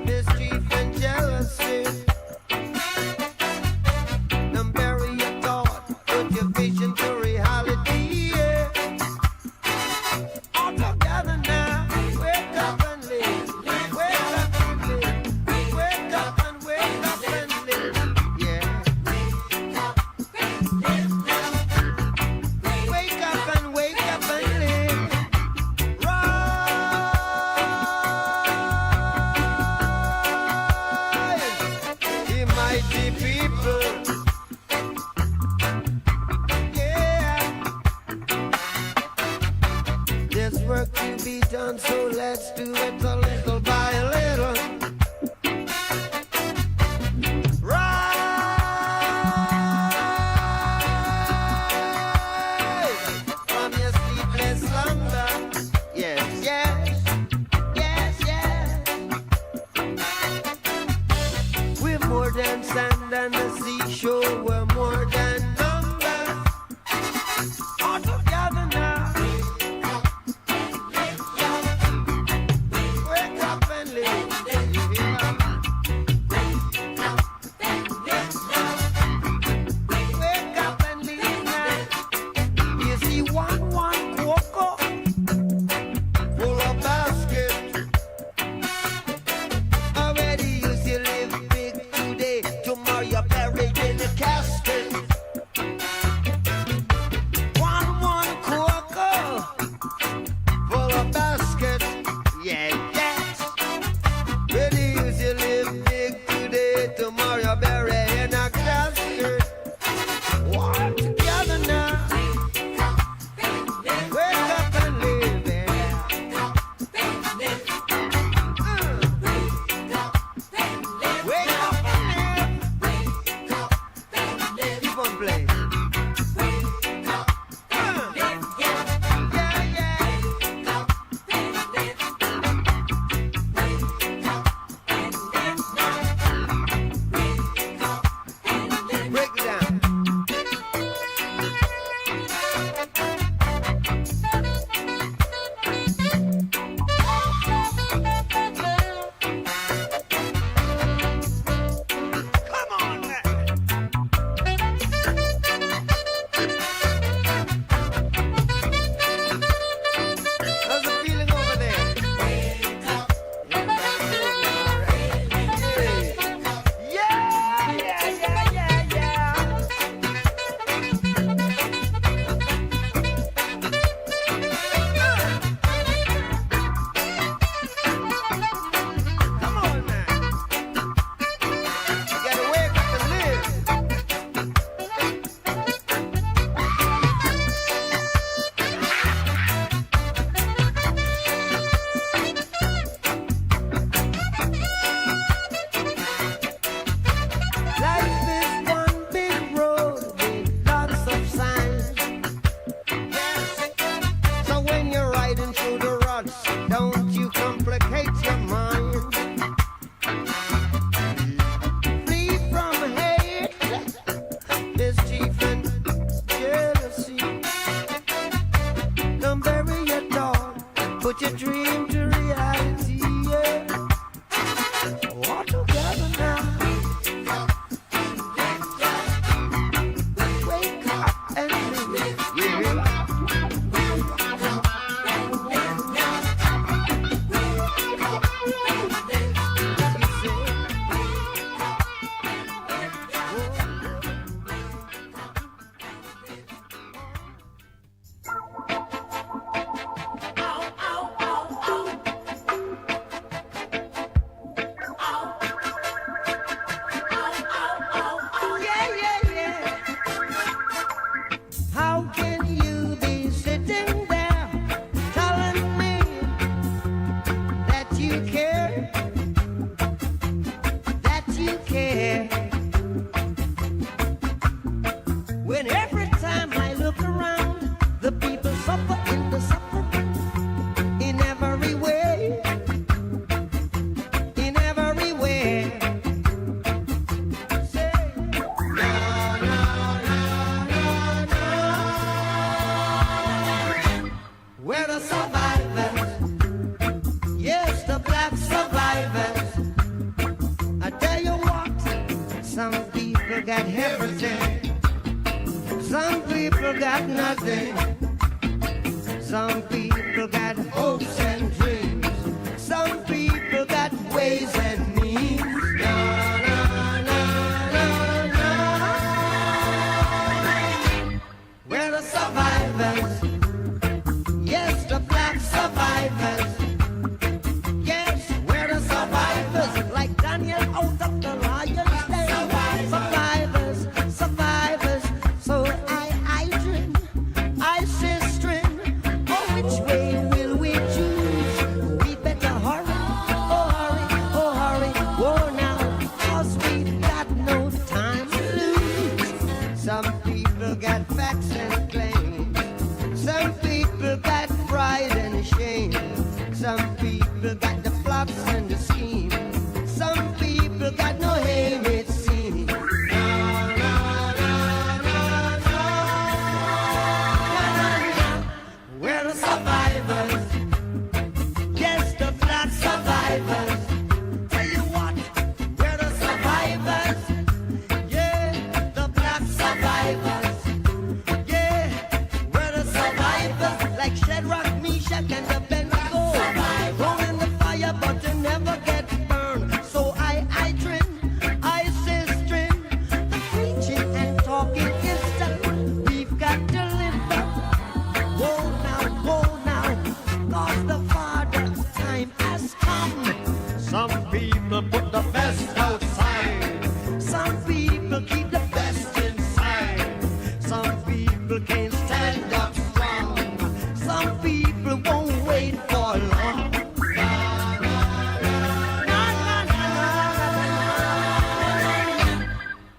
mischief and jealousy. Don't bury your thought, put your vision to reality. Yeah. All together now, wake up and live. Wake up and live. Wake up and wake up and live. Yeah. Wake up and wake up and live. Rise, ye mighty people. Yeah. There's work to be done, so let's do it a little by little. Rise from your sleepless slumber. Yes, yes, yes, yes. We're more than sand and the seashore. We're more than numbers. All together now. Wake up and live. Wake up and live now. You see one cocoa full of basket. Already you see live big today. Tomorrow you're buried in a casket. One cocoa full of basket. Yeah, yes. Already you see live big today. Tomorrow you're buried in a casket. Walk together now. Wake up and live. Yeah. Wake up and live. Keep on playing. Yeah, yeah. Break it down. Come on now. How's the feeling over there? Yeah, yeah, yeah, yeah, yeah. Come on now. You gotta wake up and live. Life is one big road with lots of signs. Yes. So when you're riding through the ruts, don't you complicate your mind. Flee from hate, mischief and jealousy. Don't bury your dog, put your dream to reality. Yeah. All together now. Wake up and live. Yeah. Yeah, yeah, yeah. How can you be sitting there telling me that you care? That you care. When every time I look around, the people suffer in the suffering in every way. In every way. Say, no, no, no, no, no. We're the survivors. Yes, the black survivors. got everything. Some people got nothing. Some people got hopes and dreams. Some people got ways and means. Na, na, na, na, na. We're the survivors. Yes, the black survivors. Yes, we're the survivors. Like Daniel out of the lion's den. Survivors, survivors. So I dream, I say string. Oh, which way will we choose? We better hurry, oh hurry, oh hurry, oh now, 'cause we've got no time to lose. Some people got facts and claims. Some people got pride and shame. Some people got the plots and the scheme. Some people got no aim, it seems. Na, na, na, na, na. Na, na, na. We're the survivors. Yes, the black survivors. Tell you what, we're the survivors. Yeah, the black survivors. Yeah, we're the survivors. Like Shadrach, Meshach, and Abednego. Thrown in the fire, but you never get burned. So I trim, I say string. The preaching and talking is done. We've got to live up. Whoa now, 'cause the Father's time has come. Some people put the best outside. Some people keep the best inside. Some people can't stand up strong. Some people won't wait for long. Na, na, na, na, na, na.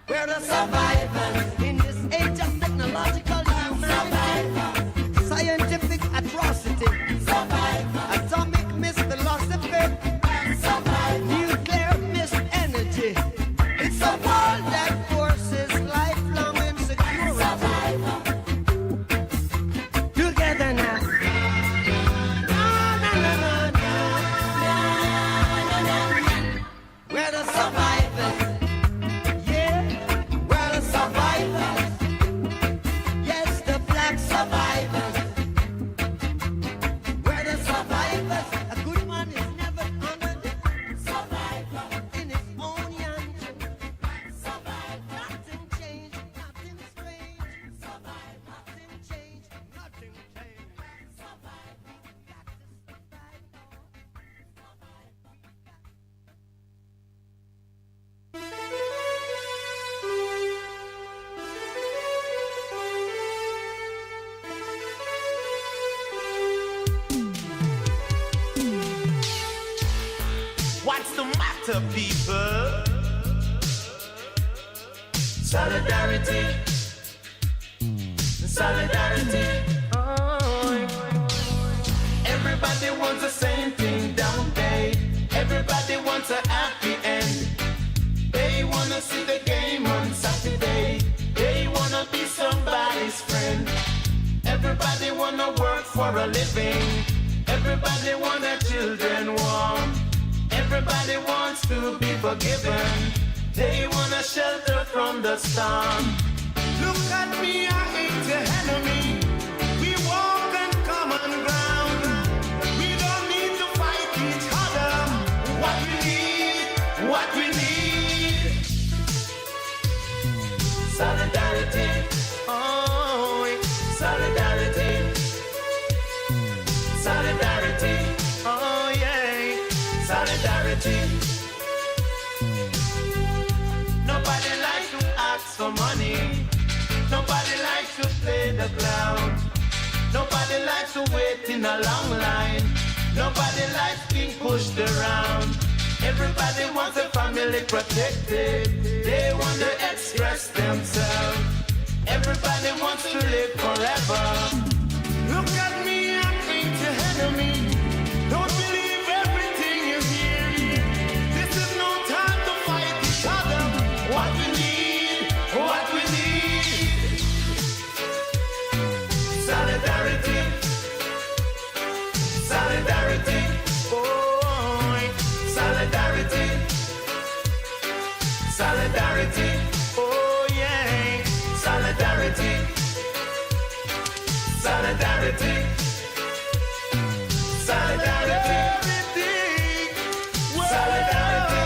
We're the survivors in this age of technological humanity. Scientific atrocity. Atomic misphilosophy. Nuclear misenergy. It's a world that forces lifelong insecurity. Together now. Na, na, na, na, na. We're the survivors. Yeah, we're the survivors. Yes, the black survivors. We're the survivors. A good man is never honored. Survivor in his own country. Survivor. Nothing changed, nothing strange. Survivor. Nothing changed, nothing changed. Survivor. Got to survive. What's the matter, people? Solidarity. Solidarity. Oh. Everybody wants the same thing, don't they? Everybody wants a happy end. They wanna see the game on Saturday. They wanna be somebody's friend. Everybody wanna work for a living. Everybody want their children warm. Everybody wants to be forgiven. They want a shelter from the storm. Look at me, I ain't your enemy. We walk on common ground. We don't need to fight each other. What we need. Solidarity. Oh, solidarity. Solidarity. Oh, yeah. Solidarity. Nobody likes to ask for money. Nobody likes to play the clown. Nobody likes to wait in a long line. Nobody likes being pushed around. Everybody wants a family protected. They want to express themselves. Everybody wants to live forever. Look at me, I ain't your enemy. Don't believe everything you hear. This is no time to fight each other. What we need. Solidarity. Solidarity. Oh, solidarity. Solidarity. Oh, Solidarity. Solidarity. Solidarity.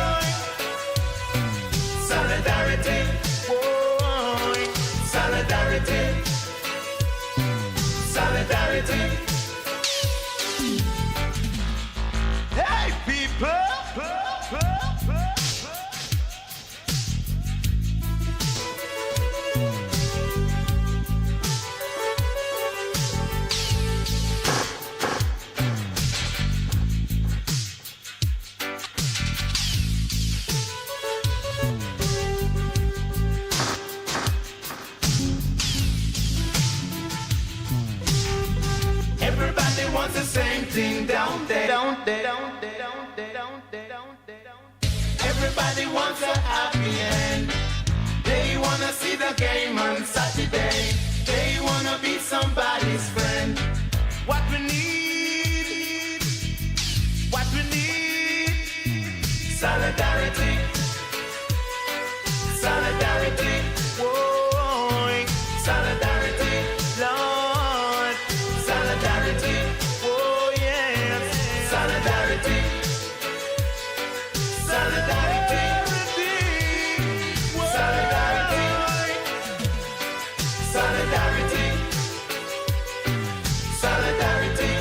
Solidarity. Solidarity. Solidarity. Hey, people! Everybody wants the same thing down there. Everybody wants a happy end. They wanna see the game on Saturday. They wanna be somebody's friend. What we need, solidarity, solidarity, whoa, solidarity, Lord, solidarity, oh yes, solidarity, solidarity, solidarity, solidarity, solidarity,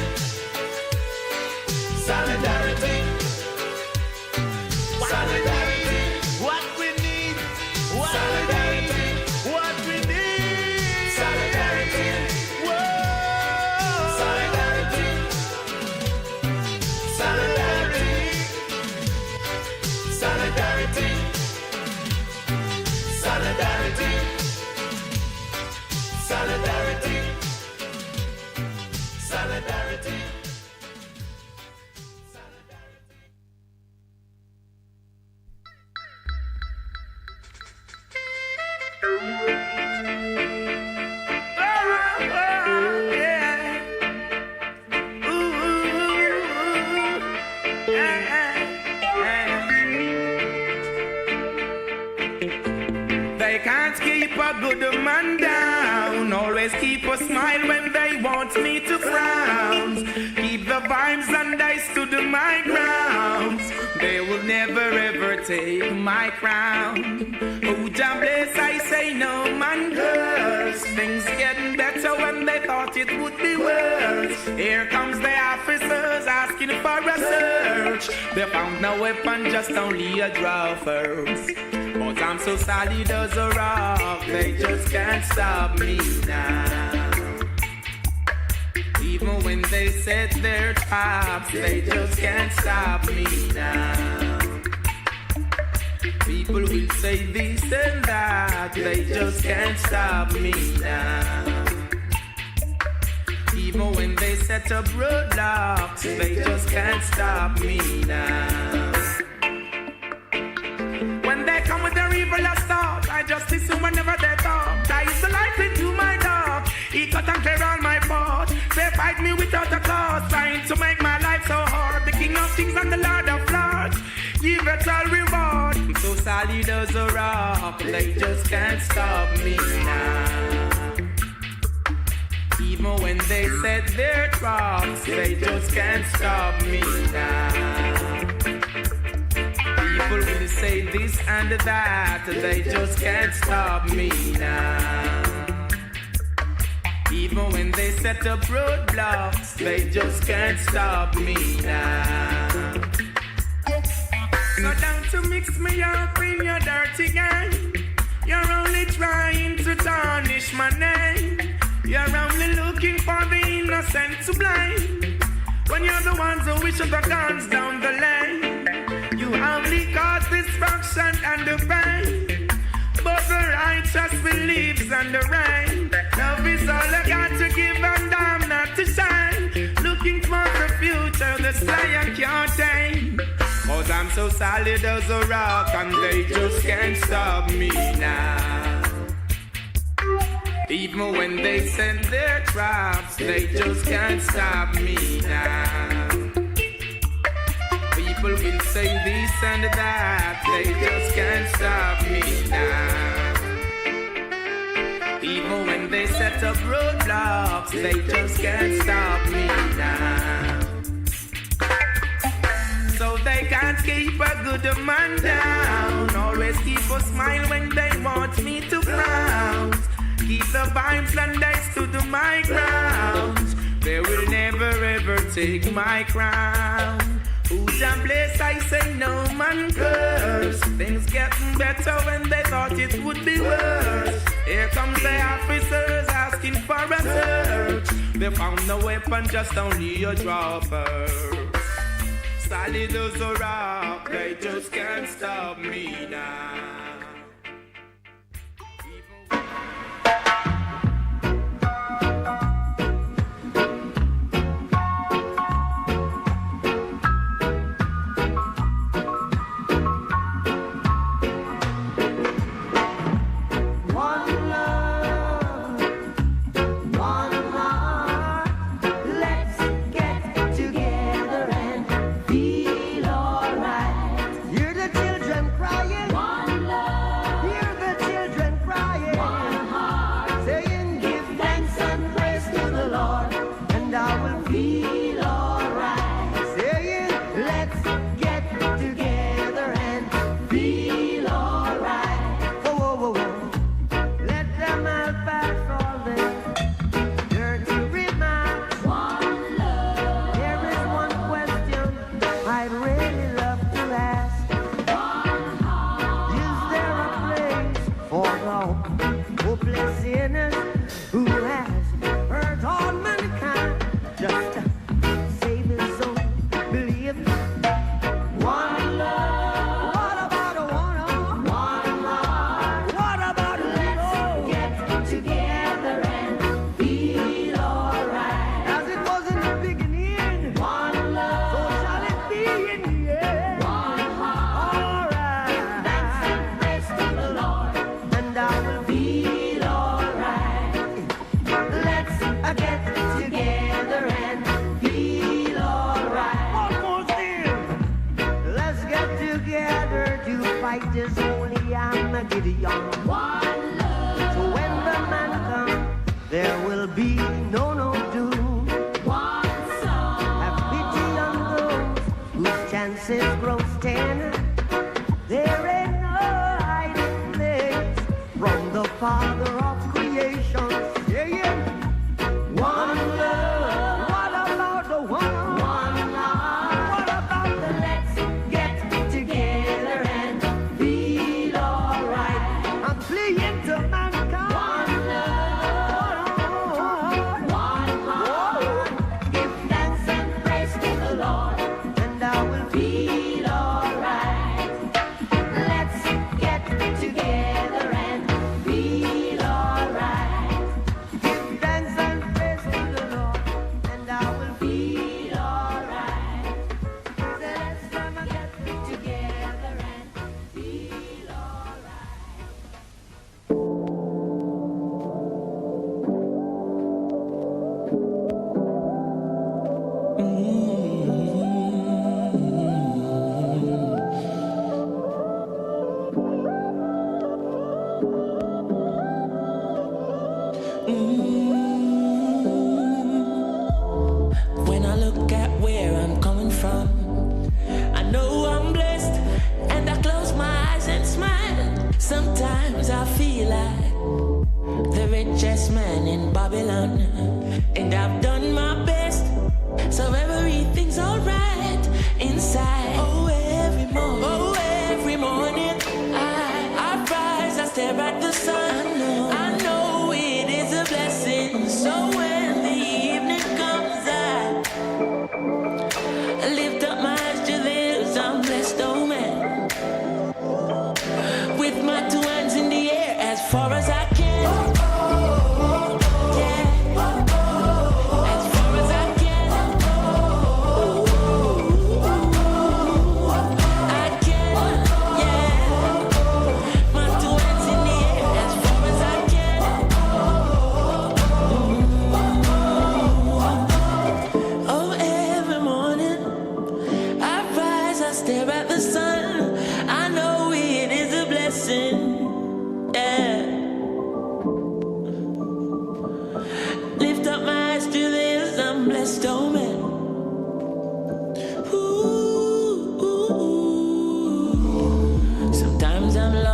solidarity, solidarity. What we need, solidarity. What we need, solidarity. Whoa, solidarity, solidarity, solidarity, solidarity, solidarity, solidarity. They can't keep a good man down. Always keep a smile when they want me to frown. Keep the vibes and I stood my ground. They will never ever take my crown. Oh, Jah bless, I say no man curse. Things getting better when they thought it would be worse. Here comes the officers asking for a search. They found no weapon, just only a draw first. But I'm so solid as a rock, they just can't stop me now. Even when they set their traps, they just can't stop me now. People will say this and that, they just can't stop me now. Even when they set up roadblocks, they just can't stop me now. When they come with their evil thought, I just listen whenever they talk. I used to light into my dark. He cut and clear all my fault. They fight me without a cause, trying to make my life so hard. The King of Kings and the Lord of Lords, give it all reward. I'm so solid as a rock, they just can't stop me now. Even when they set their traps, they just can't stop me now. People will say this and that, they just can't stop me now. Even when they set up roadblocks, they just can't stop me now. So down to mix me up in your dirty game. You're only trying to tarnish my name. You're only looking for the innocent to blame. When you're the ones who wish the guns down the lane. You only cause destruction and the pain. But the righteous believes in the rain. Love is all I got to give and I'm not to shine. Looking for the future, the sky can't tame. Cause I'm so solid as a rock and they just can't stop me now. Even when they set their traps, they just can't stop me now. People will say this and that, they just can't stop me now. Even when they set up roadblocks, they just can't stop me now. So they can't keep a good man down. Always keep a smile when they want me to frown. Keep the vibes and they stood my ground. They will never ever take my crown. Who's a place I say no man curse. Things getting better when they thought it would be worse. Here comes the officers asking for a search. They found no weapon, just only a dropper. Solid as a rock, they just can't stop me now.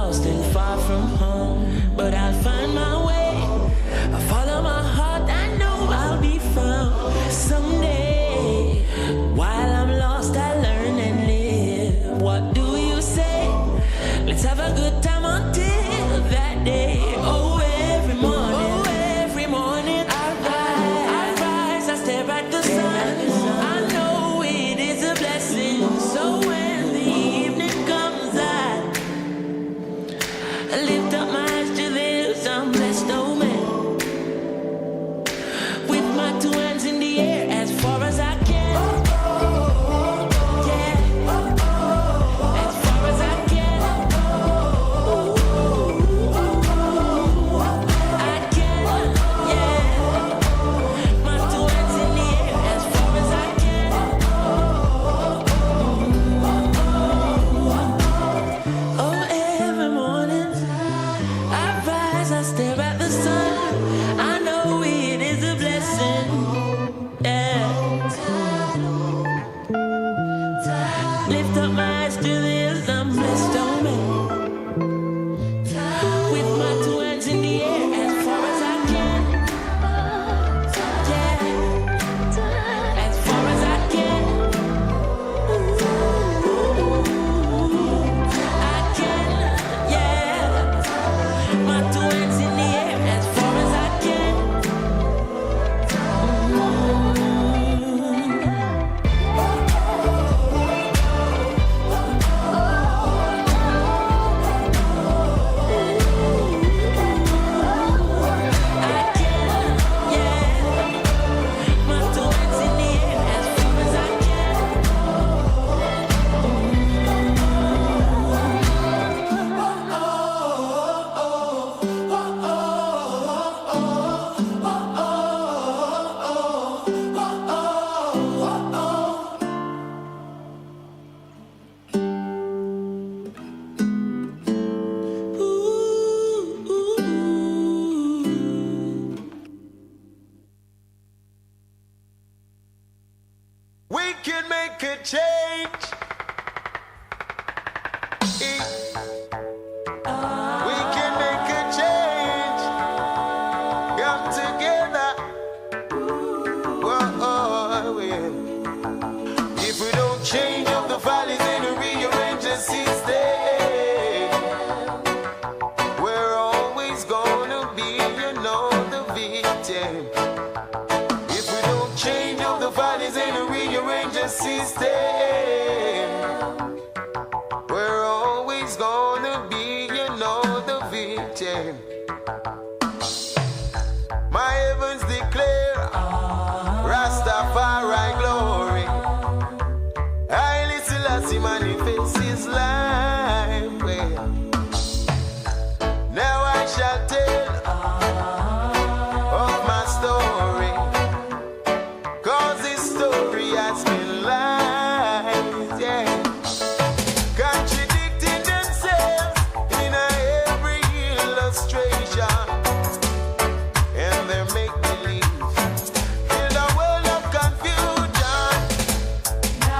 lost and far from home, but I'll find my way. I follow my heart, I know I'll be found someday. While I'm lost, I learn and live. What do you say? Let's have a good time until that day. Oh, every morning I rise, I stare at the sun. I know it is a blessing. So when the evening comes, I lift up my eyes to this. I'm blessed, oh man. With my two hands in the air as far as I can.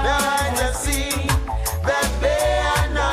Now I just see that they are not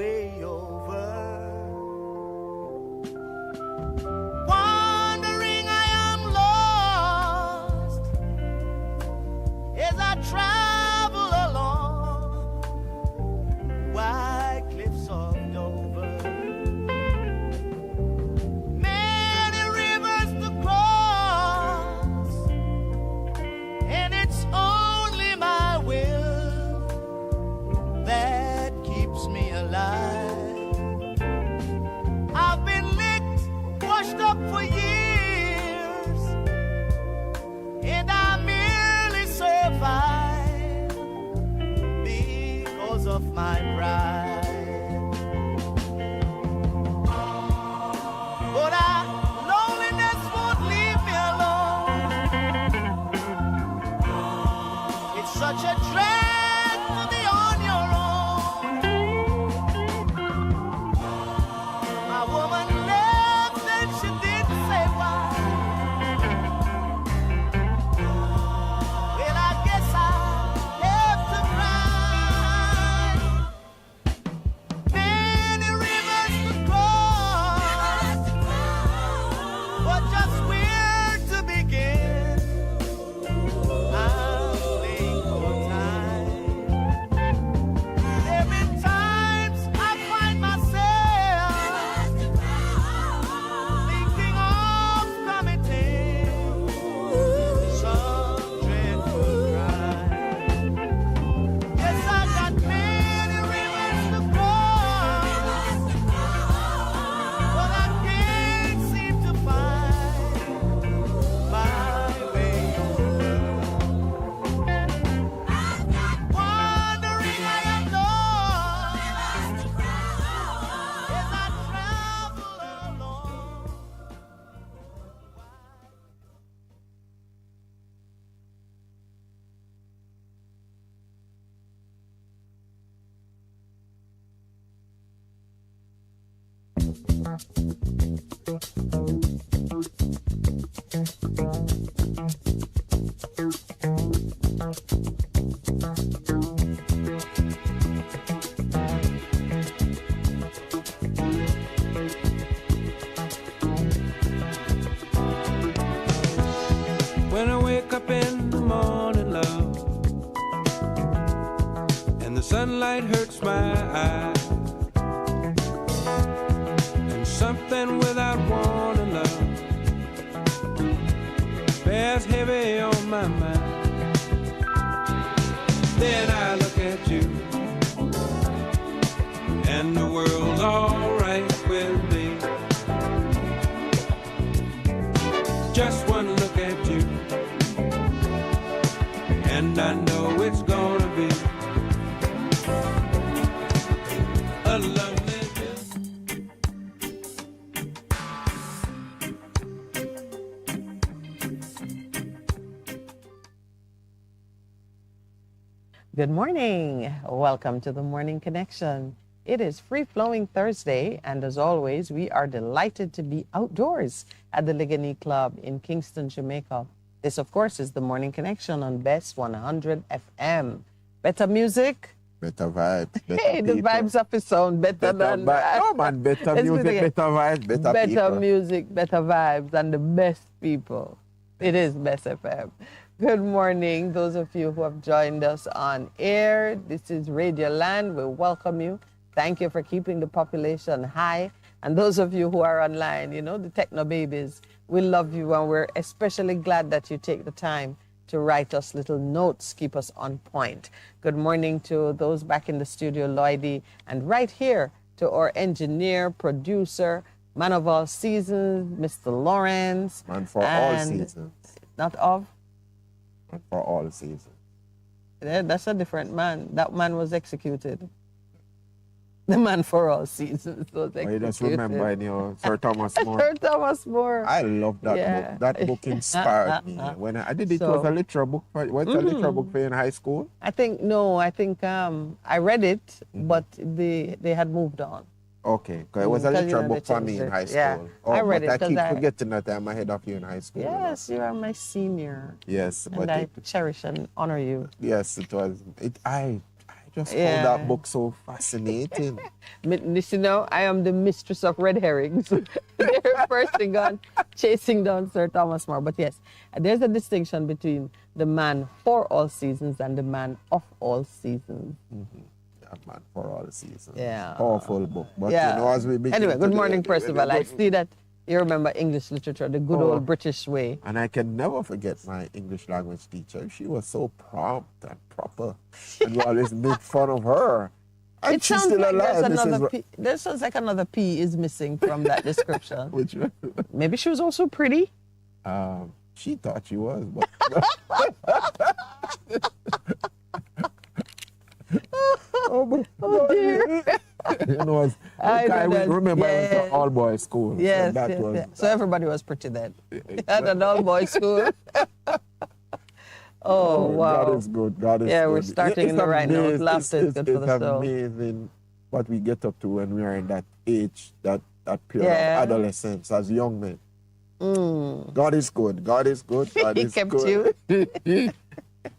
way over. Wandering I am lost as I travel along wide cliffs of Dover. Many rivers to cross, and it's only my will that keeps me alive. I've been licked, washed up for years, and I merely survive because of my pride. But loneliness won't leave me alone. It's such a drag to be on your own. My woman left and she didn't say why. Well, I guess I have to cry. Many rivers to cross, but just where to begin? I'm playing for time. There've been times I find myself thinking of committing some dreadful crime. Yes, I got many rivers to cross, but I can't seem to find my way over. Wandering I am lost as I travel along. When I wake up in the morning, love, and the sunlight hurts my eyes, and something without warning, love, bears heavy on my mind. Then I look at you, and the world's alright with me. Just one look at you, and I know it's gonna be a lovely day. Good morning. Welcome to the Morning Connection. It is Free Flowing Thursday, and as always, we are delighted to be outdoors at the Ligani Club in Kingston, Jamaica. This, of course, is the Morning Connection on BES 100 FM. Better music. Better vibes. Better Hey, the people. vibes of his sound better than No, man, better Let's do it music, again. better vibes, better people. music, better vibes, and the best people. It is BES FM. Good morning, those of you who have joined us on air. This is Radio Land. We welcome you. Thank you for keeping the population high. And those of you who are online, you know, the techno babies, we love you, and we're especially glad that you take the time to write us little notes, keep us on point. Good morning to those back in the studio, Lloydie, and right here to our engineer, producer, man of all seasons, Mr. Lawrence. Man for all seasons. Not of? Man for all seasons. Yeah, that's a different man. That man was executed. The man for all seasons was executed. You just remember, you know, Sir Thomas More. Sir Thomas More. I love that Yeah. book. That book inspired me. When I did it, So- was a literature book. Was it a literature book for you in high school? I think I read it, but they had moved on. Okay, because it was a Because, you literature know, book they for me in changed high it. school. Yeah. Oh, I read but it I 'cause keep I- forgetting that I'm ahead of you in high school. you know. Yes, you are my senior. Yes, And but I it, cherish and honor you. yes, it was. I Just found that book so fascinating. You know, I am the mistress of red herrings. They're first thing on chasing down Sir Thomas More. But yes, there's a distinction between the man for all seasons and the man of all seasons. Mm-hmm. Yeah, man for all seasons. Yeah. Powerful book. But yeah. you know, as we begin anyway, good today, morning, Percival. I see that you remember English literature, the good old British way. And I can never forget my English language teacher. She was so prompt and proper. And we always made fun of her. And It she's sounds still like alive. there sounds like another P is missing from that description. Which one? Maybe she was also pretty. She thought she was, but Oh dear. you know, I remember I went to all boys school. Yes, and that yes, was yes. So everybody was pretty then. At an all boys school. Oh, wow. God is good. God is good. Yeah, we're starting in the right note. Laughter is good for the soul. It's amazing what we get up to when we are in that age, that period Yeah. of adolescence as young men. God is good. God is good. God He is kept good. you.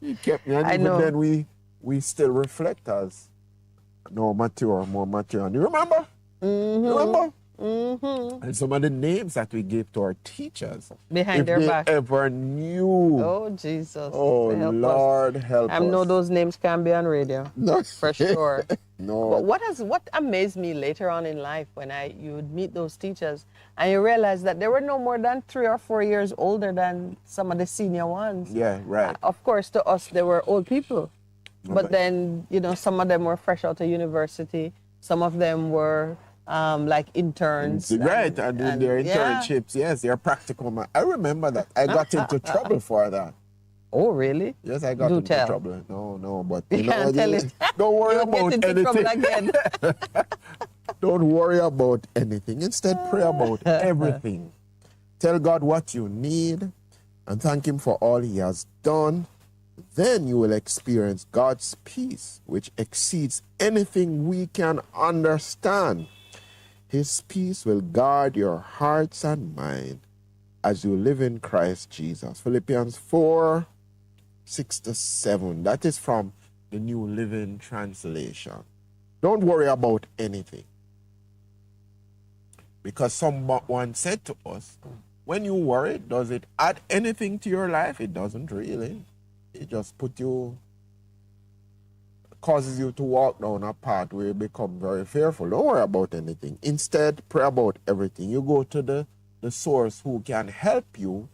He kept me. And I even know. then we still reflect as more mature. And you remember? Remember? And some of the names that we gave to our teachers. Behind if their they back. ever knew. Oh, Jesus. Oh, Help us. Lord, help I us. know those names can be on radio. No. For sure. No. But what amazed me later on in life when you would meet those teachers and you realize that they were no more than 3 or 4 years older than some of the senior ones. Yeah, right. Of course, to us, they were old people. Right. But then, you know, some of them were fresh out of university. Some of them were like interns. Right, and doing their internships. Yes, they're practical. I remember that. I got into trouble for that. Oh, really? Yes, I got Do into tell. trouble. No, but You can't tell it. Don't worry You'll about get into trouble anything. again. Don't worry about anything. Instead, pray about everything. Tell God what you need and thank Him for all He has done. Then you will experience God's peace, which exceeds anything we can understand. His peace will guard your hearts and mind as you live in Christ Jesus. Philippians 4, 6-7. That is from the New Living Translation. Don't worry about anything. Because someone said to us, when you worry, does it add anything to your life? It doesn't really. It just causes you to walk down a path where you become very fearful. Don't worry about anything. Instead, pray about everything. You go to the source who can help you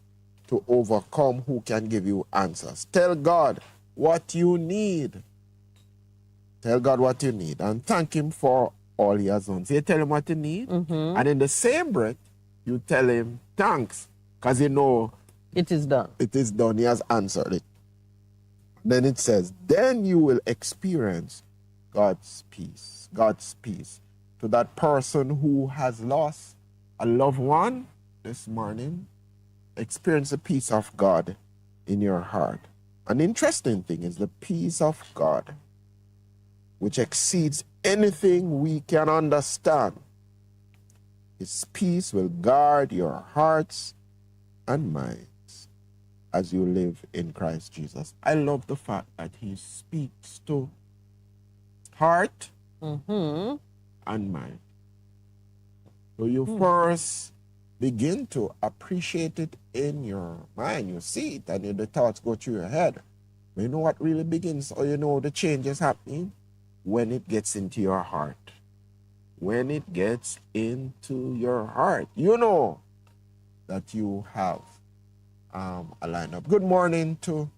to overcome, who can give you answers. Tell God what you need. Tell God what you need and thank Him for all He has done. So you tell Him what you need, and in the same breath, you tell Him thanks, because you know It is done. it is done. He has answered it. Then it says, then you will experience God's peace. God's peace. To that person who has lost a loved one this morning, experience the peace of God in your heart. An interesting thing is the peace of God, which exceeds anything we can understand. His peace will guard your hearts and minds as you live in Christ Jesus. I love the fact that He speaks to heart and mind. So you first begin to appreciate it in your mind. You see it and the thoughts go through your head. But you know what really begins, or you know the change is happening? When it gets into your heart. When it gets into your heart, you know that you have a lineup. Good morning to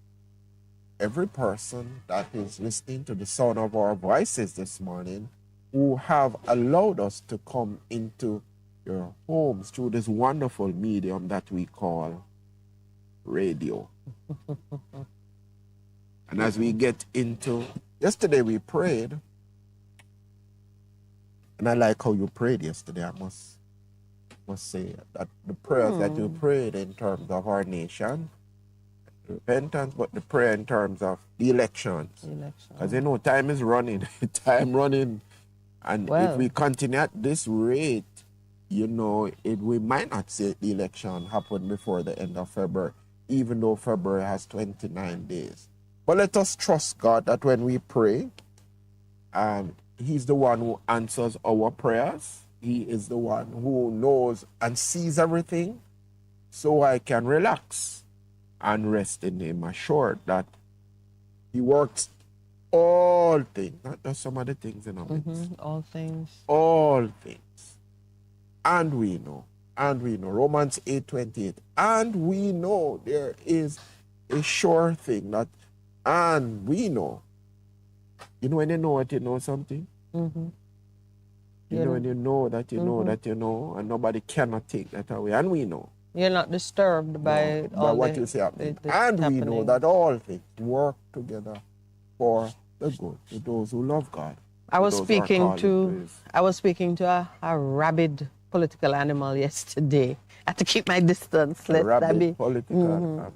every person that is listening to the sound of our voices this morning, who have allowed us to come into your homes through this wonderful medium that we call radio. And as we get into, yesterday we prayed, and I like how you prayed yesterday. I must say that the prayers that you prayed in terms of our nation, repentance, but the prayer in terms of the elections. Because you know, time is running, and if we continue at this rate, you know, we might not see the election happen before the end of February, even though February has 29 days. But let us trust God that when we pray, He's the one who answers our prayers. He is the one who knows and sees everything, so I can relax and rest in him, assured that he works all things, not just some of the things in our midst. All things. All things. And we know, Romans 8:28, and we know there is a sure thing that, and we know. You know when you know what you know something? You know when you know that you know that you know, and nobody cannot take that away, and we know. You're not disturbed by all what the, you say happening. the And we know happening. that all things work together for the good, to those who love God. I was those who are speaking called to into his- I was speaking to a rabid political animal yesterday. I had to keep my distance. a Let rabid that be political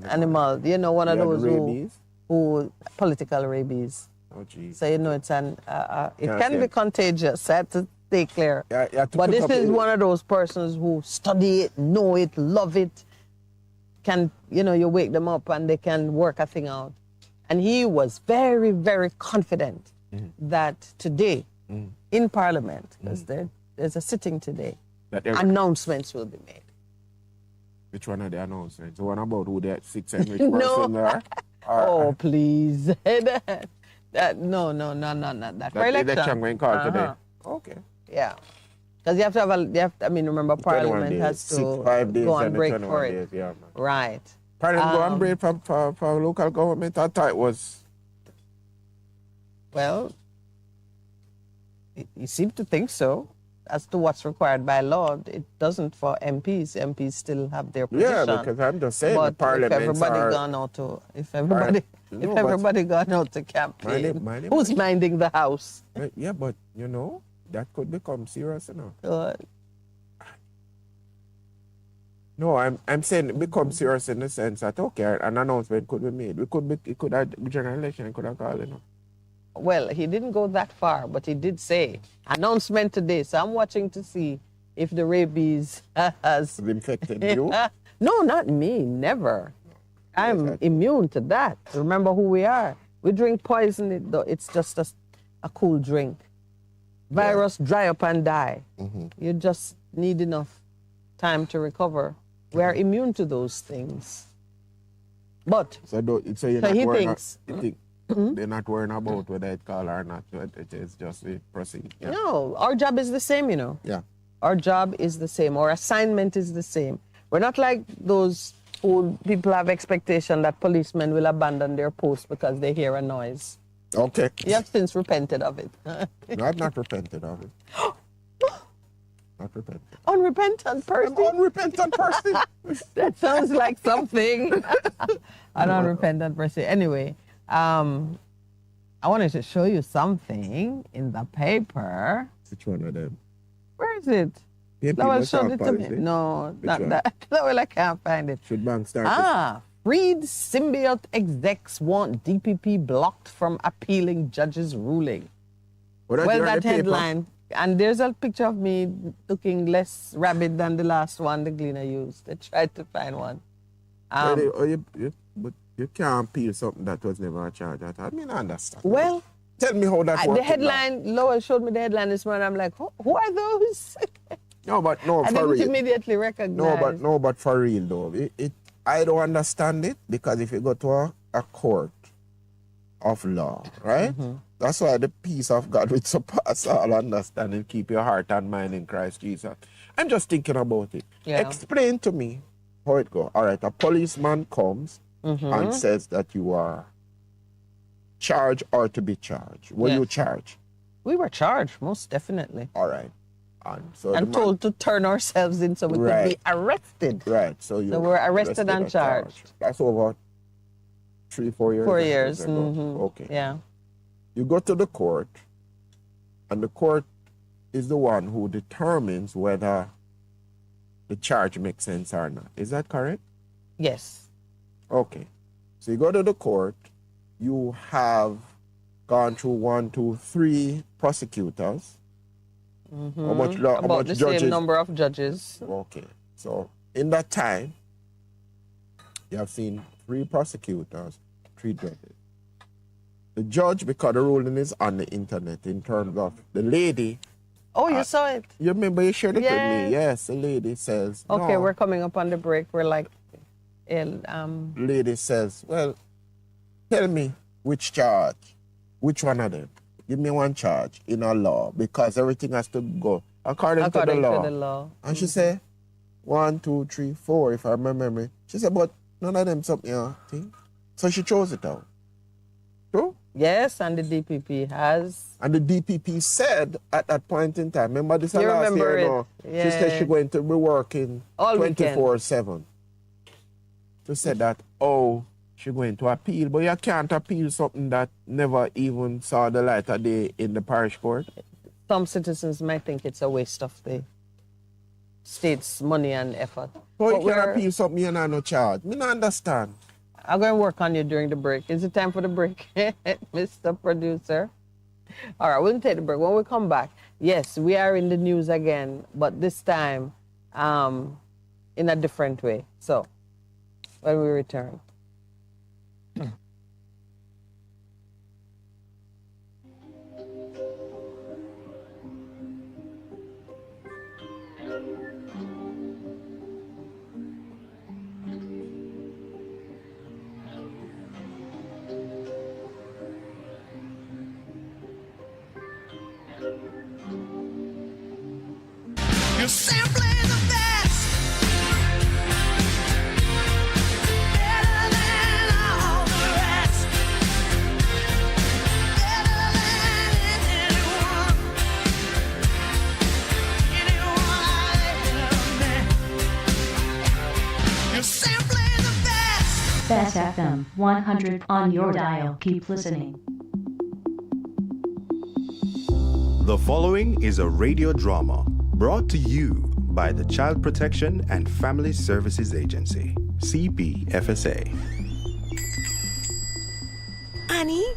animal. You know, one of Yeah, the those rabies. who political rabies. Oh, geez. So you know, it's it Can't can say be it. contagious. I have to stay clear. Yeah, you have to But put this up is with it. one of those persons who study it, know it, love it. Can you wake them up and they can work a thing out. And he was very, very confident that today in Parliament, because there's a sitting today, That every- announcements will be made. Which one are the announcements? The one about who that 6 and which No. person there? Oh, please. No, not that. For That election. election when called today. Uh-huh. Okay. Yeah. Because you have to have remember 21 Parliament days, has to 5 days go on and the break 21 for it. days, yeah, man. Right. Parliament go on break for local government. I thought it was. Well, you seem to think so. As to what's required by law, it doesn't for MPs. MPs still have their position. Yeah, because I'm just saying the but if parliaments everybody are. gone out to No, but- everybody gone out to campaign, Mind it, who's minding the house? Yeah, but that could become serious enough. No, I'm saying it becomes serious in the sense that okay, an announcement could be made. It could have general election could have called, Well, he didn't go that far, but he did say announcement today. So I'm watching to see if the rabies has infected you. No, not me. Never. I'm immune to that. Remember who we are. We drink poison. It's just a cool drink. Virus dry up and die. You just need enough time to recover. We are immune to those things. But So you're So not he worrying. thinks- You think they're not worrying about whether it call or not. It is just we proceed. Yeah. no, our job is the same, Yeah. Our job is the same. Our assignment is the same. We're not like those who people have expectation that policemen will abandon their post because they hear a noise. Okay. You have since repented of it. No, I've not repented of it. Not repented. Unrepentant person. I'm unrepentant person. That sounds like something. An unrepentant person. Anyway, I wanted to show you something in the paper. Which one of them? Where is it? PNP Lowell must showed have it to me. policy. No, Which not one? that. Lowell, I can't find it. Should bank start? Freed symbiote execs want DPP blocked from appealing judge's ruling. Well, that headline. And there's a picture of me looking less rabid than the last one the Gleaner used. They tried to find one. But you can't appeal something that was never a charge. I mean, I understand. Well, Tell me how that works. the headline, Lowell showed me the headline this morning. I'm like, who are those? No, I for didn't real. immediately recognize. No, but for real though, I don't understand it because if you go to a court of law, right? That's why the peace of God which surpasses all understanding keep your heart and mind in Christ Jesus. I'm just thinking about it. Yeah. Explain to me how it goes. All right, a policeman comes and says that you are charged or to be charged. Were you Yes. charged? We were charged, most definitely. All right. And so And the man- told to turn ourselves in so we could Right. be arrested. Right, so you So we're arrested and charged. That's over 3-4 years. 4 I years. guess ago. Mhm. Okay. Yeah. You go to the court, and the court is the one who determines whether the charge makes sense or not. Is that correct? Yes. Okay. So you go to the court, you have gone through 1, 2, 3 prosecutors. How much About the judges? same number of judges. Okay. So in that time, you have seen 3 prosecutors, 3 judges. The judge, because the ruling is on the internet in terms of the lady. Oh, you saw it? You remember you shared it with Yes. me? Yes, the lady says, Okay, no. we're coming up on the break. We're like, Lady says, well, tell me which charge, which one of them. Give me one charge in our law because everything has to go according to the law. And she said, 1, 2, 3, 4, if I remember. She said, but none of them something thing. So she chose it out. True? Yes, and the DPP has. And the DPP said at that point in time, remember this You last remember year, it. no? Yeah. She said she's going to be working All weekend. 24/7. She said that, she's going to appeal, but you can't appeal something that never even saw the light of day in the parish court. Some citizens might think it's a waste of the state's money and effort. So But you can appeal something you know no charge. Me not understand. I'm going to work on you during the break. Is it time for the break, Mr. Producer? All right, we'll take the break. When we come back, yes, we are in the news again, but this time in a different way. So, when we return. You're simply the best. Better than all the rest. Better than anyone. Anyone I've ever met. You're simply the best. Best FM 100 on your dial. Keep listening. The following is a radio drama brought to you by the Child Protection and Family Services Agency, CPFSA. Annie?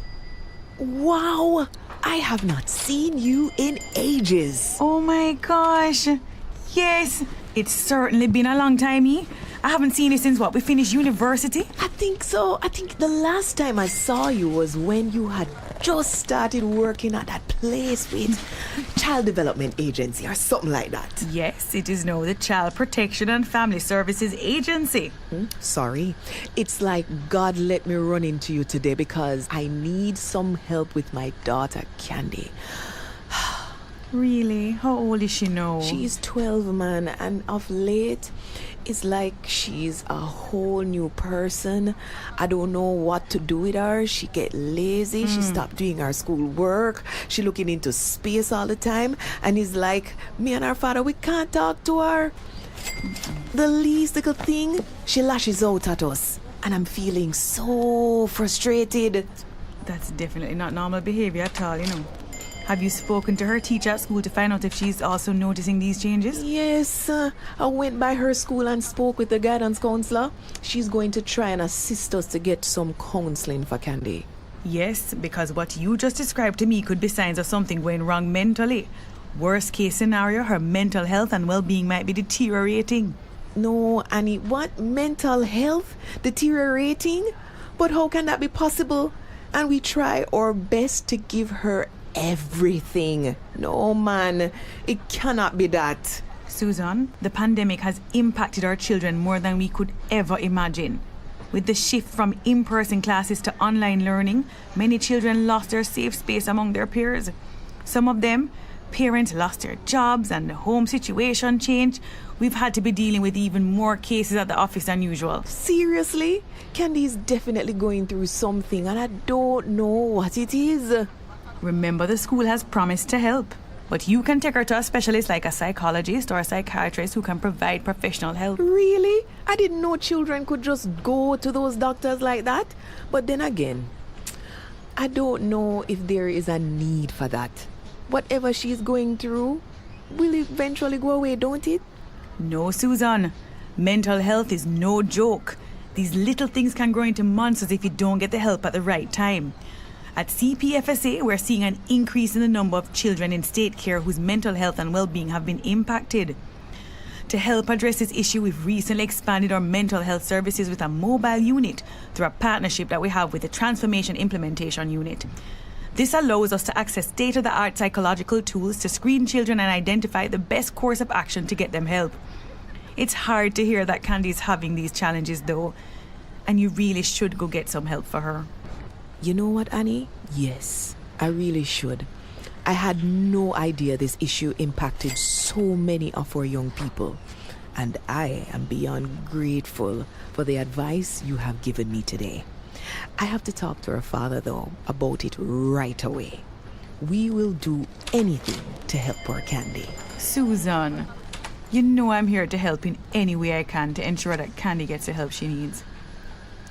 Wow! I have not seen you in ages. Oh my gosh. Yes, it's certainly been a long time, eh? I haven't seen you since we finished university? I think so. I think the last time I saw you was when you had just started working at that place with Child Development Agency or something like that. Yes, it is now the Child Protection and Family Services Agency. Sorry. It's like God let me run into you today because I need some help with my daughter, Candy. Really? How old is she now? She's 12, man, and of late, it's like she's a whole new person. I don't know what to do with her. She get lazy. She stopped doing her school work. She looking into space all the time. And it's like, me and her father, we can't talk to her. The least little thing, she lashes out at us. And I'm feeling so frustrated. That's definitely not normal behavior at all, you know. Have you spoken to her teacher at school to find out if she's also noticing these changes? Yes, I went by her school and spoke with the guidance counselor. She's going to try and assist us to get some counseling for Candy. Yes, because what you just described to me could be signs of something going wrong mentally. Worst case scenario, her mental health and well-being might be deteriorating. No, Annie, what? Mental health deteriorating? But how can that be possible? And we try our best to give her everything. No, man, it cannot be that. Susan, the pandemic has impacted our children more than we could ever imagine. With the shift from in-person classes to online learning, many children lost their safe space among their peers. Some of them, parents lost their jobs and the home situation changed. We've had to be dealing with even more cases at the office than usual. Seriously? Candy's definitely going through something and I don't know what it is. Remember, the school has promised to help, but you can take her to a specialist like a psychologist or a psychiatrist who can provide professional help. Really? I didn't know children could just go to those doctors like that. But then again, I don't know if there is a need for that. Whatever she's going through will eventually go away, don't it? No, Susan. Mental health is no joke. These little things can grow into monsters if you don't get the help at the right time. At CPFSA, we're seeing an increase in the number of children in state care whose mental health and well-being have been impacted. To help address this issue, we've recently expanded our mental health services with a mobile unit through a partnership that we have with the Transformation Implementation Unit. This allows us to access state-of-the-art psychological tools to screen children and identify the best course of action to get them help. It's hard to hear that Candy's having these challenges though, and you really should go get some help for her. You know what, Annie? Yes, I really should. I had no idea this issue impacted so many of our young people. And I am beyond grateful for the advice you have given me today. I have to talk to her father, though, about it right away. We will do anything to help poor Candy. Susan, you know I'm here to help in any way I can to ensure that Candy gets the help she needs.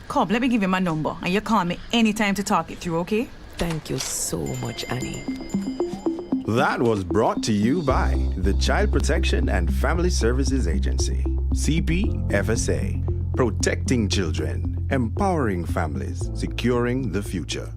Come, let me give you my number, and you call me anytime to talk it through, okay? Thank you so much, Annie. That was brought to you by the Child Protection and Family Services Agency, CPFSA, protecting children, empowering families, securing the future.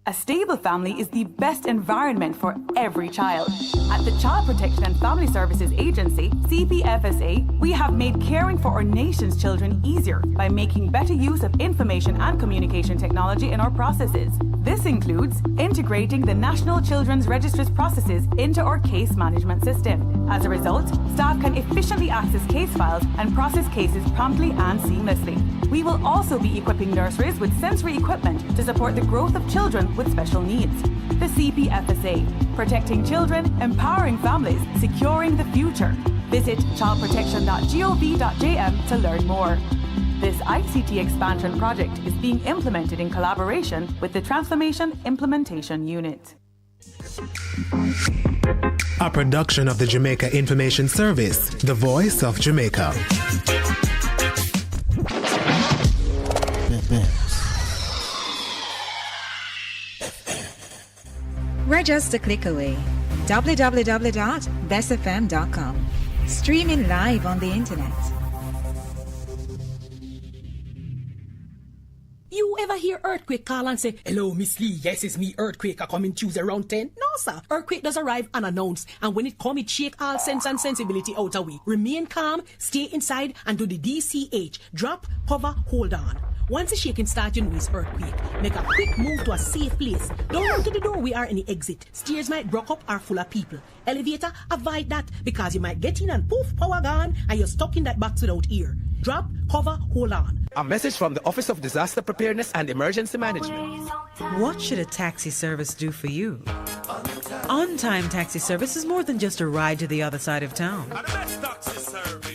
A stable family is the best environment for every child. At the Child Protection and Family Services Agency, CPFSA, we have made caring for our nation's children easier by making better use of information and communication technology in our processes. This includes integrating the National Children's Register's processes into our case management system. As a result, staff can efficiently access case files and process cases promptly and seamlessly. We will also be equipping nurseries with sensory equipment to support the growth of children with special needs. The CPFSA, protecting children, empowering families, securing the future. Visit childprotection.gov.jm to learn more. This ICT expansion project is being implemented in collaboration with the Transformation Implementation Unit. A production of the Jamaica Information Service, the voice of Jamaica. We're just a click away. www.bestfm.com. Streaming live on the internet. You ever hear Earthquake call and say, "Hello, Miss Lee, yes, it's me, Earthquake, I come in Tuesday around 10? No, sir. Earthquake does arrive unannounced, and when it come, it shake all sense and sensibility out of we. Remain calm, stay inside, and do the DCH. Drop, cover, hold on. Once the shaking starts, you know it's earthquake. Make a quick move to a safe place. Don't run to the door, we are in the exit. Stairs might block up or full of people. Elevator, avoid that, because you might get in and poof, power gone, and you're stuck in that box without ear. Drop, cover, hold on. A message from the Office of Disaster Preparedness and Emergency Management. What should a taxi service do for you? On-time taxi service is more than just a ride to the other side of town.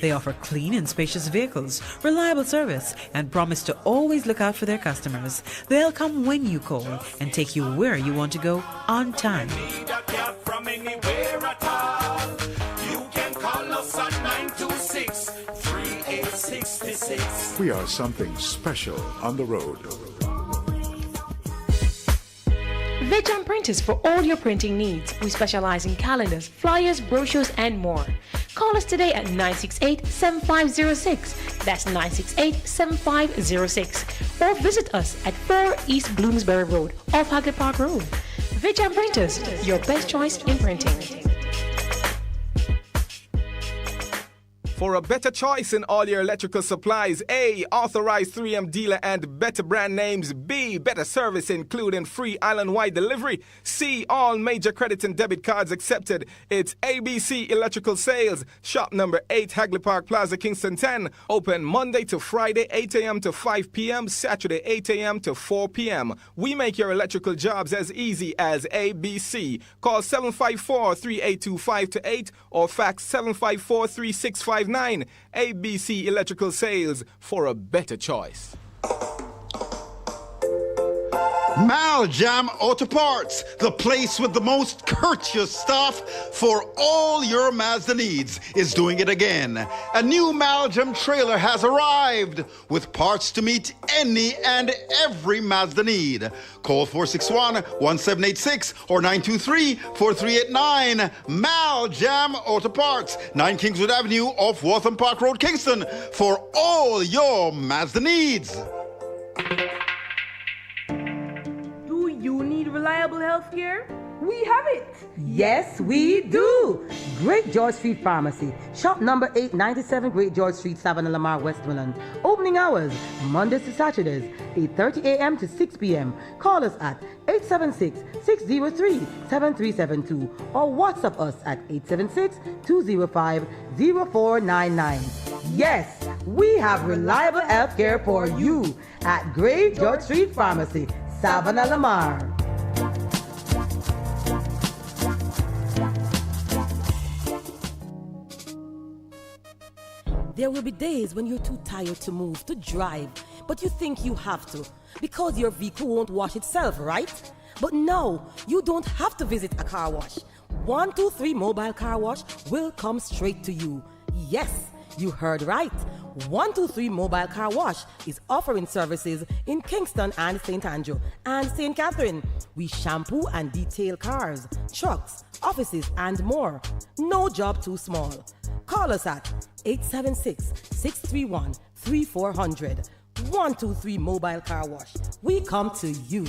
They offer clean and spacious vehicles, reliable service, and promise to always look out for their customers. They'll come when you call and take you where you want to go on time. We are something special on the road. Vejan Printers for all your printing needs. We specialize in calendars, flyers, brochures, and more. Call us today at 968-7506. That's 968-7506. Or visit us at 4 East Bloomsbury Road, off Hagley Park Road. Vejan Printers, your best choice in printing. For a better choice in all your electrical supplies, A, authorized 3M dealer and better brand names. B, better service including free island-wide delivery. C, all major credit and debit cards accepted. It's ABC Electrical Sales. Shop number 8, Hagley Park Plaza, Kingston 10. Open Monday to Friday, 8 a.m. to 5 p.m., Saturday, 8 a.m. to 4 p.m. We make your electrical jobs as easy as ABC. Call 754-3825-8 or fax 754-3659. ABC Electrical Sales, for a better choice. Maljam Auto Parts, the place with the most courteous staff for all your Mazda needs, is doing it again. A new Maljam trailer has arrived with parts to meet any and every Mazda need. Call 461-1786 or 923-4389. Maljam Auto Parts, 9 Kingswood Avenue off Waltham Park Road, Kingston, for all your Mazda needs. You need reliable health care? We have it. Yes, we do. Great George Street Pharmacy. Shop number 897 Great George Street, Savannah, Lamar, Westmoreland. Opening hours, Mondays to Saturdays, 8:30 a.m. to 6 p.m. Call us at 876-603-7372 or WhatsApp us at 876-205-0499. Yes, we have reliable health care for you at Great George Street Pharmacy, Savannah, Lamar. There will be days when you're too tired to move, to drive, but you think you have to because your vehicle won't wash itself, right? But no, you don't have to visit a car wash. 123 Mobile Car Wash will come straight to you. Yes, you heard right. 123 Mobile Car Wash is offering services in Kingston and St. Andrew and St. Catherine. We shampoo and detail cars, trucks, offices, and more. No job too small. Call us at 876-631-3400. 123 Mobile Car Wash. We come to you.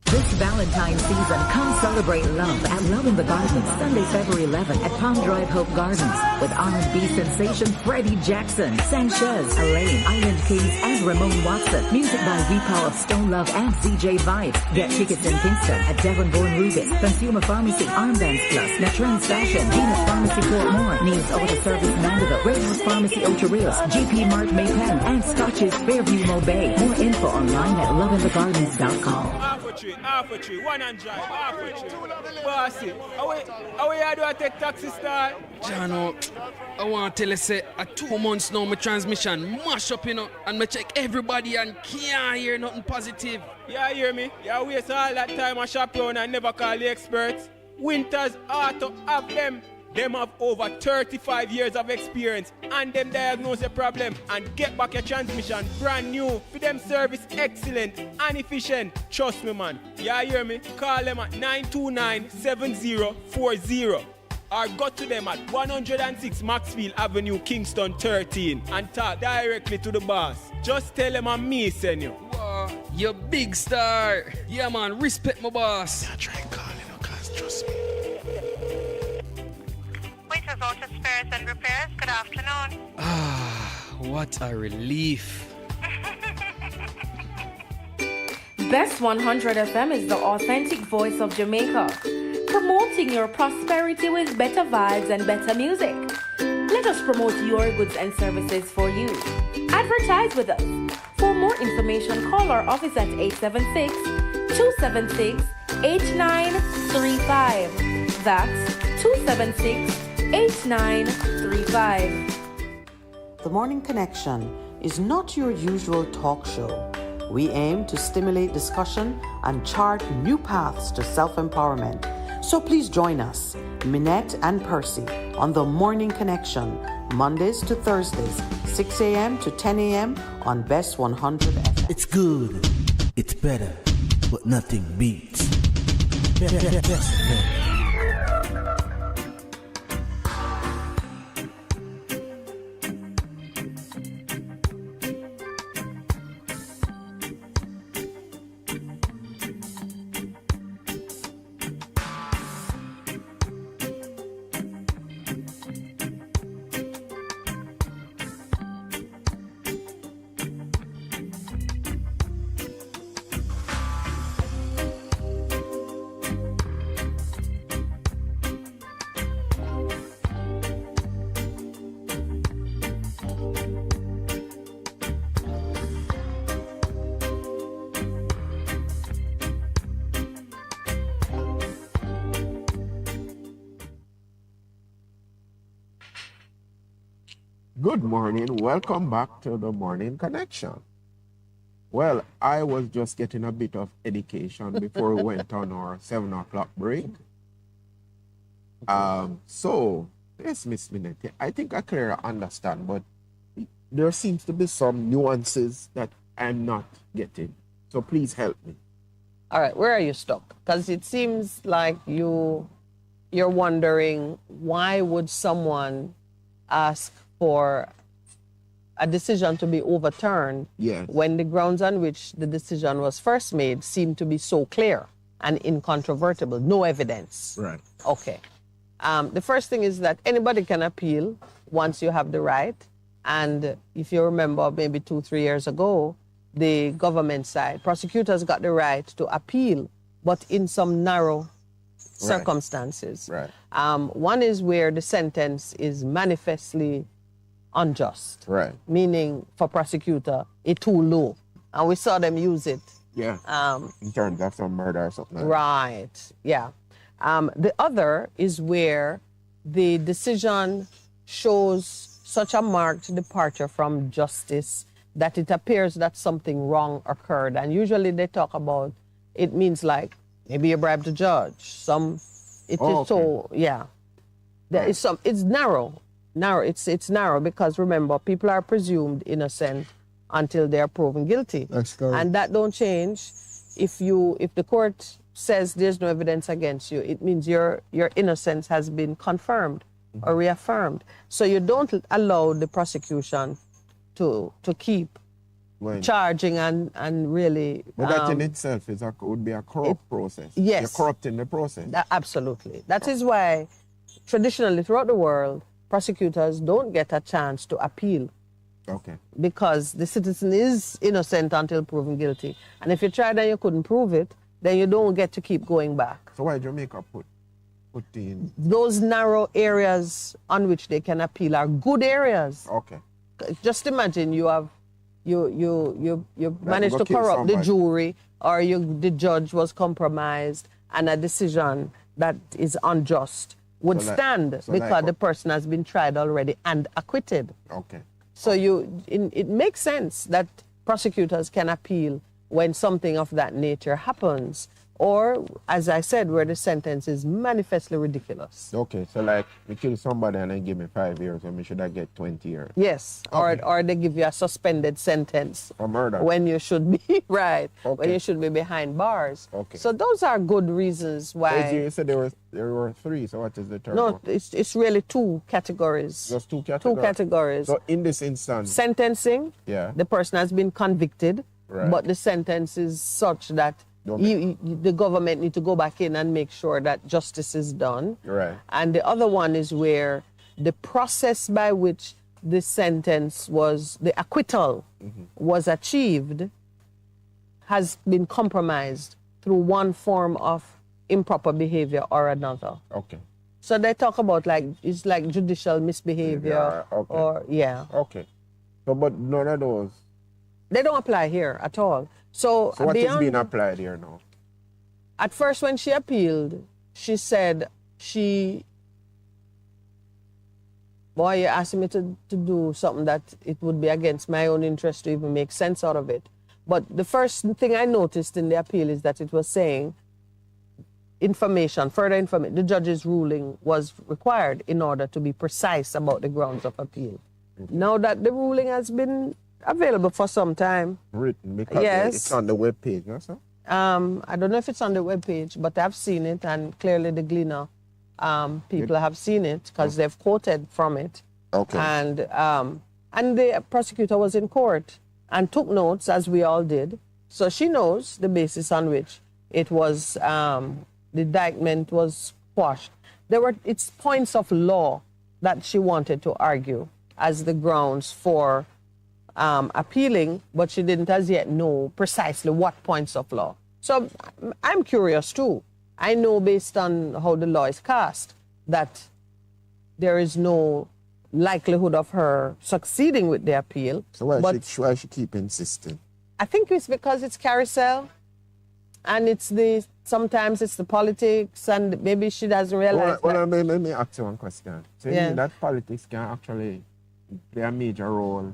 This Valentine's season, come celebrate love at Love in the Gardens, Sunday, February 11th at Palm Drive Hope Gardens with R&B sensation Freddie Jackson, Sanchez, Elaine, Island Keys, and Ramon Watson. Music by VPaul of Stone Love and CJ Vibes. Get tickets in Kingston at Devonborn Rubis, Consumer Pharmacy, Armbands Plus, Natrans Fashion, Venus Pharmacy Portmore, Needs Auto Service Mandeville, Red House Pharmacy Ocho Rios, GP Mart Maypen, and Scotches Fairview Mobay. More info online at loveinthegardens.com. Half a tree, one and drive, half a tree. Bossy, how you do I take taxi style? Jano, I want to tell you, say, 2 months now, my transmission mash up, you know, and I check everybody and can't hear nothing positive. Yeah, hear me? You waste all that time I shop around and never call the experts. Winters Auto have them. Them have over 35 years of experience and them diagnose the problem and get back your transmission brand new. For them service excellent and efficient. Trust me, man. You hear me? Call them at 929-7040 or go to them at 106 Maxfield Avenue, Kingston 13 and talk directly to the boss. Just tell them I'm me, send you. Wow, you big star. Yeah, man, respect my boss. I try and call you, no, cause trust me. Waiters Auto Spares and Repairs, good afternoon. What a relief. Best 100 FM is the authentic voice of Jamaica, promoting your prosperity with better vibes and better music. Let us promote your goods and services for you. Advertise with us. For more information, call our office at 876-276-8935. That's 276-8935. The Morning Connection is not your usual talk show. We aim to stimulate discussion and chart new paths to self-empowerment. So please join us, Minett and Percy, on The Morning Connection, Mondays to Thursdays, 6 a.m. to 10 a.m. on Best 100 FM. It's good, it's better, but nothing beats. Best FM. Good morning. Welcome back to the Morning Connection. Well, I was just getting a bit of education before we went on our 7 o'clock break. So, yes, Miss Minett, I think I clearly understand, but there seems to be some nuances that I'm not getting. So please help me. All right, where are you stuck? Because it seems like you're wondering, why would someone ask for a decision to be overturned Yes. when the grounds on which the decision was first made seem to be so clear and incontrovertible, no evidence. Right. Okay. The first thing is that anybody can appeal once you have the right. And if you remember, maybe 2-3 years ago, the government side, prosecutors got the right to appeal, but in some narrow circumstances. Right. One is where the sentence is manifestly unjust. Right. Meaning, for prosecutor, it's too low. And we saw them use it. Yeah. In terms of some murder or something like Right. Yeah. The other is where the decision shows such a marked departure from justice that it appears that something wrong occurred. And usually they talk about, it means like, maybe you bribed the judge. So, yeah. There is some, it's narrow. It's narrow because remember, people are presumed innocent until they are proven guilty. That's correct. And that don't change. If the court says there's no evidence against you, it means your innocence has been confirmed or reaffirmed. So you don't allow the prosecution to keep charging and really. But that in itself would be a corrupt process. Yes. You're corrupting the process. Absolutely. That is why traditionally throughout the world, prosecutors don't get a chance to appeal. Okay. Because the citizen is innocent until proven guilty. And if you tried and you couldn't prove it, then you don't get to keep going back. So why Jamaica put in? Those narrow areas on which they can appeal are good areas. Okay. Just imagine you managed to corrupt the jury, or the judge was compromised, and a decision that is unjust would stand because the person has been tried already and acquitted. Okay. So it makes sense that prosecutors can appeal when something of that nature happens, or, as I said, where the sentence is manifestly ridiculous. Okay, so like, we kill somebody and they give me 5 years, and should I get 20 years? Yes, okay. or they give you a suspended sentence. For murder. When you should be, right, okay. when you should be behind bars. Okay. So those are good reasons why. So you said there were 3, so what is the third No, one? it's really 2 categories. Just 2 categories? 2 categories. So in this instance. Sentencing, the person has been convicted, but the sentence is such that the government need to go back in and make sure that justice is done. Right. And the other one is where the process by which the sentence was, the acquittal was achieved, has been compromised through one form of improper behavior or another. Okay. So they talk about it's like judicial misbehavior Okay. So, but none of those. They don't apply here at all. So what is being applied here now? At first, when she appealed, she said you asked me to do something that it would be against my own interest to even make sense out of it. But the first thing I noticed in the appeal is that it was saying further information, the judge's ruling was required in order to be precise about the grounds of appeal. Now that the ruling has been available for some time. Written, because it's on the webpage, no, sir? I don't know if it's on the webpage, but I've seen it, and clearly the Gleaner people have seen it because they've quoted from it. Okay. And the prosecutor was in court and took notes, as we all did. So she knows the basis on which it was, the indictment was quashed. It's points of law that she wanted to argue as the grounds for appealing, but she didn't as yet know precisely what points of law. So I'm curious too. I know based on how the law is cast that there is no likelihood of her succeeding with the appeal. So why she keep insisting? I think it's because it's carousel, and sometimes it's the politics, and maybe she doesn't realize. Let me ask you one question. So you mean that politics can actually play a major role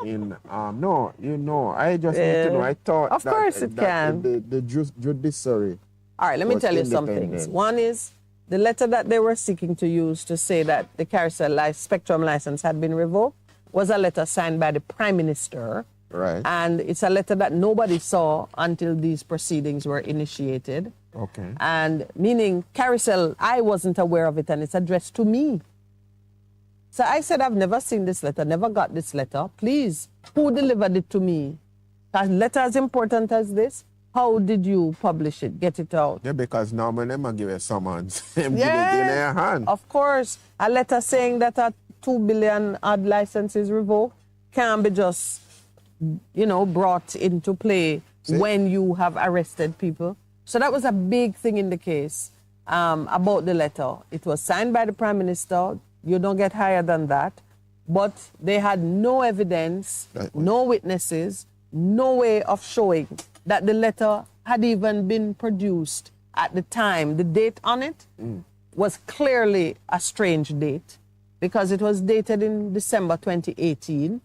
in I just need to know. I thought of course it can. The judiciary. All right, let me tell you some things. One is the letter that they were seeking to use to say that the carousel spectrum license had been revoked was a letter signed by the Prime Minister. Right. And it's a letter that nobody saw until these proceedings were initiated. Okay. And meaning carousel, I wasn't aware of it, and it's addressed to me. So I said, I've never seen this letter, never got this letter. Please, who delivered it to me? A letter as important as this? how did you publish it, get it out? Yeah, because normally them a give a summons. Them give it in their hand. Of course. A letter saying that a 2 billion odd license is revoked can't be just, brought into play when you have arrested people. So that was a big thing in the case about the letter. It was signed by the Prime Minister. You don't get higher than that. But they had no evidence, no witnesses, no way of showing that the letter had even been produced at the time. The date on it was clearly a strange date because it was dated in December 2018.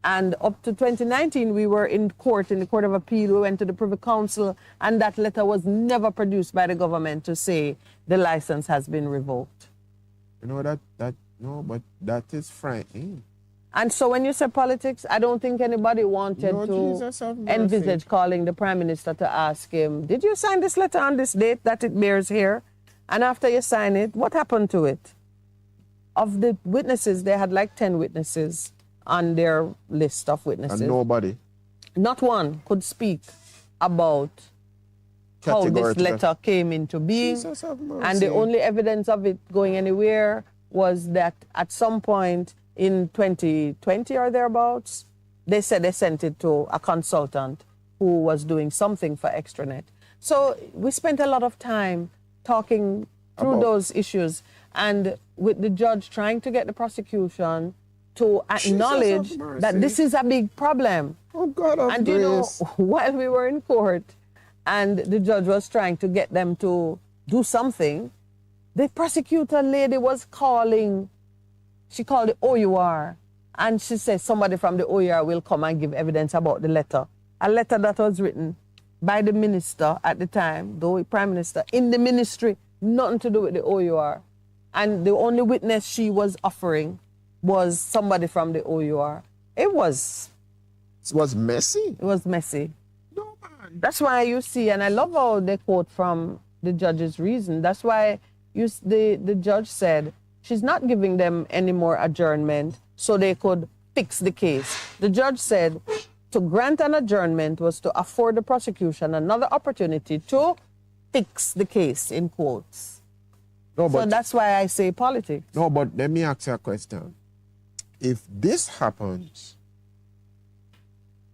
And up to 2019, we were in court, in the Court of Appeal. We went to the Privy Council, and that letter was never produced by the government to say the license has been revoked. No, but that is frightening. And so when you say politics, I don't think anybody wanted to envisage calling the Prime Minister to ask him, did you sign this letter on this date that it bears here? And after you sign it, what happened to it? Of the witnesses, they had like 10 witnesses on their list of witnesses. And nobody? Not one could speak about how this letter came into being. And the only evidence of it going anywhere was that at some point in 2020 or thereabouts, they said they sent it to a consultant who was doing something for Extranet. So we spent a lot of time talking through those issues and with the judge trying to get the prosecution to acknowledge that this is a big problem. Oh, God of and grace. While we were in court and the judge was trying to get them to do something, the prosecutor lady was calling. She called the OUR, and she said somebody from the OUR will come and give evidence about the letter. A letter that was written by the minister at the time, the Prime Minister, in the ministry, nothing to do with the OUR. And the only witness she was offering was somebody from the OUR. It was messy. It was messy. No, man. That's why you see, and I love how they quote from the judge's reason. That's why the judge said she's not giving them any more adjournment so they could fix the case. The judge said to grant an adjournment was to afford the prosecution another opportunity to fix the case, in quotes. No, so that's why I say politics. No, but let me ask you a question. If this happens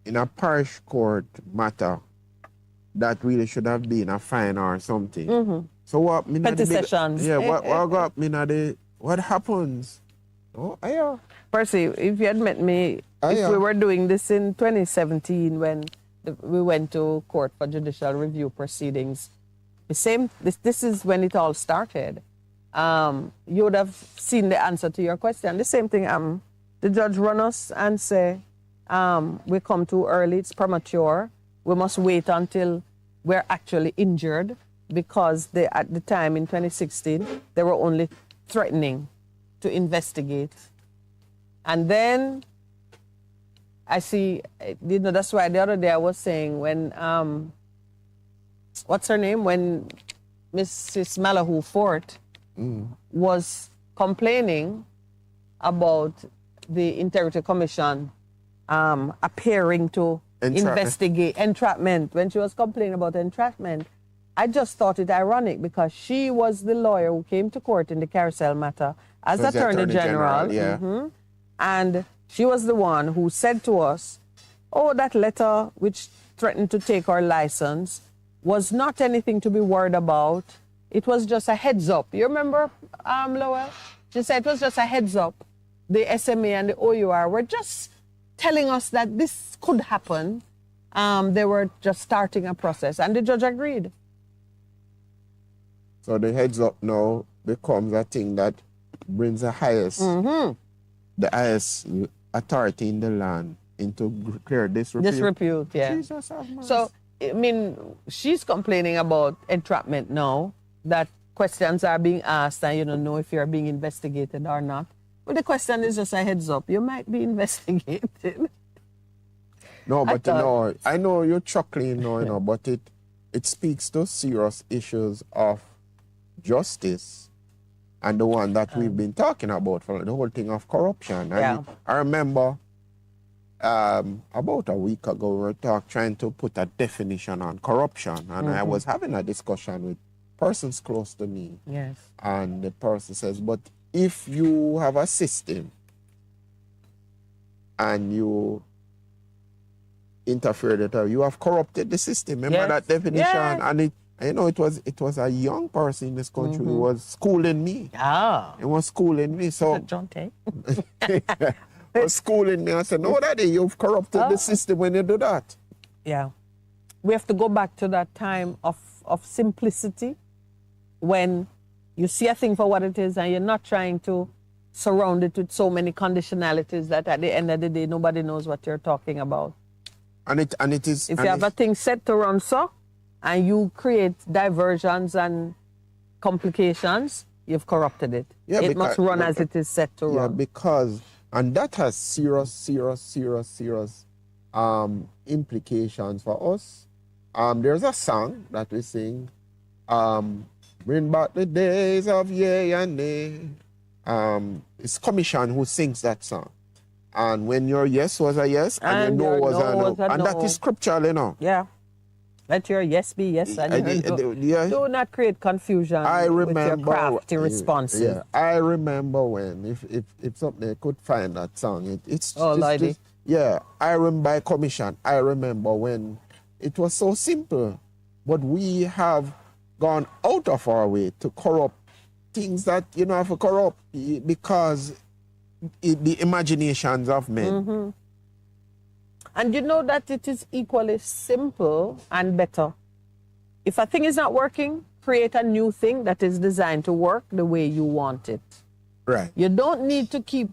in a parish court matter that really should have been a fine or something, so what? Petty sessions. Yeah, what happens? Oh, yeah. Percy, if you had met me, if we were doing this in 2017 when we went to court for judicial review proceedings, this is when it all started. You would have seen the answer to your question. The same thing, the judge run us and say, we come too early, it's premature. We must wait until we're actually injured because at the time in 2016, they were only threatening to investigate. And then I see, that's why the other day I was saying when, what's her name? When Mrs. Malahoo Fort was complaining about the Integrity Commission appearing to investigate entrapment. When she was complaining about entrapment, I just thought it ironic because she was the lawyer who came to court in the Carousel matter as Attorney General. And she was the one who said to us, oh, that letter which threatened to take our license was not anything to be worried about. It was just a heads up. You remember, Lowell? She said it was just a heads up. The SMA and the OUR were just telling us that this could happen. They were just starting a process, and the judge agreed. So the heads up now becomes a thing that brings the highest authority in the land into clear disrepute. Disrepute, yeah. Jesus have mercy. So, I mean, she's complaining about entrapment now, that questions are being asked and you don't know if you're being investigated or not. But the question is just a heads up. You might be investigated. No, but I know you're chuckling now, but it speaks to serious issues of justice and the one that we've been talking about for the whole thing of corruption. I remember about a week ago, we were trying to put a definition on corruption, and I was having a discussion with persons close to me. Yes. And the person says, but if you have a system and you interfered with it, you have corrupted the system. Remember that definition? Yes. And it was a young person in this country who was schooling me. Ah. He was schooling me. So John Tay. was schooling me. I said, no, Daddy, you've corrupted the system when you do that. Yeah. We have to go back to that time of simplicity when you see a thing for what it is and you're not trying to surround it with so many conditionalities that at the end of the day, nobody knows what you're talking about. And it is... If you have a thing set to run so, and you create diversions and complications, you've corrupted it. Yeah, it must run as it is set to run. Yeah, because... And that has serious implications for us. There's a song that we sing, bring back the days of yea and nay. It's Commission who sings that song. And when your yes was a yes and your no was a no. And that is scriptural, you know. Yeah. Let your yes be yes and your no. Do not create confusion with your crafty responses. Yeah, I remember when, if something could find that song, it's Lordy. Just, yeah, I remember by Commission. I remember when it was so simple, but we have gone out of our way to corrupt things that you know have to corrupt because the imaginations of men. And you know that it is equally simple and better. If a thing is not working, create a new thing that is designed to work the way you want it. Right. You don't need to keep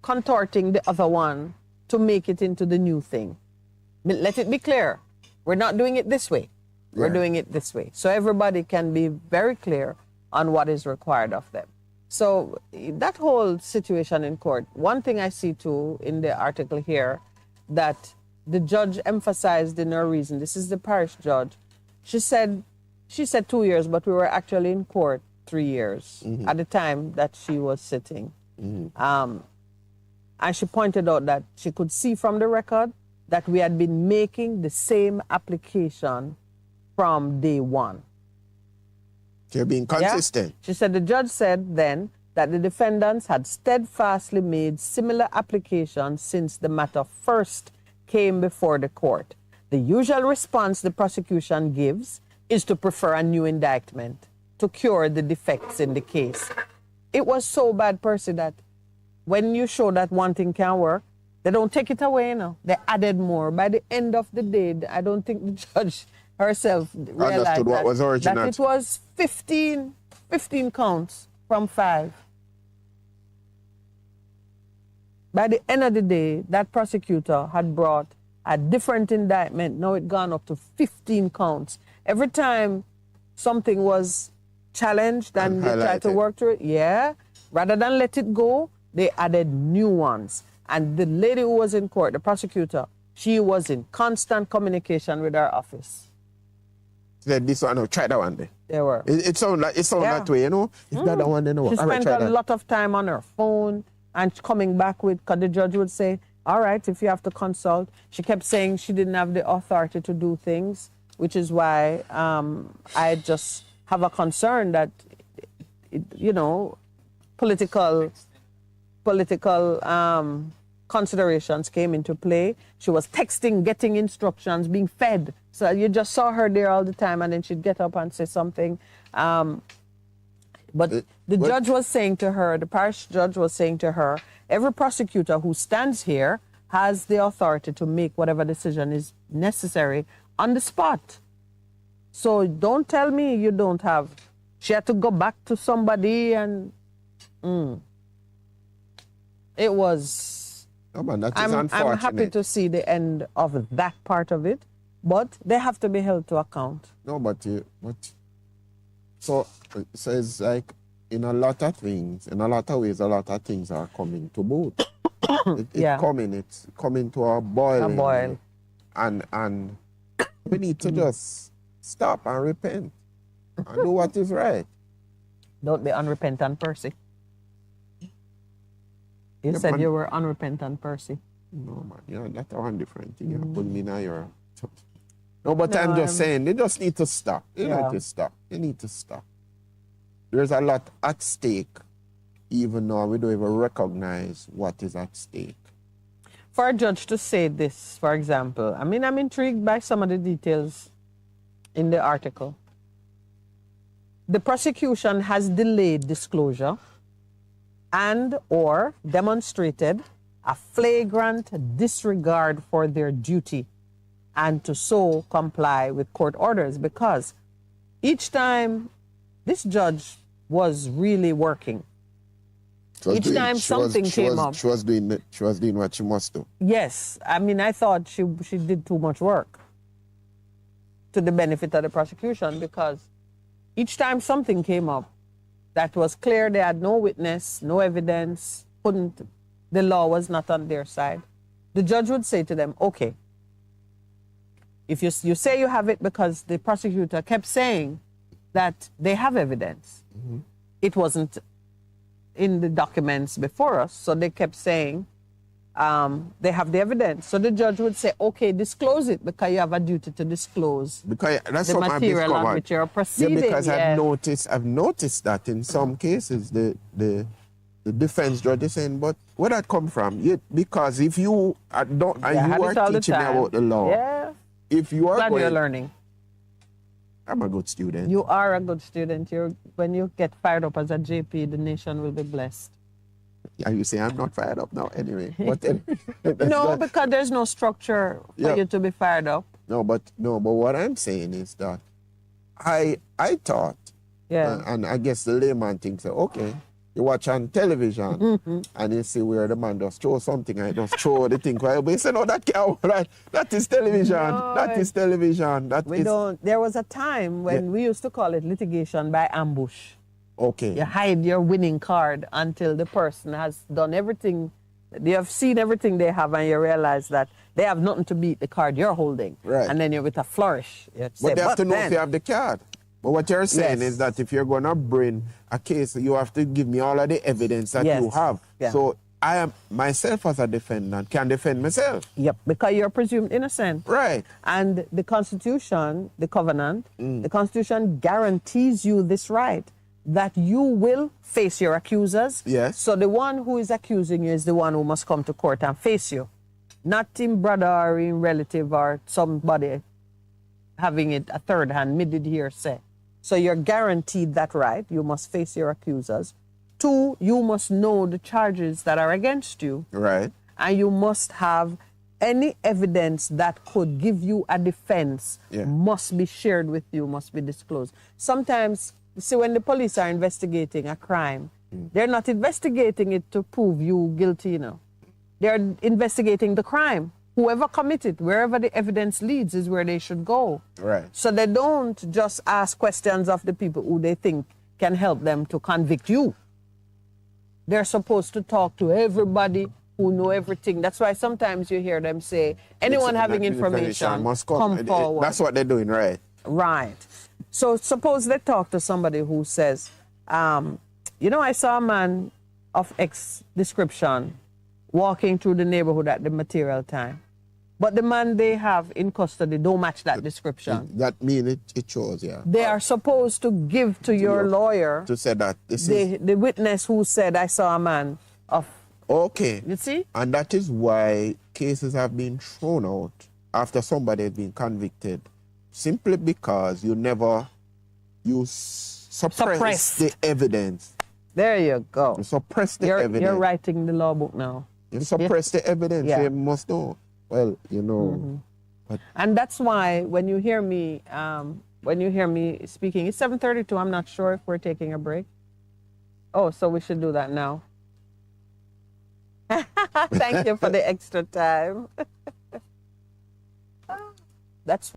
contorting the other one to make it into the new thing. Let it be clear. We're not doing it this way. We're doing it this way. So everybody can be very clear on what is required of them. So that whole situation in court, one thing I see too in the article here, that the judge emphasized in her reason, this is the parish judge, she said 2 years, but we were actually in court 3 years at the time that she was sitting. And she pointed out that she could see from the record that we had been making the same application from day one. You're being consistent. Yeah? She said the judge said then that the defendants had steadfastly made similar applications since the matter first came before the court. The usual response the prosecution gives is to prefer a new indictment to cure the defects in the case. It was so bad, Percy, that when you show that one thing can work, they don't take it away, you know. They added more. By the end of the day, I don't think the judge herself realized what was original. that it was 15 counts from 5. By the end of the day, that prosecutor had brought a different indictment. Now it gone up to 15 counts. Every time something was challenged and they tried to work through it, rather than let it go, they added new ones. And the lady who was in court, the prosecutor, she was in constant communication with her office. Said this one, no, try that one. They were. It sound that way, you know. If that one, they know. She spent a lot of time on her phone and coming back with, because the judge would say, all right, if you have to consult. She kept saying she didn't have the authority to do things, which is why I just have a concern that, political considerations came into play. She was texting, getting instructions, being fed. So you just saw her there all the time, and then she'd get up and say something. But the judge was saying to her, the parish judge was saying to her, every prosecutor who stands here has the authority to make whatever decision is necessary on the spot. So don't tell me you don't have. She had to go back to somebody and it was... Oh man, that is unfortunate. I'm happy to see the end of that part of it, but they have to be held to account. No, but so it's like in a lot of things, in a lot of ways, a lot of things are coming to boot. It's coming to a boiling. A boil. And we need to just stop and repent and do what is right. Don't be unrepentant, Percy. You said you were unrepentant, Percy. No, man. Yeah, that's one different thing. You put me in your... No, but I'm just saying, they just need to stop. They need to stop. They need to stop. There's a lot at stake, even though we don't even recognize what is at stake. For a judge to say this, for example, I mean, I'm intrigued by some of the details in the article. The prosecution has delayed disclosure and or demonstrated a flagrant disregard for their duty and to so comply with court orders, because each time this judge was really working. Each time something came up. She was doing what she must do. Yes. I mean, I thought she did too much work to the benefit of the prosecution, because each time something came up that was clear they had no witness, no evidence, the law was not on their side, the judge would say to them, okay, if you say you have it because the prosecutor kept saying that they have evidence. It wasn't in the documents before us, so they kept saying they have the evidence. So the judge would say, okay, disclose it because you have a duty to disclose that's the material on which you're proceeding. Yeah, because I've noticed that in some cases the defense judge is saying, but where that come from? Because if you are teaching me about the law, if you are glad you're learning. I'm a good student. You are a good student. When you get fired up as a JP, the nation will be blessed. Yeah, you say I'm not fired up now anyway. No, because there's no structure for you to be fired up. No, but what I'm saying is that I thought, and I guess the layman thinks, okay, you watch on television and you see where the man just throw something and just throw the thing. But you say, no, that can't, right? That is television. No, that is television. There was a time when we used to call it litigation by ambush. Okay. You hide your winning card until the person has done everything. They have seen everything they have, and you realize that they have nothing to beat the card you're holding. Right. And then you're with a flourish. But they have to know if you have the card. But what you're saying is that if you're going to bring a case, you have to give me all of the evidence that you have. Yeah. So I am, myself as a defendant, can defend myself. Yep, because you're presumed innocent. Right. And the Constitution, the Covenant, the Constitution guarantees you this right, that you will face your accusers. Yes. So the one who is accusing you is the one who must come to court and face you. Not in brother or in relative or somebody having it a third hand, me did hear say. So you're guaranteed that right. You must face your accusers. 2, you must know the charges that are against you. Right. And you must have any evidence that could give you a defense must be shared with you, must be disclosed. Sometimes, see, when the police are investigating a crime, they're not investigating it to prove you guilty, They're investigating the crime. Whoever committed, wherever the evidence leads is where they should go. Right. So they don't just ask questions of the people who they think can help them to convict you. They're supposed to talk to everybody who know everything. That's why sometimes you hear them say, anyone having information must come forward. That's what they're doing, right? Right. So suppose they talk to somebody who says, I saw a man of X description walking through the neighborhood at the material time. But the man they have in custody don't match that description. That means it shows, They are supposed to give to your lawyer to say that the witness who said, I saw a man of... Okay. You see? And that is why cases have been thrown out after somebody has been convicted, simply because you suppress the evidence. There you go. You suppress the evidence. You're writing the law book now. You suppress the evidence. You must know. Well, But and that's why when you hear me speaking, it's 7:32. I'm not sure if we're taking a break. Oh, so we should do that now. Thank you for the extra time. That's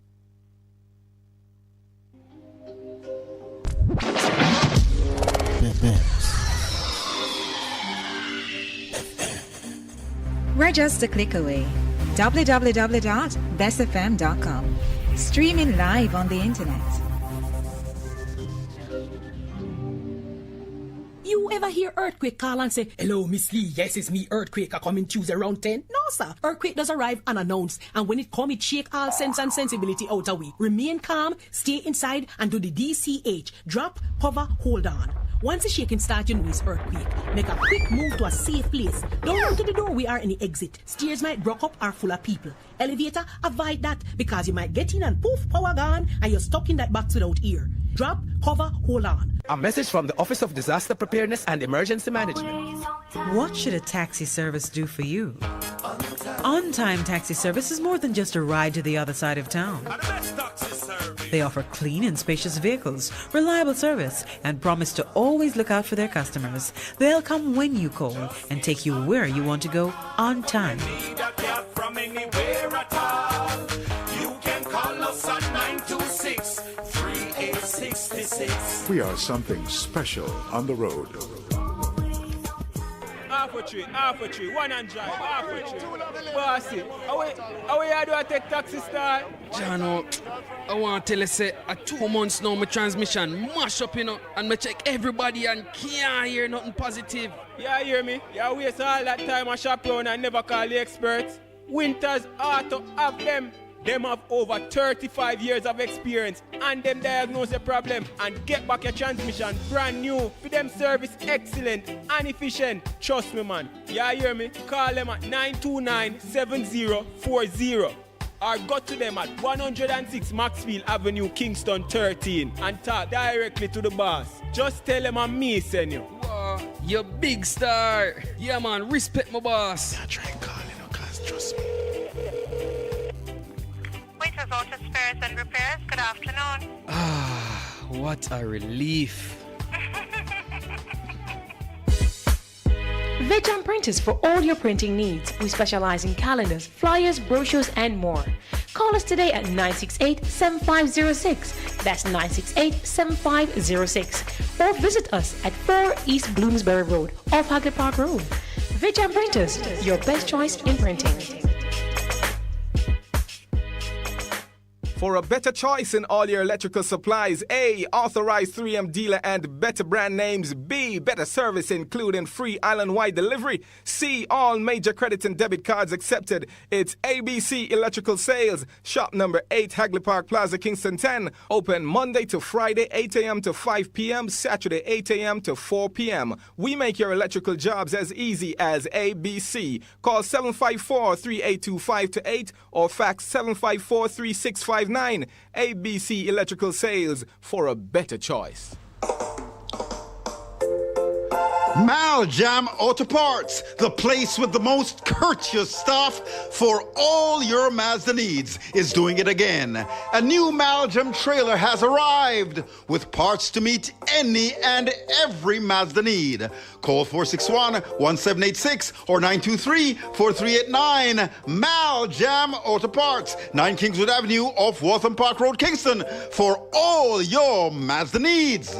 We're just a click away. www.bestfm.com. Streaming live on the internet. you ever hear Earthquake call and say, hello, Miss Lee, yes, it's me, Earthquake, I coming Tuesday around 10? No, sir. Earthquake does arrive unannounced, and when it come, it shake all sense and sensibility out of we. Remain calm, stay inside, and do the DCH. Drop, cover, hold on. Once the shaking starts, you know it's earthquake. Make a quick move to a safe place. Don't run to the door, we are in the exit. Stairs might broke up or full of people. Elevator, avoid that, because you might get in and poof, power gone, and you're stuck in that box without ear. Drop, cover, hold on. A message from the Office of Disaster Preparedness and Emergency Management. What should a taxi service do for you? On-time taxi service is more than just a ride to the other side of town. They offer clean and spacious vehicles, reliable service, and promise to always look out for their customers. They'll come when you call and take you where you want to go on time. We are something special on the road. Half a tree, one and drive, half a tree. Bossy, how you do I take taxi star? Jano, I want to tell you, say, 2 months now, my transmission mash up, you know, and I check everybody and can't hear nothing positive. Yeah, hear me? You waste all that time I shop around and never call the experts. Winters Auto have them. Them have over 35 years of experience and them diagnose the problem and get back your transmission brand new. For them service excellent and efficient. Trust me, man. You hear me? Call them at 929-7040 or go to them at 106 Maxfield Avenue, Kingston 13 and talk directly to the boss. Just tell them I'm me send you. Wow, you big star. Yeah, man, respect my boss. Yeah, try and call, you know, cause trust me. Waiters Auto Spares and Repairs, good afternoon. Ah, what a relief. Veg Printers for all your printing needs. We specialize in calendars, flyers, brochures, and more. Call us today at 968-7506. That's 968-7506. Or visit us at 4 East Bloomsbury Road, off Hagley Park Road. Veg Printers, your best choice in printing. For a better choice in all your electrical supplies, A, authorized 3M dealer and better brand names. B, better service including free island-wide delivery. C, all major credit and debit cards accepted. It's ABC Electrical Sales. Shop number 8, Hagley Park Plaza, Kingston 10. Open Monday to Friday, 8 a.m. to 5 p.m. Saturday, 8 a.m. to 4 p.m. We make your electrical jobs as easy as ABC. Call 754-382-528 or fax 754-3659. ABC Electrical Sales, for a better choice. Maljam Auto Parts, the place with the most courteous staff for all your Mazda needs, is doing it again. A new Maljam trailer has arrived with parts to meet any and every Mazda need. Call 461-1786 or 923-4389. Maljam Auto Parts, 9 Kingswood Avenue off Waltham Park Road, Kingston, for all your Mazda needs.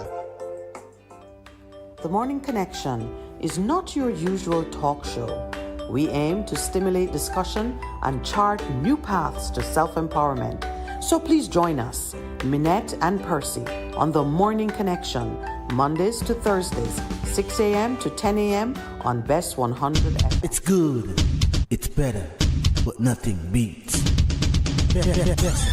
The Morning Connection is not your usual talk show. We aim to stimulate discussion and chart new paths to self-empowerment. So please join us, Minett and Percy, on The Morning Connection, Mondays to Thursdays, 6 a.m. to 10 a.m. on Bess 100 FM. It's good, it's better, but nothing beats. Best.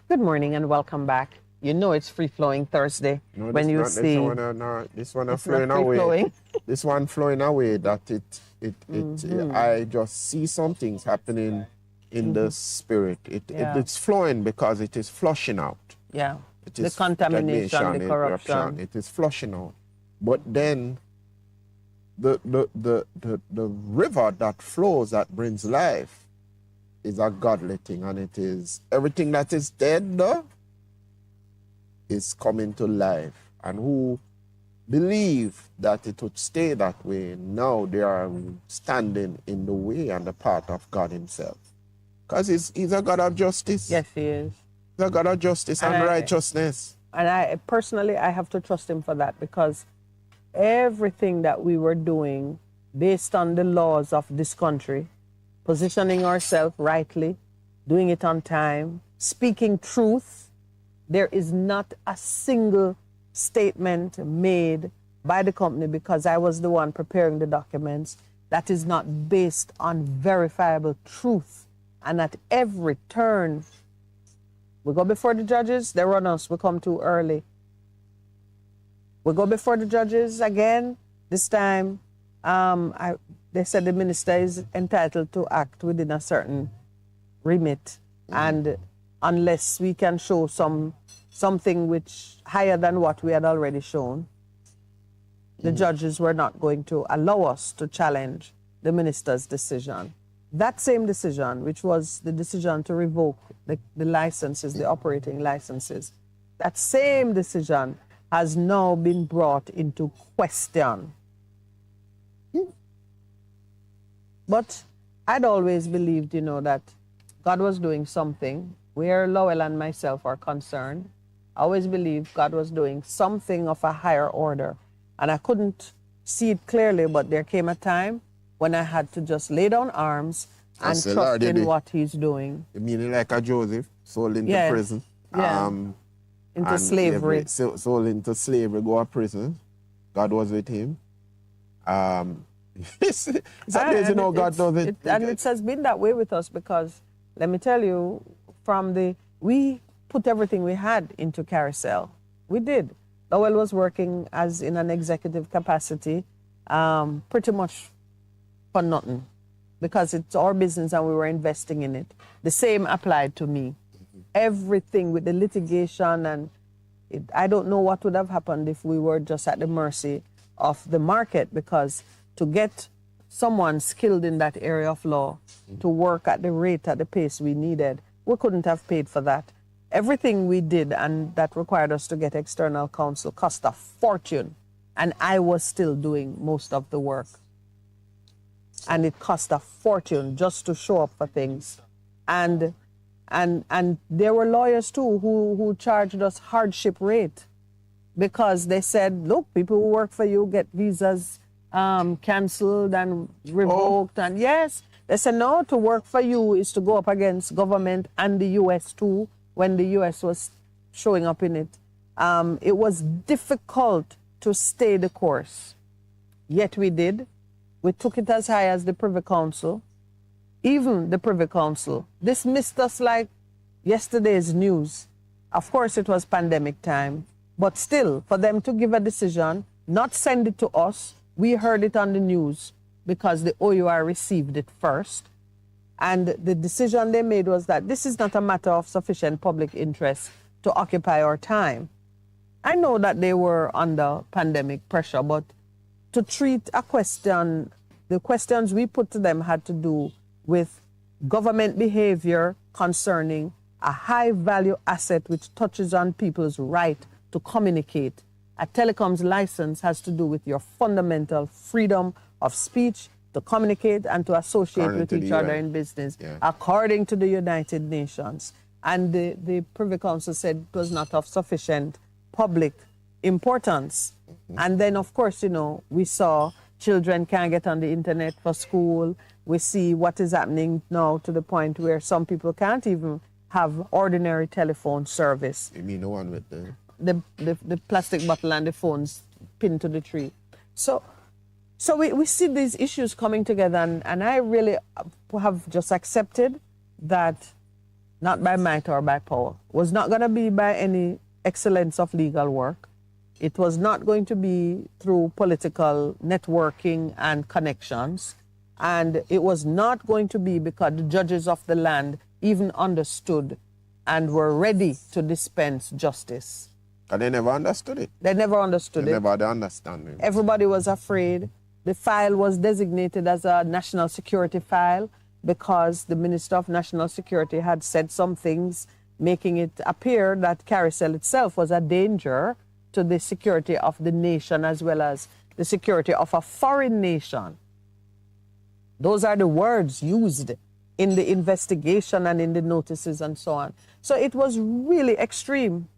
Good morning and welcome back. You know it's free-flowing Thursday when you see... This one flowing away. This one flowing away that I just see some things happening in the spirit. It's flowing because it is flushing out. Yeah. It The is contamination, the corruption. It is flushing out. But then the river that flows, that brings life, is a godly thing, and it is everything that is dead though, is coming to life. And who believe that it would stay that way, now they are standing in the way and the path of God himself. Because he's a God of justice. Yes, he is. He's a God of justice and righteousness. And I personally, I have to trust him for that, because everything that we were doing based on the laws of this country, positioning ourselves rightly, doing it on time, speaking truth, there is not a single statement made by the company, because I was the one preparing the documents, that is not based on verifiable truth. And at every turn, we go before the judges, they run us, we come too early. We go before the judges again. This time, they said the minister is entitled to act within a certain remit. And unless we can show something which higher than what we had already shown, the judges were not going to allow us to challenge the minister's decision. That same decision, which was the decision to revoke the licenses, the operating licenses, that same decision has now been brought into question. But I'd always believed, that God was doing something. Where Lowell and myself are concerned, I always believed God was doing something of a higher order. And I couldn't see it clearly, but there came a time when I had to just lay down arms and trust in what he's doing. You mean like a Joseph, sold into prison? Yeah. Into slavery. Sold into slavery, go to prison. God was with him. It's amazing how God does it. And it has been that way with us, because, let me tell you, we put everything we had into Carousel. We did. Lowell was working as in an executive capacity, pretty much for nothing, because it's our business and we were investing in it. The same applied to me. Everything with the litigation, and I don't know what would have happened if we were just at the mercy of the market, because to get someone skilled in that area of law to work at the rate, at the pace we needed, we couldn't have paid for that. Everything we did, and that required us to get external counsel, cost a fortune. And I was still doing most of the work. And it cost a fortune just to show up for things. And there were lawyers too who charged us hardship rate, because they said, look, people who work for you get visas canceled and revoked. And yes, they said, no, to work for you is to go up against government and the U.S. too, when the U.S. was showing up in it. It was difficult to stay the course. Yet we did. We took it as high as the Privy Council. Even the Privy Council dismissed us like yesterday's news. Of course, it was pandemic time. But still, for them to give a decision, not send it to us, we heard it on the news because the OUR received it first. And the decision they made was that this is not a matter of sufficient public interest to occupy our time. I know that they were under pandemic pressure, but to treat a question, the questions we put to them had to do with government behavior concerning a high-value asset which touches on people's right to communicate. A telecoms license has to do with your fundamental freedom of speech, to communicate and to associate with each other in business, according to the United Nations. And the Privy Council said it was not of sufficient public importance. And then, of course, we saw children can't get on the internet for school. We see what is happening now to the point where some people can't even have ordinary telephone service. You mean the one with the plastic bottle and the phones pinned to the tree. So we see these issues coming together, and I really have just accepted that not by might or by power. It was not going to be by any excellence of legal work. It was not going to be through political networking and connections. And it was not going to be because the judges of the land even understood and were ready to dispense justice. And they never understood it. They never understood They it. never had the understanding. Everybody was afraid. The file was designated as a national security file because the Minister of National Security had said some things making it appear that Carousel itself was a danger to the security of the nation as well as the security of a foreign nation. Those are the words used in the investigation and in the notices and so on. So it was really extreme.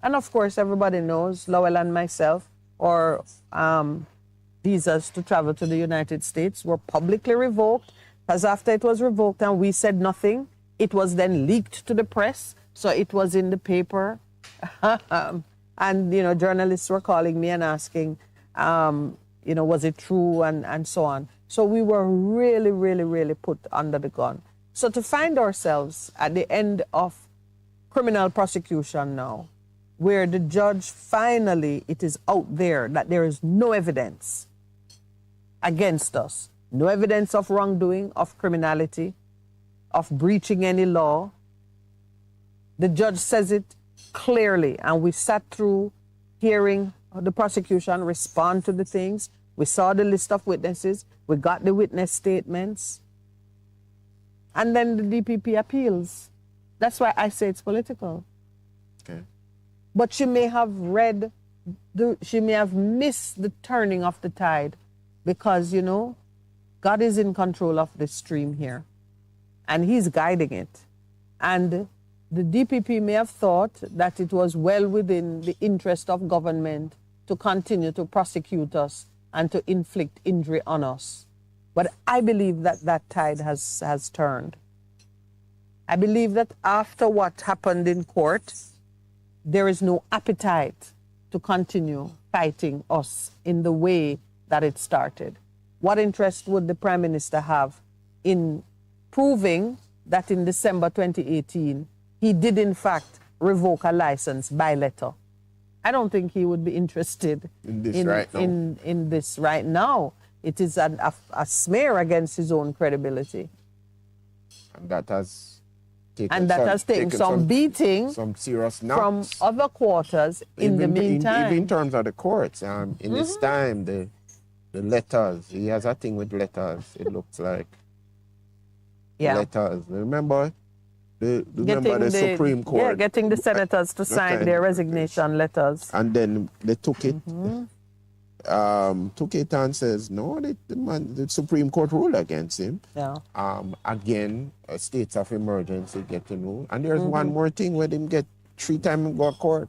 And of course, everybody knows, Lowell and myself, or visas to travel to the United States were publicly revoked, because after it was revoked and we said nothing, it was then leaked to the press. So it was in the paper. And, you know, journalists were calling me and asking, you know, was it true and so on. So we were really, really, really put under the gun. So to find ourselves at the end of criminal prosecution now, where the judge finally, it is out there that there is no evidence against us, no evidence of wrongdoing, of criminality, of breaching any law. The judge says it clearly, and we sat through hearing the prosecution respond to the things. We saw the list of witnesses. We got the witness statements. And then the DPP appeals. That's why I say it's political. Okay. But she may have she may have missed the turning of the tide because, you know, God is in control of this stream here and he's guiding it. And the DPP may have thought that it was well within the interest of government to continue to prosecute us and to inflict injury on us. But I believe that that tide has turned. I believe that after what happened in court, there is no appetite to continue fighting us in the way that it started. What interest would the Prime Minister have in proving that in December 2018, he did in fact revoke a license by letter? I don't think he would be interested in this right now. In this right now. It is a smear against his own credibility. And that has taken some beating, some serious knocks from other quarters in the meantime. Even in terms of the courts, in this time, the letters, he has a thing with letters, it looks like. Yeah. Letters. Remember the Supreme Court? Yeah, getting the senators to sign their resignation letters. And then they took it. Took it and says, no, the Supreme Court ruled against him. Yeah. Again, states of emergency get to know. And there's one more thing where them get 3 times go to court.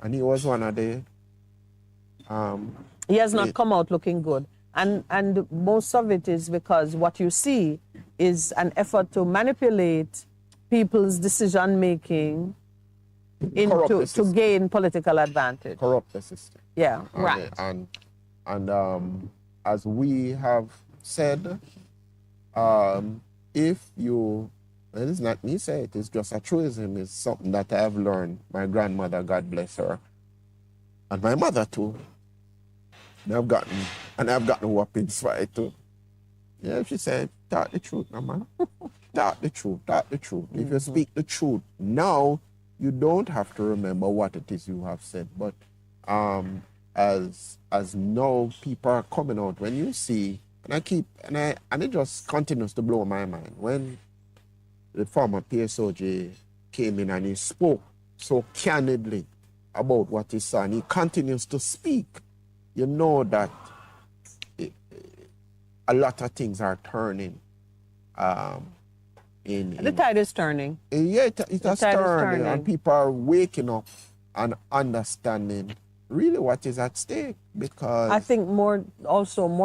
And he was one of the... he has not come out looking good. And most of it is because what you see is an effort to manipulate people's decision-making to gain political advantage. Corrupt the system. Yeah, right. And as we have said, if you, and it's not me say it, it's just a truism, it's something that I have learned. My grandmother, God bless her, and my mother too. I've gotten whoopings for it too. Yeah, she said, talk the truth, no man. Talk the truth. If you speak the truth now, you don't have to remember what it is you have said. But as now people are coming out, when you see, and it just continues to blow my mind. When the former PSOJ came in and he spoke so candidly about what he saw, and he continues to speak, you know that a lot of things are turning. The tide is turning. Yeah, it has turned, and people are waking up and understanding really what is at stake. Because I think more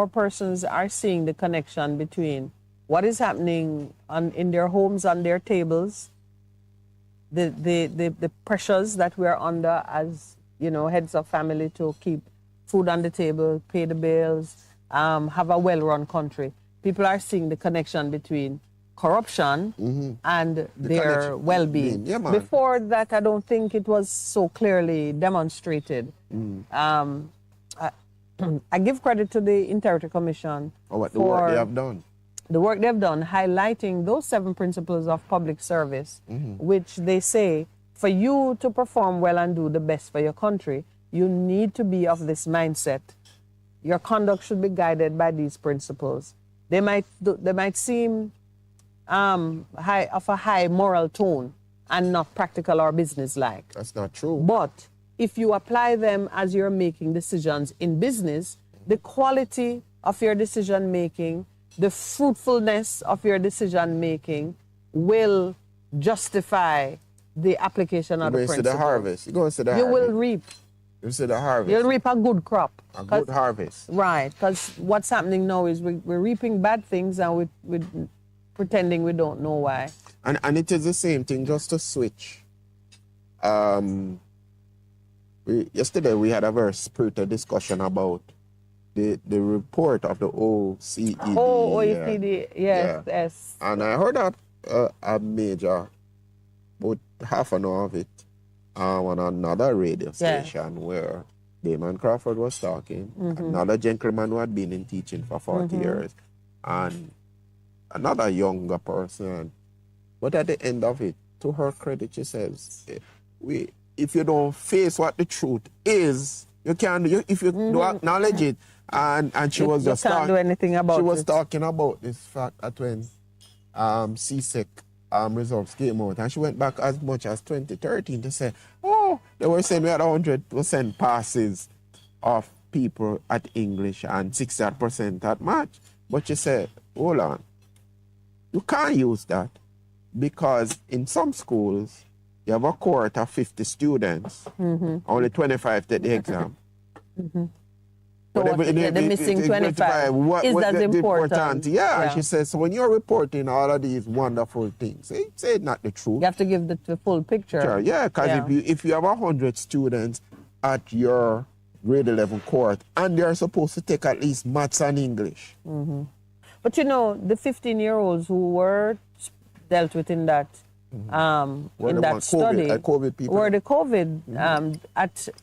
persons are seeing the connection between what is happening in their homes, on their tables, the pressures that we are under as, you know, heads of family to keep food on the table, pay the bills, have a well-run country. People are seeing the connection between corruption and their well-being. Yeah, before that, I don't think it was so clearly demonstrated. I give credit to the Integrity Commission for the work they have done. the work they've done highlighting those 7 principles of public service, which they say for you to perform well and do the best for your country, you need to be of this mindset. Your conduct should be guided by these principles. They might seem of a high moral tone and not practical or business-like. That's not true. But if you apply them as you're making decisions in business, the quality of your decision-making, the fruitfulness of your decision-making will justify the application of the principle. You go into the harvest. You go into the You harvest. will reap. You see the harvest. You'll reap a good crop. A good harvest. Right, because what's happening now is we're reaping bad things and we're pretending we don't know why. And it is the same thing, just to switch. Yesterday we had a very spirited discussion about the report of the OECD. Oh, OECD, yes. And I heard a major, about half an hour of it, on another radio station where Damon Crawford was talking, another gentleman who had been in teaching for 40 years, and another younger person. But at the end of it, to her credit, she says, if you don't face what the truth is, you can't. If you don't acknowledge it, and she was just can't do anything about it. She was talking about this fact that when CSEC results came out, and she went back as much as 2013 to say, they were saying we had 100% passes of people at English and 60% at math. But she said, hold on, you can't use that because in some schools you have a cohort of 50 students, only 25 take the exam. So the missing 25 is that important? Yeah, she says, so when you're reporting all of these wonderful things, say not the truth. You have to give the full picture. Sure, yeah, because if you have 100 students at your grade 11 cohort, and they're supposed to take at least maths and English. But you know, the 15-year-olds who were dealt with in that study COVID people. were the COVID.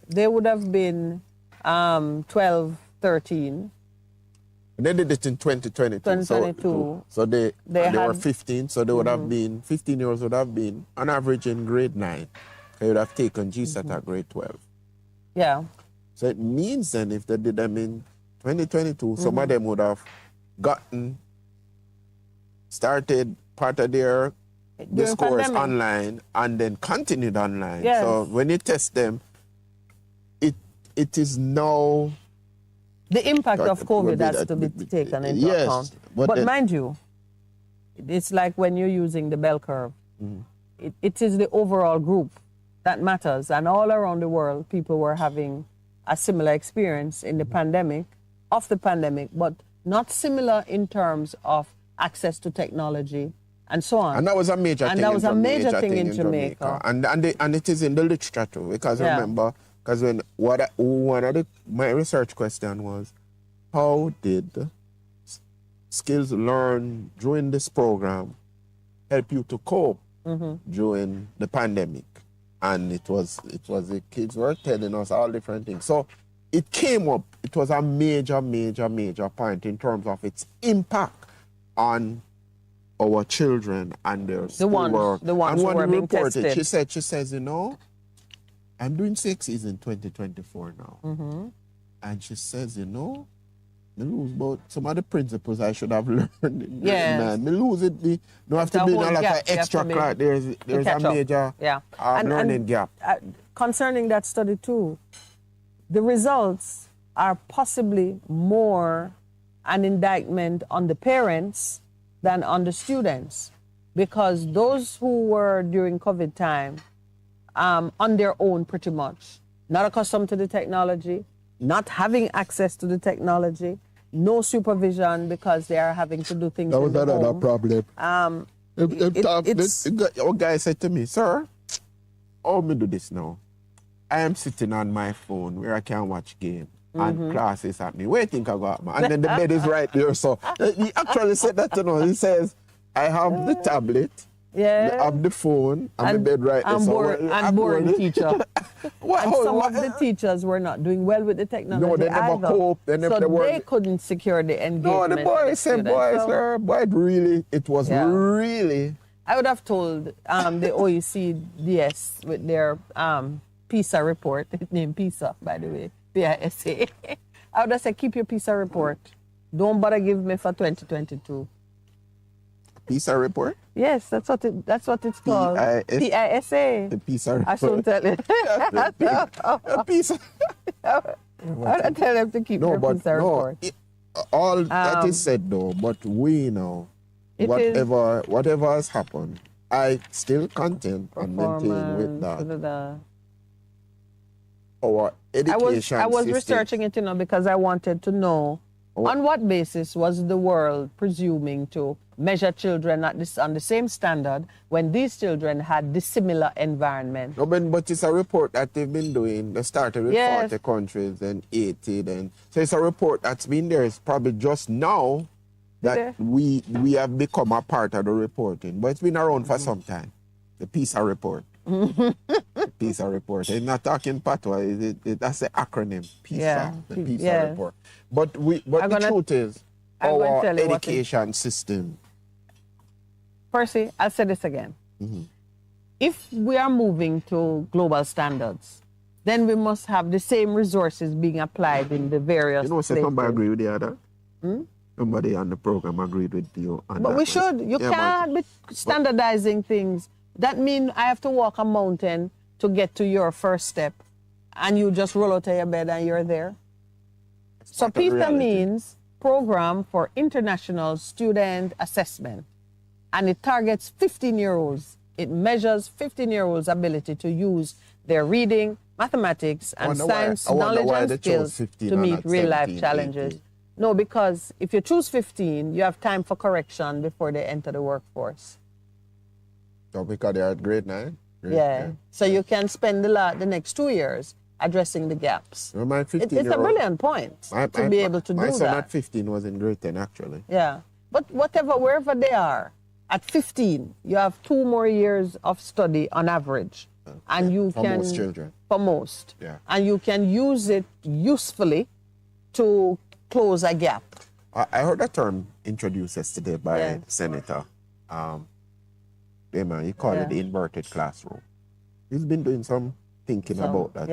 They would have been 12, 13. And they did it in 2022. So they were 15, so they would have been, 15-year-olds would have been on average in grade 9. They would have taken GSAT at grade 12. Yeah. So it means then if they did them in 2022, some of them would have started part of their course online and then continued online. Yes. So when you test them, it is now... The impact of COVID has to be taken into account. But mind you, it's like when you're using the bell curve. It is the overall group that matters. And all around the world, people were having a similar experience in the pandemic, but not similar in terms of access to technology and so on. And that was a major thing in Jamaica. And it is in the literature too, because remember, because when one of my research question was, how did skills learned during this program help you to cope during the pandemic? And it was the kids were telling us all different things. So it came up. It was a major point in terms of its impact on our children and their schoolwork. The ones who were being tested. She says, you know, I'm doing 6Es in 2024 now. And she says, you know, me lose about some of the principles I should have learned in grade 9. Me lose it. No have to be in a lot of extra class. There's a major learning gap. Concerning that study too, the results are possibly more an indictment on the parents than on the students, because those who were during COVID time on their own pretty much, not accustomed to the technology, not having access to the technology, no supervision because they are having to do things. That was another problem. Our guy said to me, sir, how me do this now? I am sitting on my phone where I can watch game and classes happening. Where you think I got, man? And then the bed is right there. So he actually said that to me. He says, I have the tablet Yeah. Have the phone and the bed right there. And boring teacher. And some of the teachers were not doing well with the technology. No, they never coped. They couldn't secure the engagement. No, the boy said, it was really. I would have told the OECD with their PISA report, it's named PISA, by the way, PISA. I would have said, keep your PISA report. Don't bother give me for 2022. PISA report? Yes, that's what it's called. PISA. The PISA report. I shouldn't tell you. PISA. I tell them to keep their PISA report. All that is said though, but we know whatever has happened, I still content and maintain with that. Our education I was system. researching it, because I wanted to know on what basis was the world presuming to measure children on the same standard when these children had dissimilar environment. No, but it's a report that they've been doing. They started with 40 countries and 80. So it's a report that's been there. It's probably just now that we have become a part of the reporting. But it's been around for some time. The PISA report. PISA report. I'm not talking patois. That's the acronym. PISA. The PISA report. But the truth is, our education system. Percy, I'll say this again. Mm-hmm. If we are moving to global standards, then we must have the same resources being applied in the various places. Somebody agree with the other? Somebody on the program agreed with you on But that. we should. You can't be standardizing things. That means I have to walk a mountain to get to your first step, and you just roll out of your bed and you're there. So PISA means Program for International Student Assessment, and it targets 15-year-olds. It measures 15-year-olds' ability to use their reading, mathematics, and science knowledge and skills to meet real-life challenges. 18. No, because if you choose 15, you have time for correction before they enter the workforce. So because they are at grade 9? So you can spend the next 2 years addressing the gaps. Well, my 15 it's a brilliant point to be able to do that. My son at 15 was in grade 10, actually. Yeah. But wherever they are, at 15, you have 2 more years of study on average. And you for most children. For most. Yeah. And you can use it usefully to close a gap. I heard a term introduced yesterday by the senator. He called it the inverted classroom. He's been doing some thinking about that.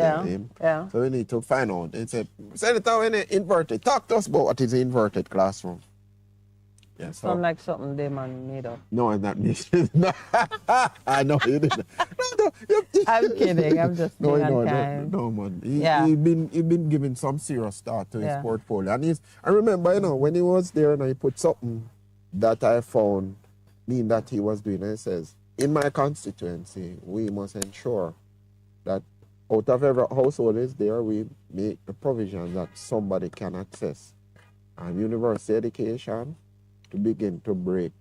So we need to find out. He said, Senator, when it inverted, talk to us about what is the inverted classroom. Yeah, so. Sound like something they man made up. No, it's not me. I know you didn't. I'm kidding. I'm just being unkind. No, man. He been giving some serious thought to his portfolio. And I remember, when he was there and he put something that I found that he was doing. And he says, in my constituency, we must ensure that out of every household is there, we make the provisions that somebody can access university education to begin to break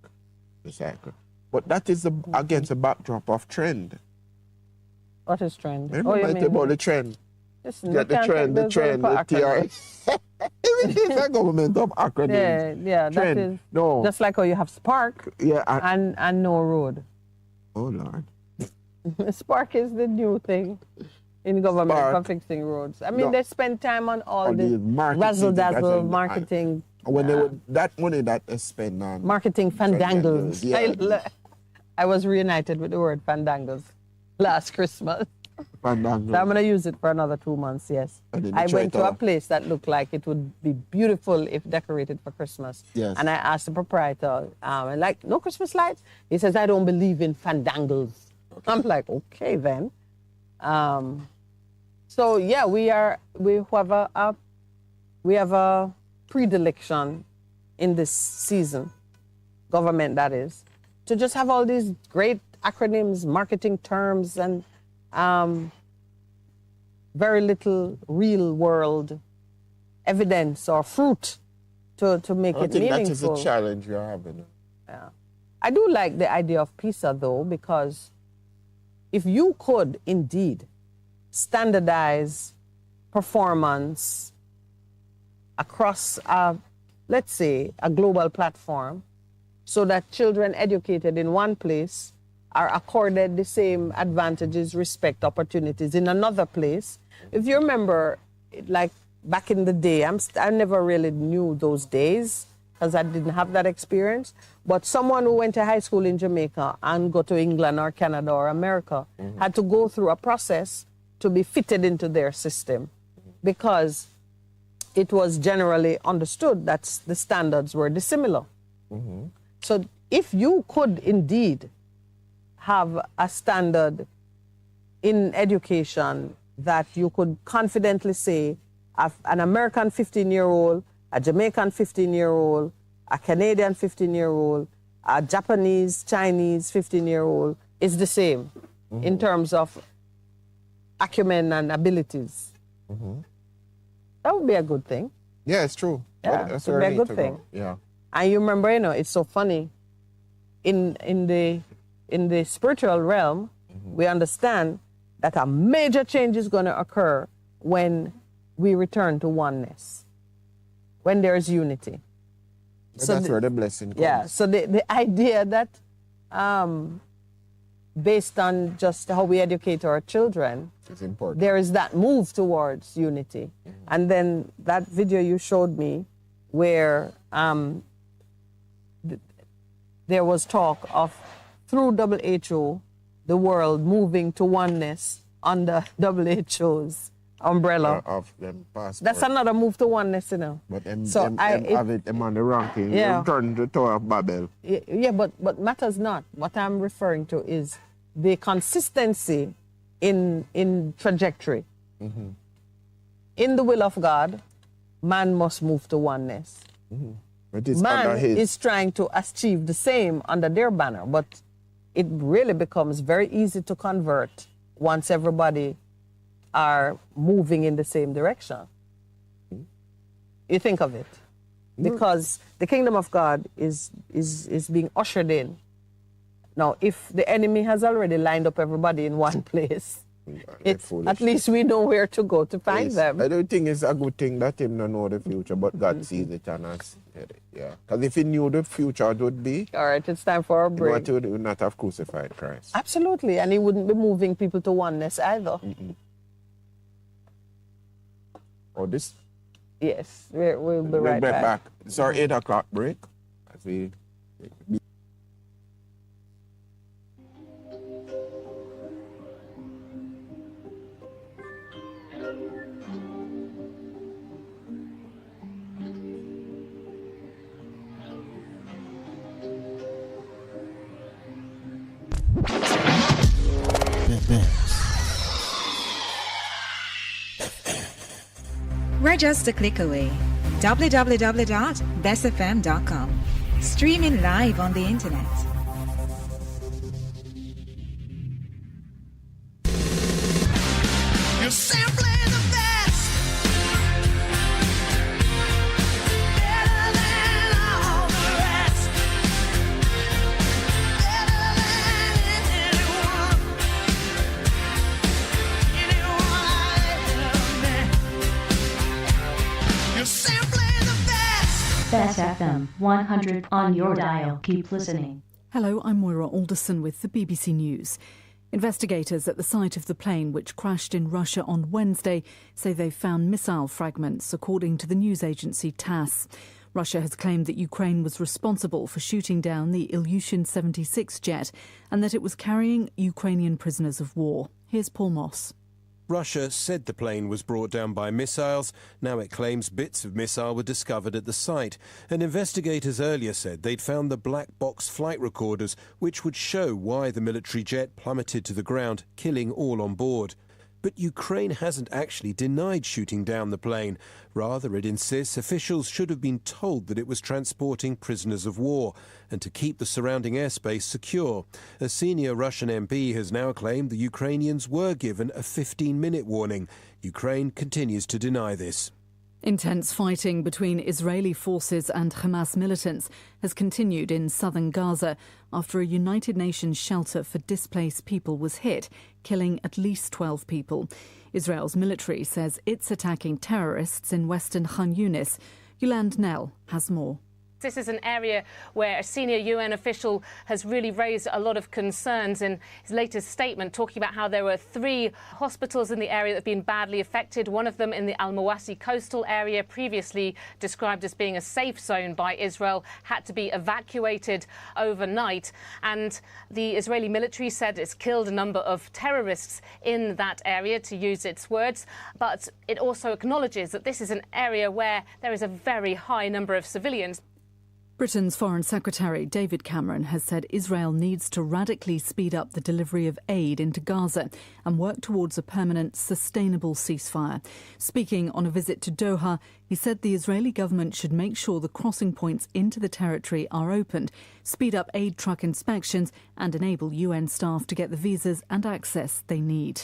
the cycle. But that is against the backdrop of trend. What is trend? About the trend. Listen, get the trend, the TR. It's a government of acronyms. Yeah, that is just like how you have Spark and no road. Oh, Lord. Spark is the new thing in government for fixing roads. I mean, they spend time on all the razzle-dazzle marketing. When they would, that money that is spent on marketing fandangles. I was reunited with the word fandangles last Christmas. Fandangles. So I'm going to use it for another 2 months, yes. I went to a place that looked like it would be beautiful if decorated for Christmas. Yes. And I asked the proprietor, no Christmas lights? He says, I don't believe in fandangles. Okay. I'm like, okay then. So yeah, we have a predilection in this season, government that is, to just have all these great acronyms, marketing terms, and very little real world evidence or fruit to make it meaningful. That is a challenge you're having. Yeah. I do like the idea of PISA though, because if you could indeed standardize performance across, let's say, a global platform, so that children educated in one place are accorded the same advantages, respect, opportunities in another place. If you remember, like back in the day, I never really knew those days because I didn't have that experience. But someone who went to high school in Jamaica and go to England or Canada or America had to go through a process to be fitted into their system because it was generally understood that the standards were dissimilar. So if you could indeed have a standard in education that you could confidently say an American 15-year-old, a Jamaican 15-year-old, a Canadian 15-year-old, a Japanese, Chinese 15-year-old is the same in terms of acumen and abilities. That would be a good thing. Yeah, it's true. Yeah, That's it would be a good thing. Yeah. And you remember, it's so funny. In the spiritual realm, we understand that a major change is going to occur when we return to oneness, when there is unity. So that's where the blessing comes. Yeah, so the idea that based on just how we educate our children, it's important. There is that move towards unity. And then that video you showed me where there was talk of, through WHO, the world moving to oneness under WHO's umbrella. Of them passport. That's another move to oneness, But them on the ranking, Yeah. turn to Tower of Babel. Yeah, but matters not. What I'm referring to is the consistency in trajectory. In the will of God, man must move to oneness. It is Man under his. is trying to achieve the same under their banner, but it really becomes very easy to convert once everybody are moving in the same direction. You think of it. Because the kingdom of God is being ushered in. Now, if the enemy has already lined up everybody in one place, at least we know where to go to find them. I don't think it's a good thing that him don't know the future, but God sees it and has it. Yeah. Because if he knew the future it would be, all right, it's time for a break. He would not have crucified Christ. Absolutely, and he wouldn't be moving people to oneness either. Or this? Yes, we'll be right back. It's our 8 o'clock break. As we We're just a click away. www.bestfm.com. Streaming live on the internet. You're simply the best. Better than all the rest. Better than anyone. Anyone I ever met. You're simply the best. Best FM 100 on your dial. Keep listening. Hello, I'm Moira Alderson with the BBC News. Investigators at the site of the plane which crashed in Russia on Wednesday say they've found missile fragments, according to the news agency TASS. Russia has claimed that Ukraine was responsible for shooting down the Ilyushin 76 jet and that it was carrying Ukrainian prisoners of war. Here's Paul Moss. Russia said the plane was brought down by missiles. Now it claims bits of missile were discovered at the site. And investigators earlier said they'd found the black box flight recorders, which would show why the military jet plummeted to the ground, killing all on board. But Ukraine hasn't actually denied shooting down the plane. Rather, it insists officials should have been told that it was transporting prisoners of war and to keep the surrounding airspace secure. A senior Russian MP has now claimed the Ukrainians were given a 15-minute warning. Ukraine continues to deny this. Intense fighting between Israeli forces and Hamas militants has continued in southern Gaza after a United Nations shelter for displaced people was hit, killing at least 12 people. Israel's military says it's attacking terrorists in western Khan Yunis. Yolande Nell has more. This is an area where a senior UN official has really raised a lot of concerns in his latest statement, talking about how there were 3 hospitals in the area that have been badly affected. One of them in the Al-Mawasi coastal area, previously described as being a safe zone by Israel, had to be evacuated overnight. And the Israeli military said it's killed a number of terrorists in that area, to use its words. But it also acknowledges that this is an area where there is a very high number of civilians. Britain's Foreign Secretary David Cameron has said Israel needs to radically speed up the delivery of aid into Gaza and work towards a permanent, sustainable ceasefire. Speaking on a visit to Doha, he said the Israeli government should make sure the crossing points into the territory are opened, speed up aid truck inspections and enable UN staff to get the visas and access they need.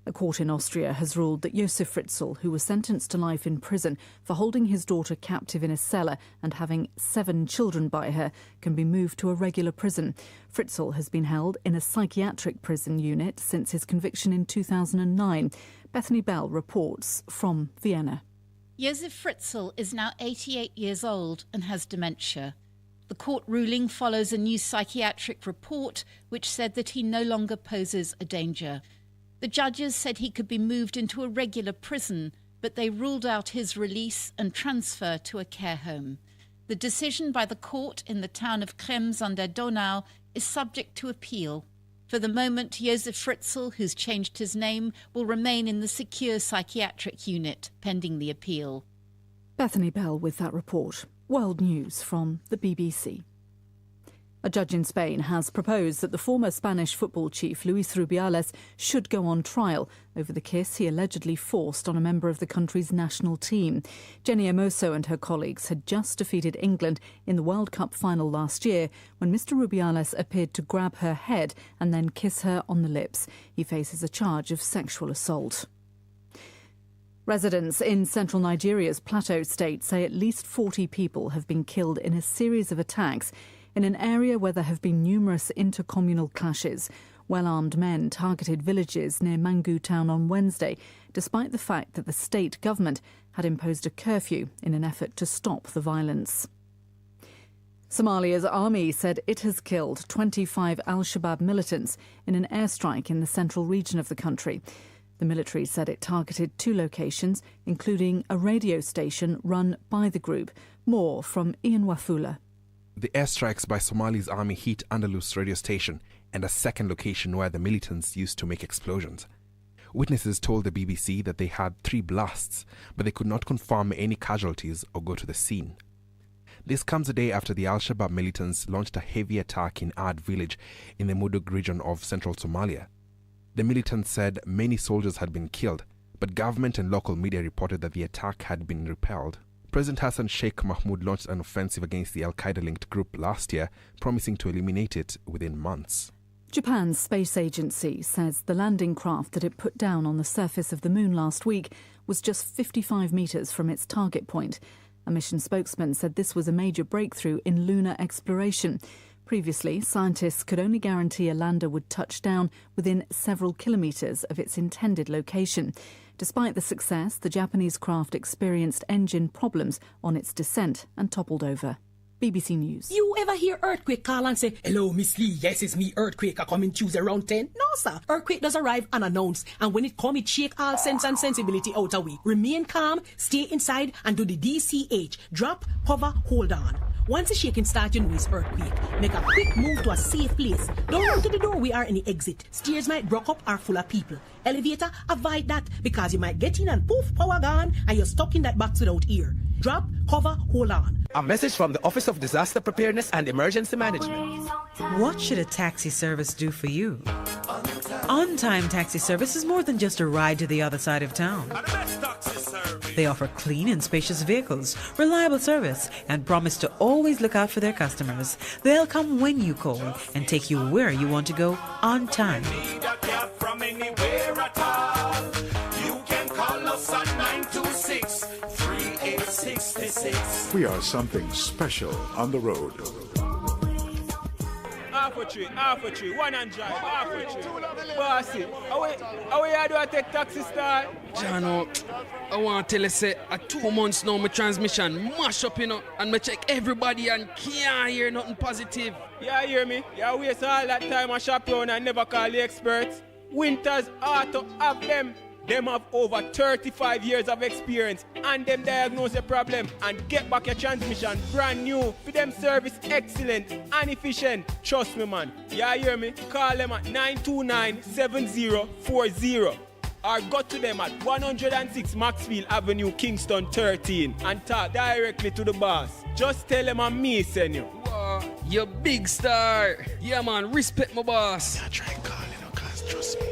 A court in Austria has ruled that Josef Fritzl, who was sentenced to life in prison for holding his daughter captive in a cellar and having 7 children by her, can be moved to a regular prison. Fritzl has been held in a psychiatric prison unit since his conviction in 2009. Bethany Bell reports from Vienna. Josef Fritzl is now 88 years old and has dementia. The court ruling follows a new psychiatric report which said that he no longer poses a danger. The judges said he could be moved into a regular prison, but they ruled out his release and transfer to a care home. The decision by the court in the town of Krems an der Donau is subject to appeal. For the moment, Josef Fritzl, who's changed his name, will remain in the secure psychiatric unit pending the appeal. Bethany Bell with that report. World News from the BBC. A judge in Spain has proposed that the former Spanish football chief Luis Rubiales should go on trial over the kiss he allegedly forced on a member of the country's national team. Jenny Hermoso and her colleagues had just defeated England in the World Cup final last year when Mr Rubiales appeared to grab her head and then kiss her on the lips. He faces a charge of sexual assault. Residents in central Nigeria's Plateau State say at least 40 people have been killed in a series of attacks in an area where there have been numerous intercommunal clashes. Well-armed men targeted villages near Mangu town on Wednesday, despite the fact that the state government had imposed a curfew in an effort to stop the violence. Somalia's army said it has killed 25 al-Shabaab militants in an airstrike in the central region of the country. The military said it targeted 2 locations, including a radio station run by the group. More from Ian Wafula. The airstrikes by Somali's army hit Andalus radio station and a second location where the militants used to make explosions. Witnesses told the BBC that they had 3 blasts, but they could not confirm any casualties or go to the scene. This comes a day after the al-Shabaab militants launched a heavy attack in Ad village in the Mudug region of central Somalia. The militants said many soldiers had been killed, but government and local media reported that the attack had been repelled. President Hassan Sheikh Mahmoud launched an offensive against the al-Qaeda-linked group last year, promising to eliminate it within months. Japan's space agency says the landing craft that it put down on the surface of the moon last week was just 55 metres from its target point. A mission spokesman said this was a major breakthrough in lunar exploration. Previously, scientists could only guarantee a lander would touch down within several kilometres of its intended location. Despite the success, the Japanese craft experienced engine problems on its descent and toppled over. BBC News. You ever hear earthquake call and say, "Hello, Miss Lee, yes, it's me, earthquake, I come in Tuesday around 10? No, sir. Earthquake does arrive unannounced, and when it come, it shake all sense and sensibility out of we. Remain calm, stay inside, and do the DCH. Drop, hover, hold on. Once the shaking starts, you know it's earthquake. Make a quick move to a safe place. Don't run to the door, we are any exit. Stairs might block up or full of people. Elevator, avoid that, because you might get in and poof, power gone, and you're stuck in that box without ear. Drop, cover, hold on. A message from the Office of Disaster Preparedness and Emergency Management. What should a taxi service do for you? On-time taxi service is more than just a ride to the other side of town. They offer clean and spacious vehicles, reliable service, and promise to always look out for their customers. They'll come when you call and take you where you want to go on time. We are something special on the road. Half a tree, one and drive, half a tree. Bossy, how we do I take taxi star? Jano, I want to tell you, say, 2 months now, my transmission mash up, and I check everybody and can't hear nothing positive. Yeah, hear me? Yeah, waste all that time I shop around and never call the experts. Winters Auto have them. Them have over 35 years of experience and them diagnose the problem and get back your transmission brand new. For them service excellent and efficient. Trust me, man. Yeah, hear me? Call them at 929-7040 or go to them at 106 Maxfield Avenue, Kingston 13 and talk directly to the boss. Just tell them I'm me send you. Wow, you big star. Yeah, man, respect my boss. Yeah, try and call, cause trust me.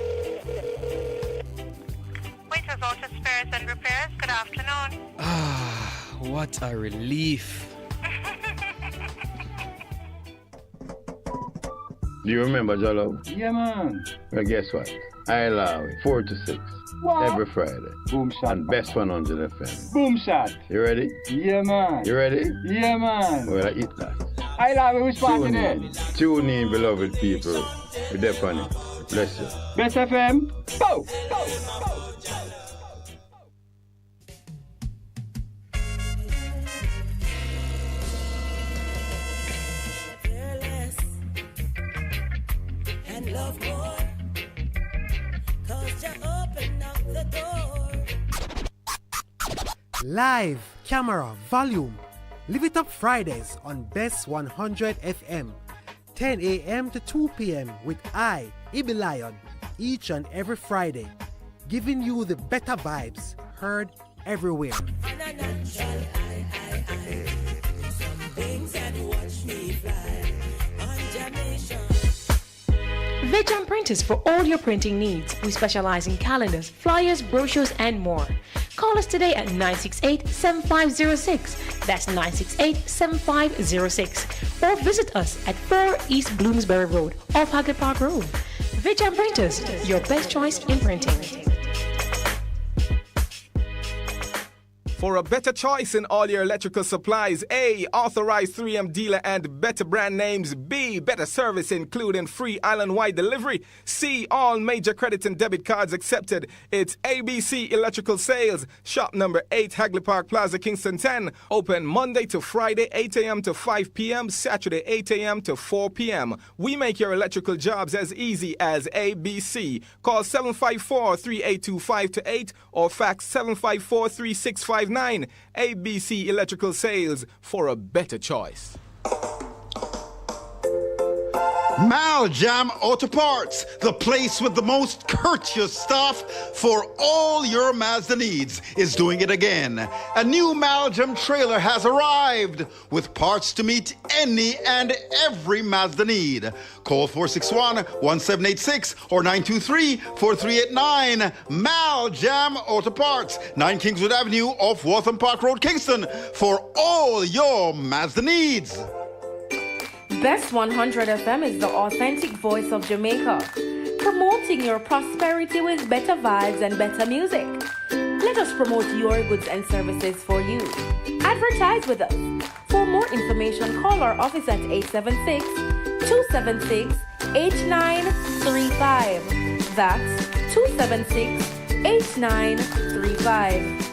Winters Auto Spares and Repairs, good afternoon. Ah, what a relief. Do you remember, Jolo? Yeah, man. Well, guess what? I allow it 4 to 6 What? every Friday. Boom shot. On Best 100 FM. Boom shot. You ready? Yeah, man. You ready? Yeah, man. Well, I eat that. I love it. Which part today? Tune in, beloved people. We're there on it. Bless you. Best FM. Go! Go! And love more, 'cause you open up the door. Live, camera, volume. Live it up Fridays on Best 100 FM. 10 a.m. to 2 p.m. with I, Ibi Lion, each and every Friday. Giving you the better vibes, heard everywhere. On a natural some things that watch me fly on Jamaican. Vision Printers for all your printing needs. We specialize in calendars, flyers, brochures, and more. Call us today at 968-7506. That's 968-7506. Or visit us at 4 East Bloomsbury Road, off Hagley Park Road. Vision Printers, your best choice in printing. For a better choice in all your electrical supplies, A, authorized 3M dealer and better brand names. B, better service including free island-wide delivery. C, all major credit and debit cards accepted. It's ABC Electrical Sales, shop number 8, Hagley Park Plaza, Kingston 10. Open Monday to Friday, 8 a.m. to 5 p.m., Saturday, 8 a.m. to 4 p.m. We make your electrical jobs as easy as ABC. Call 754-382-528 or fax 754-3659. ABC Electrical Sales, for a better choice. Maljam Auto Parts, the place with the most courteous staff for all your Mazda needs, is doing it again. A new Maljam trailer has arrived with parts to meet any and every Mazda need. Call 461-1786 or 923-4389. Maljam Auto Parts, 9 Kingswood Avenue off Waltham Park Road, Kingston, for all your Mazda needs. Best 100 FM is the authentic voice of Jamaica, promoting your prosperity with better vibes and better music. Let us promote your goods and services for you. Advertise with us. For more information, call our office at 876-276-8935. That's 276-8935.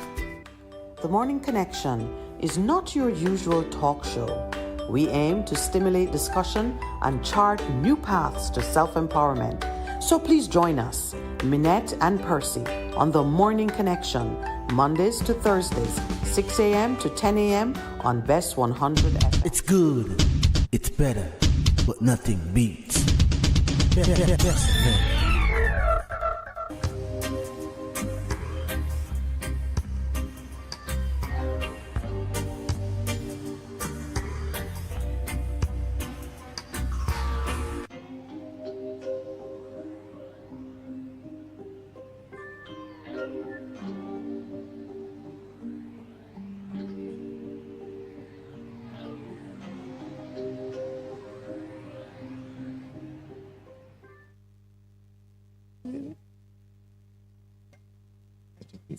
The Morning Connection is not your usual talk show. We aim to stimulate discussion and chart new paths to self-empowerment. So please join us, Minett and Percy, on The Morning Connection, Mondays to Thursdays, 6 a.m. to 10 a.m. on Best 100 FM. It's good, it's better, but nothing beats. Best FM.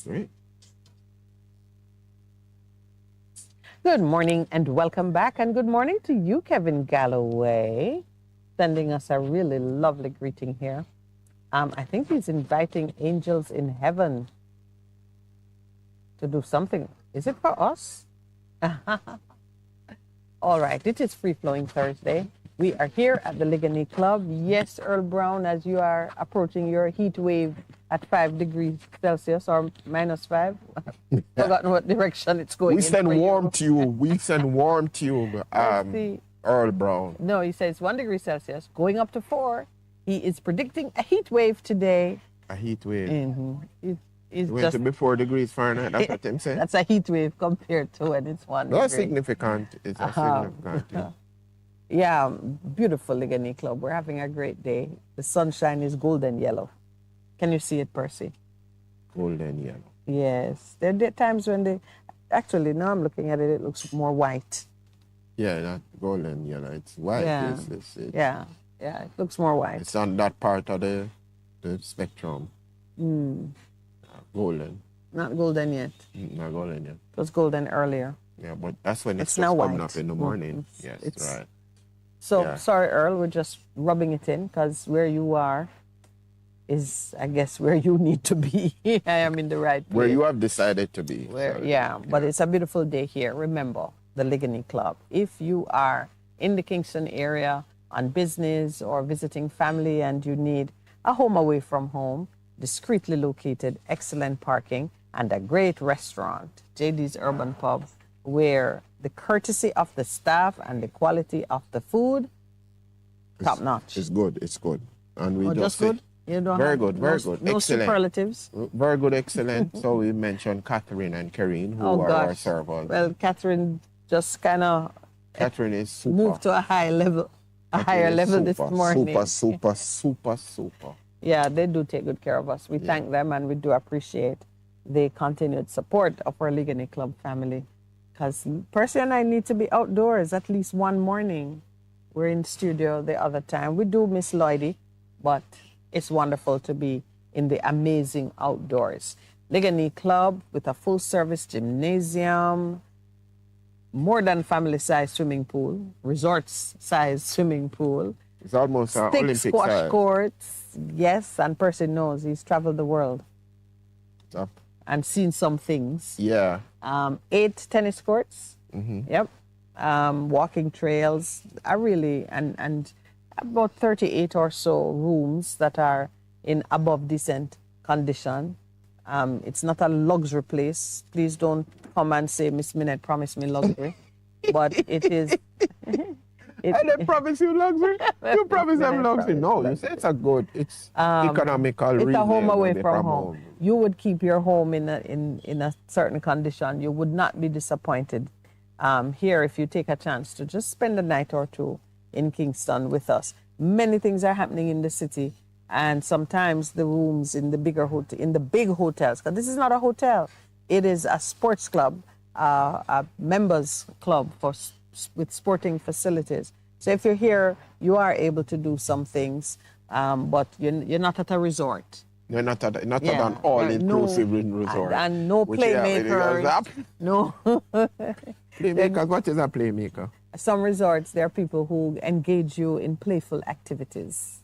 Great. Good morning and welcome back. And good morning to you, Kevin Galloway, sending us a really lovely greeting here. I think he's inviting angels in heaven to do something. Is it for us? All right, it is Free Flowing Thursday. We are here at the Ligony Club. Yes, Earl Brown, as you are approaching your heat wave at 5 degrees Celsius or -5. Forgotten what direction it's going. We send warm tube. We send warm tube. Earl Brown. No, he says 1 degree Celsius, going up to 4. He is predicting a heat wave today. A heat wave. It's went just to be 4 degrees Fahrenheit. That's what I'm saying. That's a heat wave compared to when it's 1 degree. That's significant. It's a significant. Yeah, beautiful Ligony Club. We're having a great day. The sunshine is golden yellow. Can you see it, Percy? Golden yellow. Yes. There are times when they... Actually, now I'm looking at it, it looks more white. Yeah, that golden yellow. It's white. Yeah, yeah, it looks more white. It's on that part of the spectrum. Golden. Not golden yet. Not golden yet. It was golden earlier. Yeah, but that's when it's now coming white. up in the morning. Yes, right. So, Yeah. sorry, Earl, we're just rubbing it in because where you are is, I guess, where you need to be. I am in the right place. Where you have decided to be. But it's a beautiful day here. Remember, the Ligony Club. If you are in the Kingston area on business or visiting family and you need a home away from home, discreetly located, excellent parking, and a great restaurant, JD's Urban Pub, where the courtesy of the staff and the quality of the food, top notch. It's good. It's good. And we just good? You don't very have good. Very good. No Excellent. superlatives? Very good. Excellent. So we mentioned Catherine and Karine, who are our servers. Well, Catherine just kind of Catherine is super. moved to a higher level this morning. Super. Yeah, they do take good care of us. We thank them and we do appreciate the continued support of our Ligony Club family. Because Percy and I need to be outdoors at least one morning. We're in studio the other time. We do miss Lloydie, but it's wonderful to be in the amazing outdoors. Ligony Club with a full-service gymnasium, more than family-sized swimming pool, resort-sized swimming pool. It's almost an Olympic squash size. courts, yes, and Percy knows he's traveled the world Up. and seen some things. Yeah. 8 tennis courts. Mm-hmm. Yep. Walking trails. And about 38 or so rooms that are in above decent condition. It's not a luxury place. Please don't come and say Miss Minett promised me luxury. But it is. I didn't promise you luxury. You promise them luxury. No, you say it's a good, it's economical. It's a home away reason from home. You would keep your home in a certain condition. You would not be disappointed here if you take a chance to just spend a night or two in Kingston with us. Many things are happening in the city, and sometimes the rooms in the big hotels, because this is not a hotel, it is a sports club, a members club with sporting facilities. So if you're here, you are able to do some things, but you're not at a resort. You're not at an all-inclusive resort. And no playmakers. No. Playmakers, what is a playmaker? Some resorts, there are people who engage you in playful activities.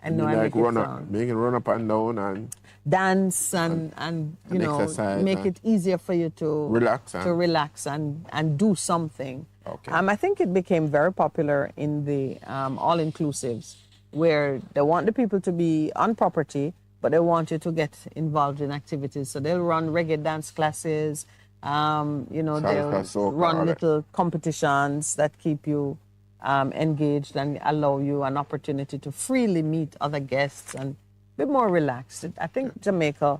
I know, like run up and down and dance and you know, exercise, make it easier for you to relax and do something. Okay. I think it became very popular in the all-inclusives, where they want the people to be on property, but they want you to get involved in activities. So they'll run reggae dance classes. They'll run little competitions that keep you engaged and allow you an opportunity to freely meet other guests and be more relaxed. I think Jamaica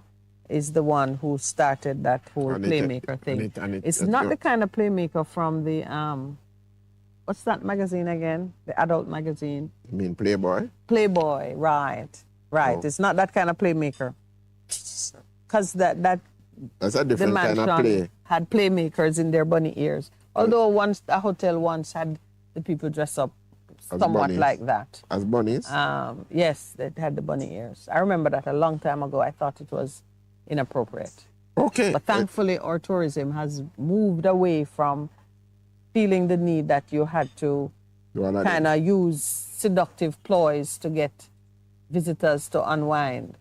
is the one who started that whole playmaker thing. It's not the kind of playmaker from the, what's that magazine again? The adult magazine. You mean Playboy? Playboy, right. Oh. It's not that kind of playmaker. Because that's a different kind of play. Had playmakers in their bunny ears. Although a hotel once had the people dress up somewhat like that. As bunnies? Yes, they had the bunny ears. I remember that a long time ago. I thought it was inappropriate. Okay. But thankfully, our tourism has moved away from feeling the need that you had to kind of use seductive ploys to get visitors to unwind.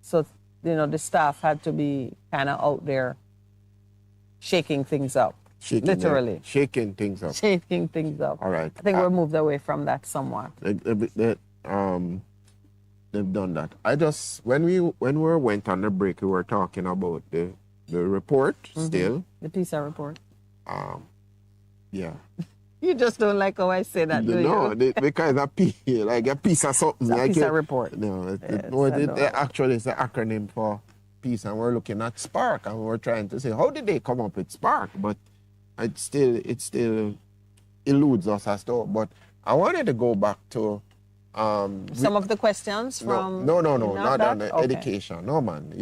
So the staff had to be kind of out there shaking things up. Literally. Shaking things up. Shaking things up. All right. I think we're moved away from that somewhat. They've done that. When we went on the break, we were talking about the report still. The PISA report. Yeah. You just don't like how I say that, do no, you? because a piece of something. It's a PISA report. No, Yes, actually it's an acronym for peace, and we're looking at Spark, and we're trying to say, how did they come up with Spark? But it still eludes us as to. But I wanted to go back to some of the questions from. No, not on the education. No, man.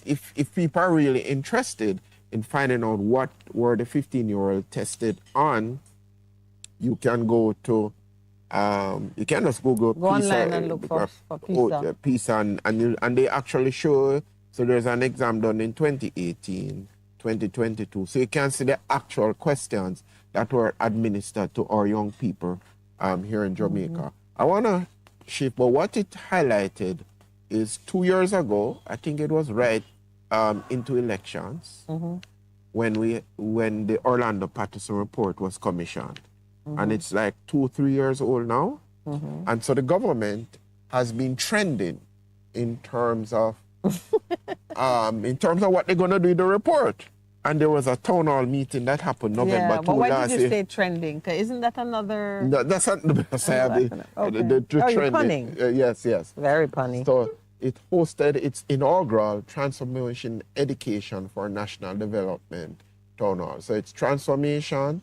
If people are really interested in finding out what were the 15-year-old tested on, you can go to, you can just Google Go PISA, online and look for PISA. PISA, and they actually show, so there's an exam done in 2018, 2022. So you can see the actual questions that were administered to our young people here in Jamaica. I want to shift, but what it highlighted is 2 years ago, I think it was right into elections, when the Orlando Patterson report was commissioned. And it's like 2-3 years old now. And so the government has been trending in terms of what they're going to do in the report. And there was a town hall meeting that happened November 2 but why last did you year. say trending? 'Cause isn't that another... No, that's not the best. The you're punning. Yes. Very punny. So it hosted its inaugural Transformation Education for National Development town hall. So it's transformation,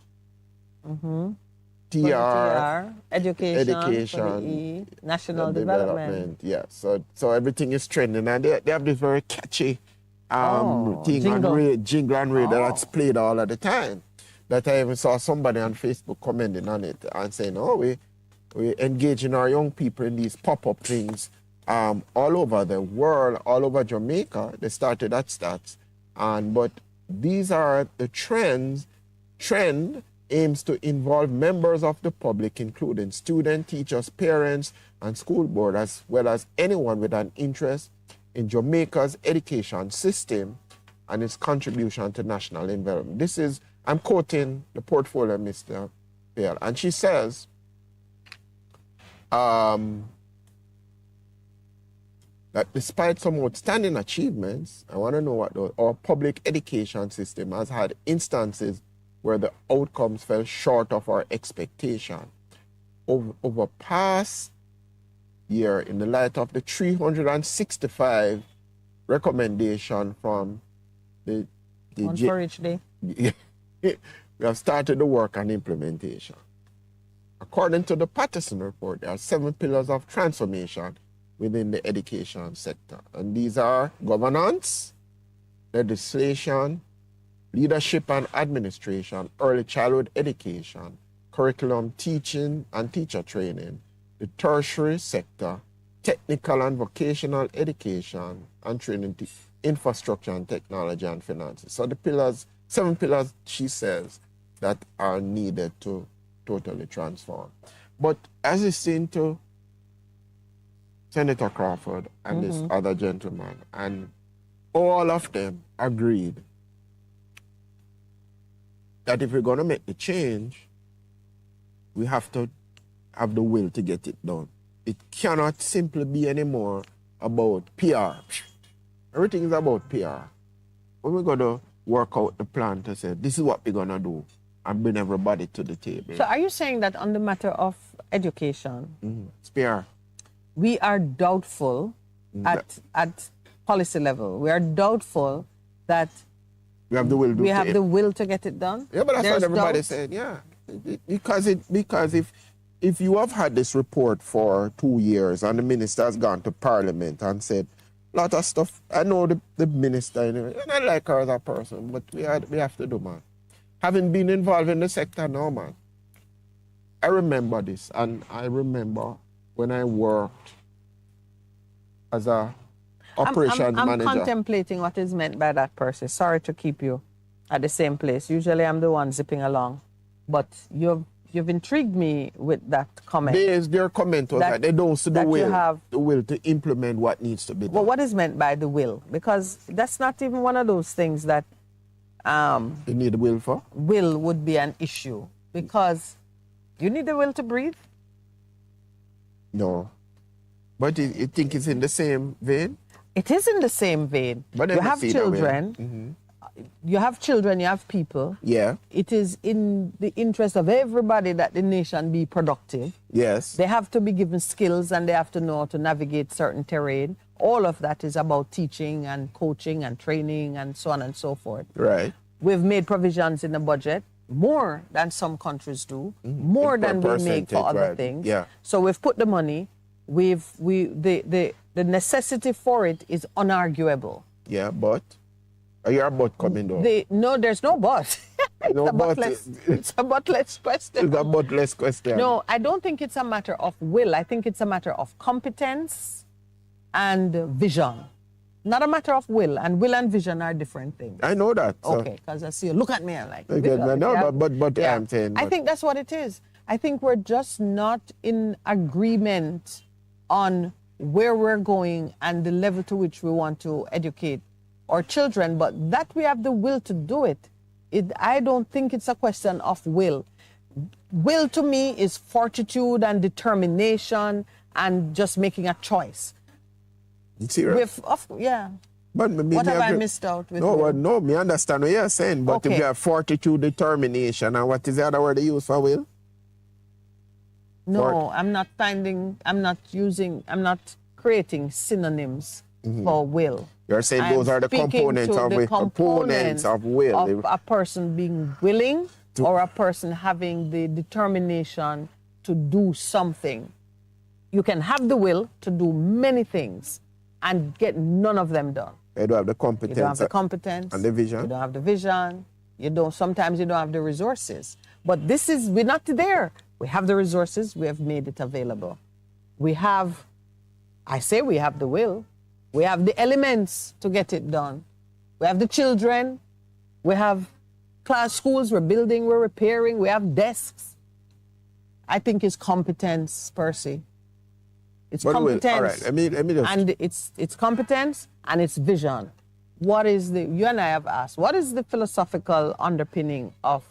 TR, education, national development. Yeah. So everything is trending, and they have this very catchy thing jingle and radio that's played all of the time. That I even saw somebody on Facebook commenting on it and saying, we engaging our young people in these pop-up things all over the world, all over Jamaica. They started at Stats. But these are the trend aims to involve members of the public, including students, teachers, parents, and school board, as well as anyone with an interest in Jamaica's education system and its contribution to national development. I'm quoting the portfolio, Mr. Pale, and she says, that despite some outstanding achievements, I want to know what our public education system has had instances where the outcomes fell short of our expectation. Over past year, in the light of the 365 recommendation from the One for each day. we have started the work on implementation. According to the Patterson report, there are 7 pillars of transformation within the education sector. And these are governance, legislation, leadership and administration, early childhood education, curriculum teaching and teacher training, the tertiary sector, technical and vocational education and training, infrastructure and technology and finances. So the pillars, 7 pillars, she says, that are needed to totally transform. But as you seen to Senator Crawford and this other gentleman, and all of them agreed that if we're going to make the change, we have to have the will to get it done. It cannot simply be anymore about PR. Everything is about PR. When we're going to work out the plan to say, this is what we're going to do, and bring everybody to the table. So are you saying that on the matter of education, it's PR. We are doubtful at policy level. We are doubtful that we have the will. The will to get it done. Yeah, but that's what everybody said. Yeah, because if you have had this report for 2 years and the minister has gone to Parliament and said a lot of stuff, I know the minister, and I like her as a person, but we have to do, man. Having been involved in the sector now, man, I remember this, and I remember when I worked as a operations manager. I'm contemplating what is meant by that, Percy. Sorry to keep you at the same place. Usually I'm the one zipping along. But you've you've intrigued me with that comment. Their comment was that they don't see the will to implement what needs to be done. Well, what is meant by the will? Because that's not even one of those things that you need the will for? Will would be an issue. Because you need the will to breathe? No. But you think it's in the same vein? It is in the same vein. But you have children. You have children, you have people. Yeah. It is in the interest of everybody that the nation be productive. Yes. They have to be given skills and they have to know how to navigate certain terrain. All of that is about teaching and coaching and training and so on and so forth. Right. We've made provisions in the budget, more than some countries do, more than we make for other things. Yeah. So we've put the money, the necessity for it is unarguable. Yeah, but you're a but coming down. No, there's no but. It's a butless question. It's a butless question. No, I don't think it's a matter of will. I think it's a matter of competence and vision. Not a matter of will. And will and vision are different things. I know that. So. Okay, because I see you look at me and like. Okay, yeah. I'm saying. I think that's what it is. I think we're just not in agreement on where we're going and the level to which we want to educate our children, but that we have the will to do it. I don't think it's a question of will. Will to me is fortitude and determination and just making a choice. Serious? Yeah. But what have I missed out with No, me understand what you're saying, but if you have fortitude, determination, and what is the other word they use for will? No, I'm not creating synonyms for will. You're saying those are the components of will. Of a person being willing or a person having the determination to do something. You can have the will to do many things and get none of them done. You don't have the competence. You don't have the competence. And the vision. You don't have the vision. Sometimes you don't have the resources. But we're not there. We have the resources. We have made it available. We have the will. We have the elements to get it done. We have the children. We have schools we're building, we're repairing. We have desks. I think it's competence, Percy. It's competence. All right, let me just... And it's competence and it's vision. You and I have asked, what is the philosophical underpinning of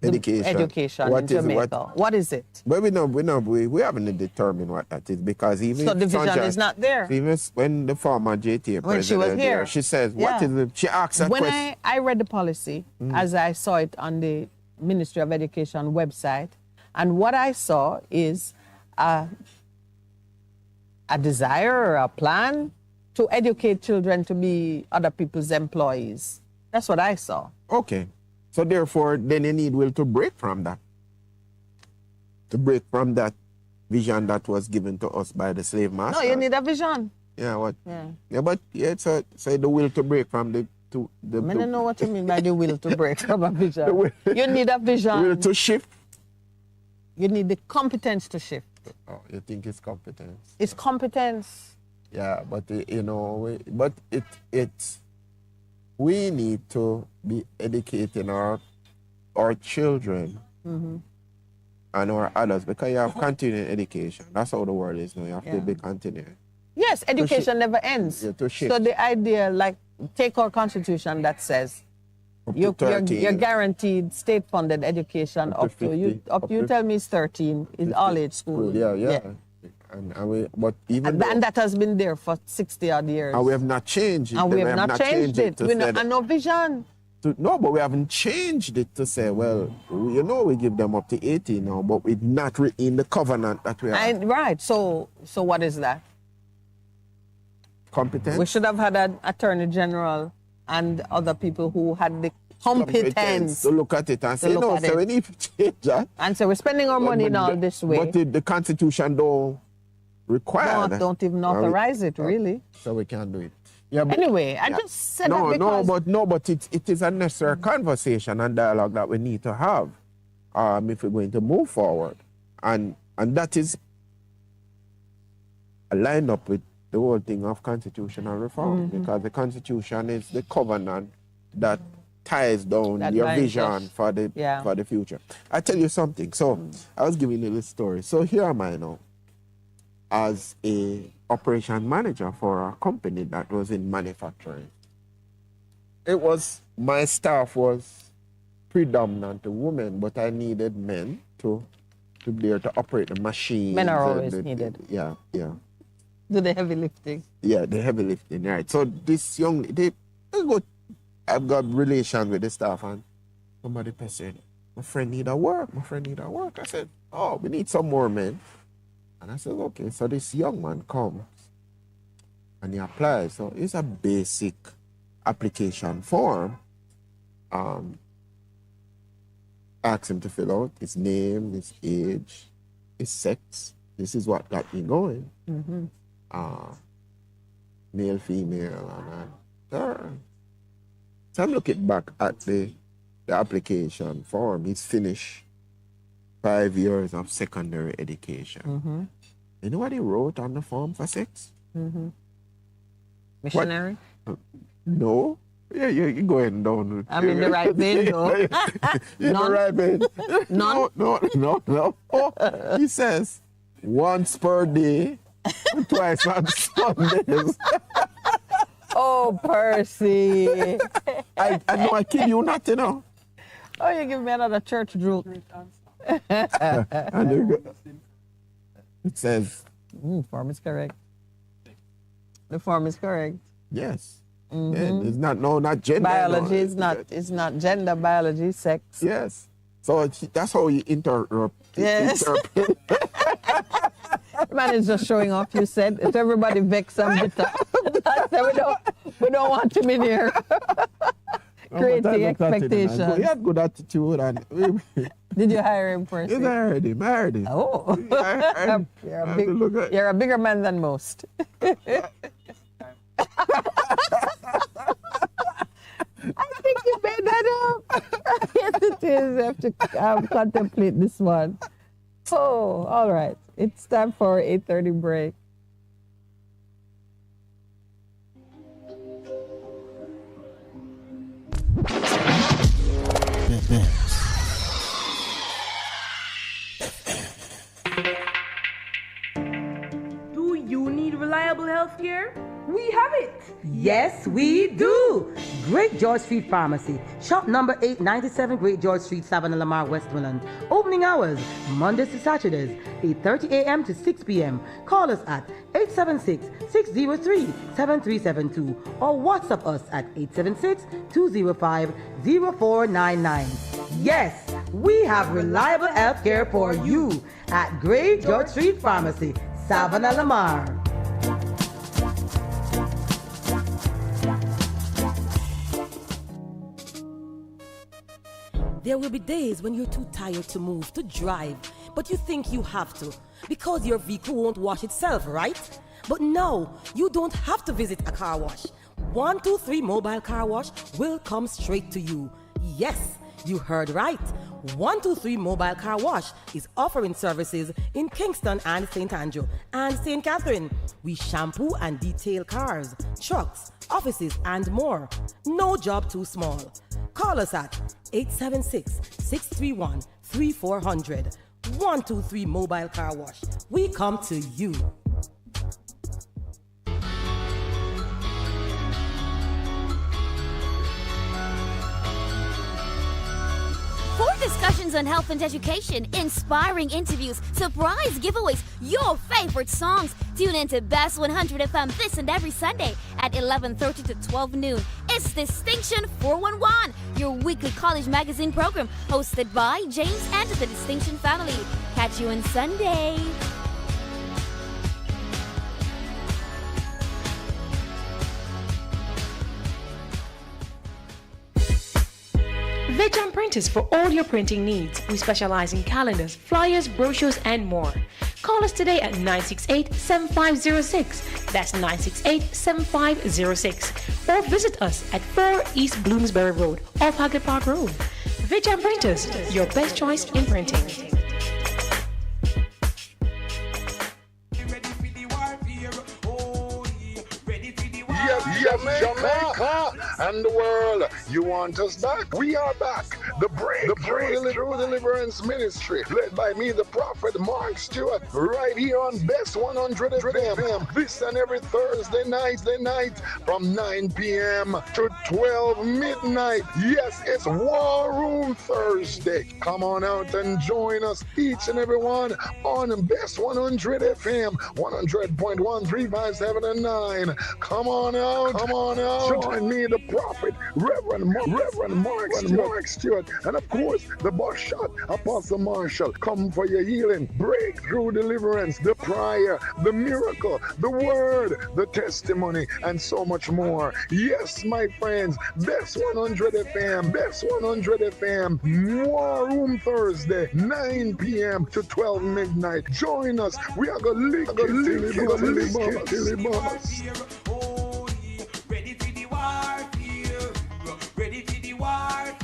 education in Jamaica? What is it? But we haven't determined what that is, because even so the vision is not there. Even when the former JTA when she was here, she says, "What is it?" She asked that question. When I read the policy, as I saw it on the Ministry of Education website, and what I saw is a desire or a plan to educate children to be other people's employees. That's what I saw. Okay. So therefore, then you need will to break from that. To break from that vision that was given to us by the slave master. No, you need a vision. Yeah, what? Yeah, but so the will to break from I don't know what you mean by the will to break from a vision. You need a vision. Will to shift. You need the competence to shift. Oh, you think it's competence? It's competence. Yeah, but we need to be educating our children and our adults, because you have continuing education. That's how the world is now. You have to be continuing. Yes, education never ends. Yeah, to shift. So the idea, like, take our constitution that says you're guaranteed state-funded education up to you tell me it's 13, it's all-age school. Yeah. And that has been there for 60-odd years. And we have not changed it. And we have not changed it. We have no vision. No, but we haven't changed it to say, well, we give them up to 18 now, but we're not in the covenant that we have. Right. So what is that? Competence? We should have had an attorney general and other people who had the competence to look at it and say, no, so we need to change that. And so we're spending our money now this way. But the Constitution don't require that. Don't even authorize it, really. So we can't do it. Yeah, but, anyway, I just said that because... but it is a necessary conversation and dialogue that we need to have if we're going to move forward. And that is aligned up with the whole thing of constitutional reform, because the Constitution is the covenant that ties down That your mindset. vision for the future. I tell you something. So I was giving you this story. So here am I now as a operation manager for a company that was in manufacturing. It was, my staff was predominantly women, but I needed men to be able to operate the machines. Men are always needed. Yeah. Do the heavy lifting. Yeah, the heavy lifting, right. So this young lady, I've got relations with the staff, and somebody said, my friend need a work. I said, oh, we need some more men. And I said, okay. So this young man comes and he applies. So it's a basic application form. Ask him to fill out his name, his age, his sex. This is what got me going. Mm-hmm. Male, female, and so I'm looking back at the application form. He's finished 5 years of secondary education. Mm-hmm. You know what he wrote on the form for sex? Mm-hmm. Missionary? No. Yeah, you're going down. I'm in the right vein, though. You're in the right vein. None? No. Oh, he says once per day, twice on Sundays. Oh, Percy. I know I kid you not, you know. Oh, you give me another church drool. And it says... form is correct. The form is correct. Yes. Mm-hmm. Yeah, it's not gender. Biology is not gender, biology, sex. Yes. So that's how you interpret. Yes. Man is just showing off, you said. If everybody vex and bitter. we don't want him in here. Creating expectations. He had good attitude. And did you hire him first? Yes, I hired him. Oh. You're a bigger man than most. I think you made that up. Yes, it is. I have to contemplate this one. Oh, all right. It's time for 8:30 break. Do you need reliable health care? We have it. Yes, we do. Great George Street Pharmacy. Shop number 897 Great George Street, Savannah, Lamar, Westmoreland. Opening hours, Mondays to Saturdays, 8:30 a.m. to 6 p.m. Call us at 876-603-7372 or WhatsApp us at 876-205-0499. Yes, we have reliable health care for you at Great George Street Pharmacy, Savannah, Lamar. There will be days when you're too tired to move, to drive, but you think you have to because your vehicle won't wash itself, right? But no, you don't have to visit a car wash. 123 Mobile Car Wash will come straight to you. Yes, you heard right. 123 Mobile Car Wash is offering services in Kingston and St. Andrew and St. Catherine. We shampoo and detail cars, trucks, offices, and more. No job too small. Call us at 876-631-3400. 123 Mobile Car Wash. We come to you. For discussions on health and education, inspiring interviews, surprise giveaways, your favorite songs, tune in to Bess 100 FM this and every Sunday at 11:30 to 12 noon. It's Distinction 411, your weekly college magazine program hosted by James and the Distinction family. Catch you on Sunday. Vejan Printers for all your printing needs. We specialize in calendars, flyers, brochures, and more. Call us today at 968-7506. That's 968-7506. Or visit us at 4 East Bloomsbury Road, off Hagley Park Road. Vejan Printers, your best choice in printing. Yes, Jamaica and the world. You want us back? We are back. The Breakthrough Deliverance Ministry, led by me, the Prophet Mark Stewart, right here on Best 100 FM. This and every Thursday night from 9 p.m. to 12 midnight. Yes, it's War Room Thursday. Come on out and join us, each and every one, on Best 100 FM, 100.1, 357 and 9. Come on out. Join me, the Prophet, Reverend Mark Stewart, and of course, the boss shot, Apostle Marshall. Come for your healing, breakthrough, deliverance, the prayer, the miracle, the word, the testimony, and so much more. Yes, my friends, Best 100 FM, Best 100 FM, War Room Thursday, 9 p.m. to 12 midnight. Join us. We are going to lick it till it busts. Ready for the warfare. Ready for the warfare.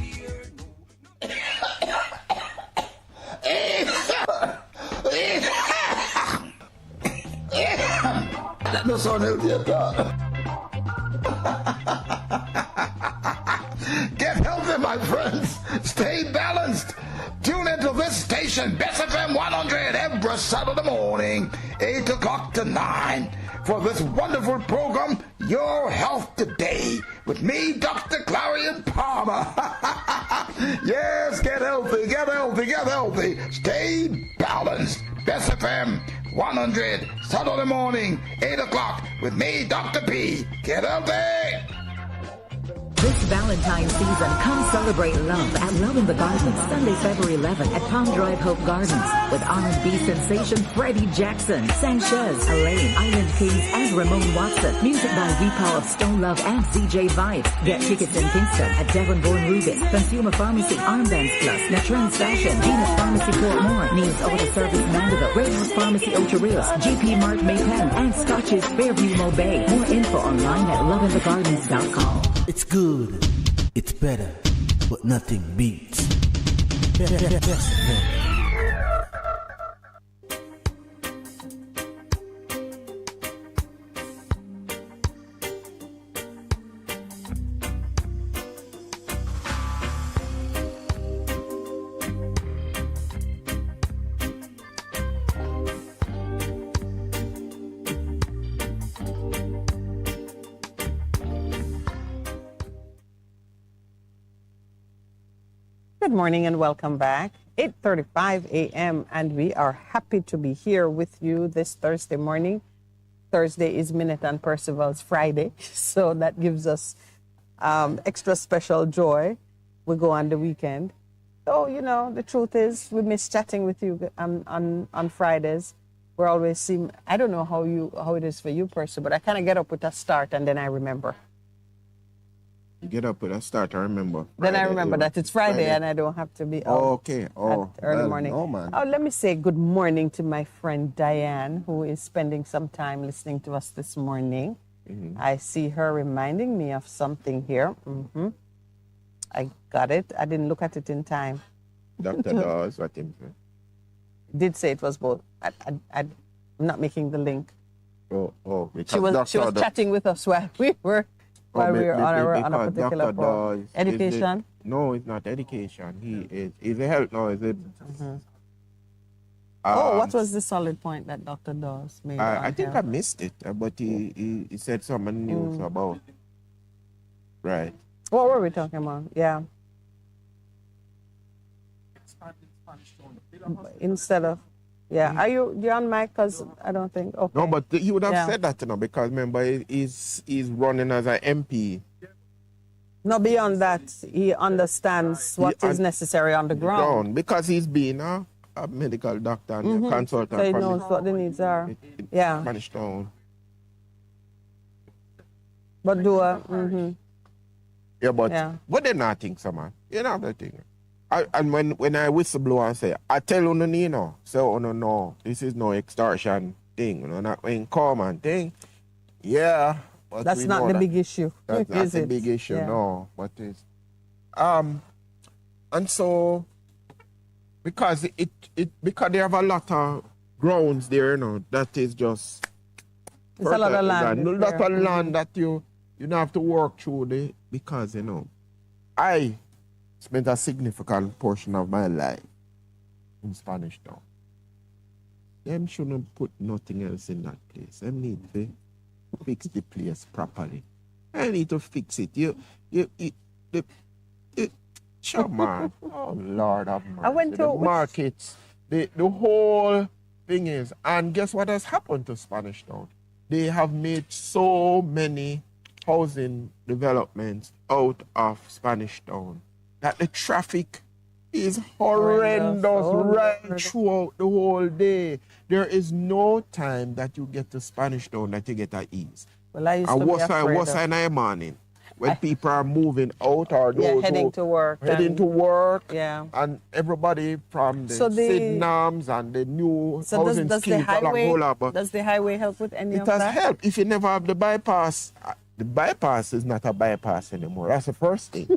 That no sound healthy at all. Get healthy, my friends. Stay balanced. Tune into this station, Best FM 100, every Saturday morning, 8 o'clock to 9, for this wonderful program, Your Health Today, with me, Dr. Clarion Palmer. Yes, get healthy. Stay balanced. Best FM 100, Saturday morning, 8 o'clock, with me, Dr. P. Get healthy. This Valentine's season, come celebrate love at Love in the Gardens, Sunday, February 11th at Palm Drive Hope Gardens with R&B sensation Freddie Jackson, Sanchez, Elaine, Island Keys, and Ramon Watson. Music by V-Power of Stone Love and ZJ Vibes. Get tickets in Kingston at Devonborn Rubis, Consumer Pharmacy, Armbands Plus, Natrans Fashion, Venus Pharmacy Portmore, Needs Auto Service Mandeville, Red House Pharmacy Ocho Rios, GP Mart Maypen, and Scotches Fairview Mobay. More info online at loveinthegardens.com. It's good, it's better, but nothing beats. Good morning and welcome back. 8:35 a.m. and we are happy to be here with you this Thursday morning. Thursday is Minett and Percival's Friday, so that gives us extra special joy. We go on the weekend. So, you know, the truth is we miss chatting with you on Fridays. We're always I don't know how it is for you, Percival, but I kind of get up with a start and then I remember. Get up with a start, I remember. Then I remember that it's Friday and I don't have to be out at early morning. No, man. Oh, let me say good morning to my friend Diane, who is spending some time listening to us this morning. Mm-hmm. I see her reminding me of something here. Mm-hmm. I got it. I didn't look at it in time. Dr. Dawes, what him say? Did say it was both. I'm not making the link. Oh. She was chatting with us while we were on a particular program. Education? No, it's not education. He's a health now, is it? Mm-hmm. What was the solid point that Dr. Dawes made? I think I missed it, but he said something news about. Right. What were we talking about? Yeah. Instead of, yeah. Are you on mic? Because I don't think. Okay. No, but he would have said that, because remember, he's running as an MP. No, beyond that, he understands what is necessary on the ground. Because he's been a medical doctor and a consultant. So he knows what the needs are. Yeah. Spanish Town. But Yeah, but they're not things, man. You know the thing. And when I whistleblow and say, I tell you, no, so no, this is no extortion thing, not in common thing. Yeah, but that's not the big issue. That's not the big issue, no. But it's and so because because they have a lot of grounds there, that is just It's a lot of land. No, lot of land that you don't have to work through because, you know, I spent a significant portion of my life in Spanish Town. Them shouldn't put nothing else in that place. Them need to fix the place properly. I need to fix it. Sure, man. Oh, Lord have mercy. I went to the markets, the whole thing is, and guess what has happened to Spanish Town? They have made so many housing developments out of Spanish Town that the traffic is horrendous right throughout the whole day. There is no time that you get to Spanish Town that you get at ease. Well, I used to be what's in the morning? When people are moving out or those heading to work. Yeah. And everybody from the So Sidnams and the new housing does schemes. Does the highway help with any of that? It has helped. If you never have the bypass is not a bypass anymore. That's the first thing.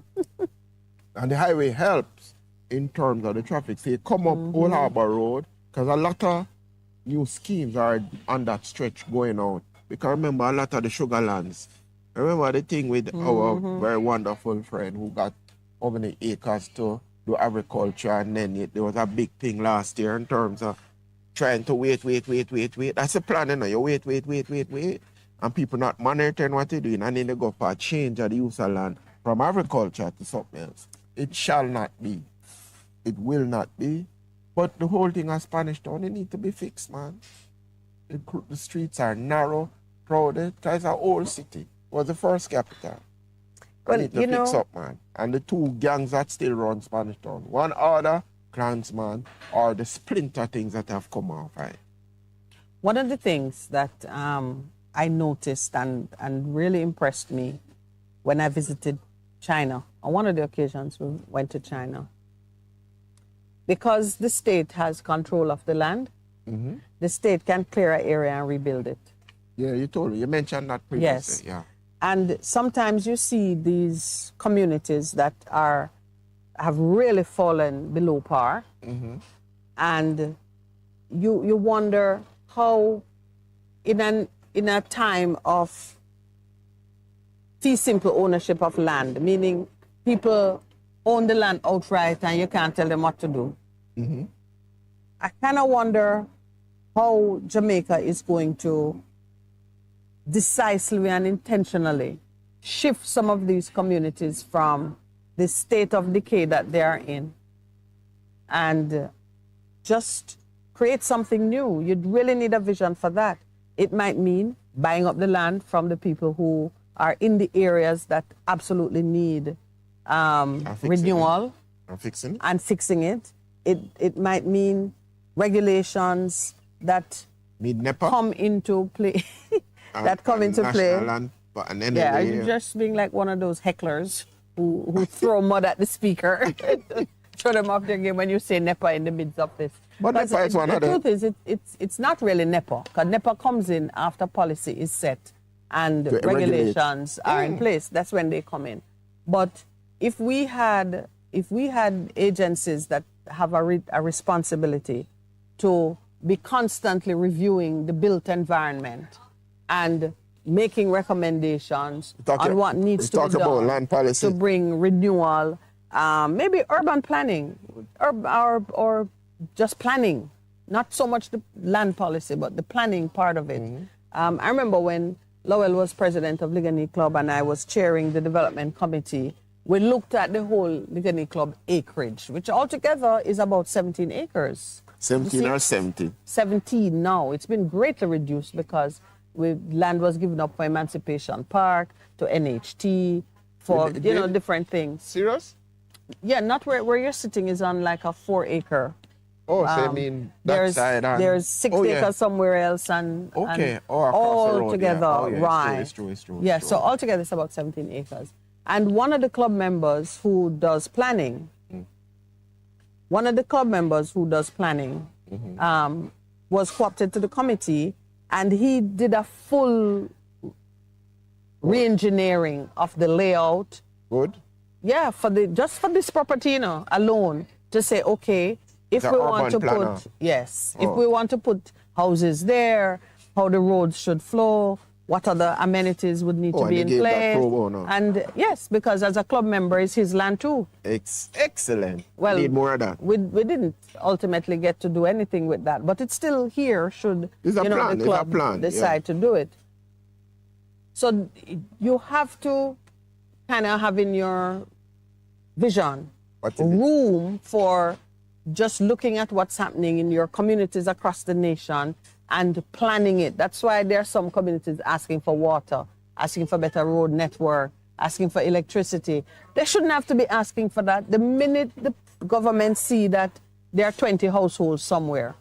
And the highway helps in terms of the traffic. So you come up Old Harbour Road, because a lot of new schemes are on that stretch going out. Because remember a lot of the sugar lands. Remember the thing with our very wonderful friend who got how many acres to do agriculture, and then there was a big thing last year in terms of trying to wait. That's the plan, you know. You wait. And people not monitoring what they're doing, and then they go for a change of the use of land from agriculture to something else. It shall not be. It will not be. But the whole thing of Spanish Town, it need to be fixed, man. The streets are narrow, crowded. It's an old city. Was the first capital. Well, need to fix up, man. And the two gangs that still run Spanish Town, one other clansman, or the splinter things that have come off, right? One of the things that I noticed and really impressed me when I visited China, on one of the occasions we went to China, because the state has control of the land, the state can clear an area and rebuild it. Yeah, you mentioned that previously. Yes. Yeah. And sometimes you see these communities that have really fallen below par, and you wonder how, in a time of fee simple ownership of land, meaning people own the land outright and you can't tell them what to do. I kind of wonder how Jamaica is going to decisively and intentionally shift some of these communities from the state of decay that they are in and just create something new. You'd really need a vision for that. It might mean buying up the land from the people who are in the areas that absolutely need renewal and fixing it. It might mean regulations that come into play. Yeah, you're just being like one of those hecklers who throw mud at the speaker, throw them off their game when you say NEPA in the midst of this. But NEPA is one of them. The truth is, it's not really NEPA, because NEPA comes in after policy is set and regulations are in place. That's when they come in. But if we had agencies that have a responsibility to be constantly reviewing the built environment and making recommendations on what needs to be done land policy. to bring renewal, maybe urban planning or just planning, not so much the land policy, but the planning part of it. I remember when Lowell was president of Ligani Club and I was chairing the development committee, we looked at the whole Ligani Club acreage, which altogether is about 17 acres. 17 or 70? 17 now. It's been greatly reduced because land was given up for Emancipation Park, to NHT, for different things. Serious? Yeah, not where you're sitting is on like a 4-acre. Oh, so I mean that side. There's 6 acres somewhere else, and across all the road, together, right? It's true. Yeah, so altogether it's about 17 acres. And one of the club members who does planning, was co-opted to the committee, and he did a full re-engineering of the layout. Good. Yeah, for this property, alone, to say, okay, if we want to put houses there, how the roads should flow, what other amenities would need to be in place. And yes, because as a club member, it's his land too. Excellent. Well, need more of that. We didn't ultimately get to do anything with that, but it's still here should the club decide to do it. So you have to kind of have in your vision room for just looking at what's happening in your communities across the nation and planning it. That's why there are some communities asking for water, asking for better road network, asking for electricity. They shouldn't have to be asking for that. The minute the government see that there are 20 households somewhere,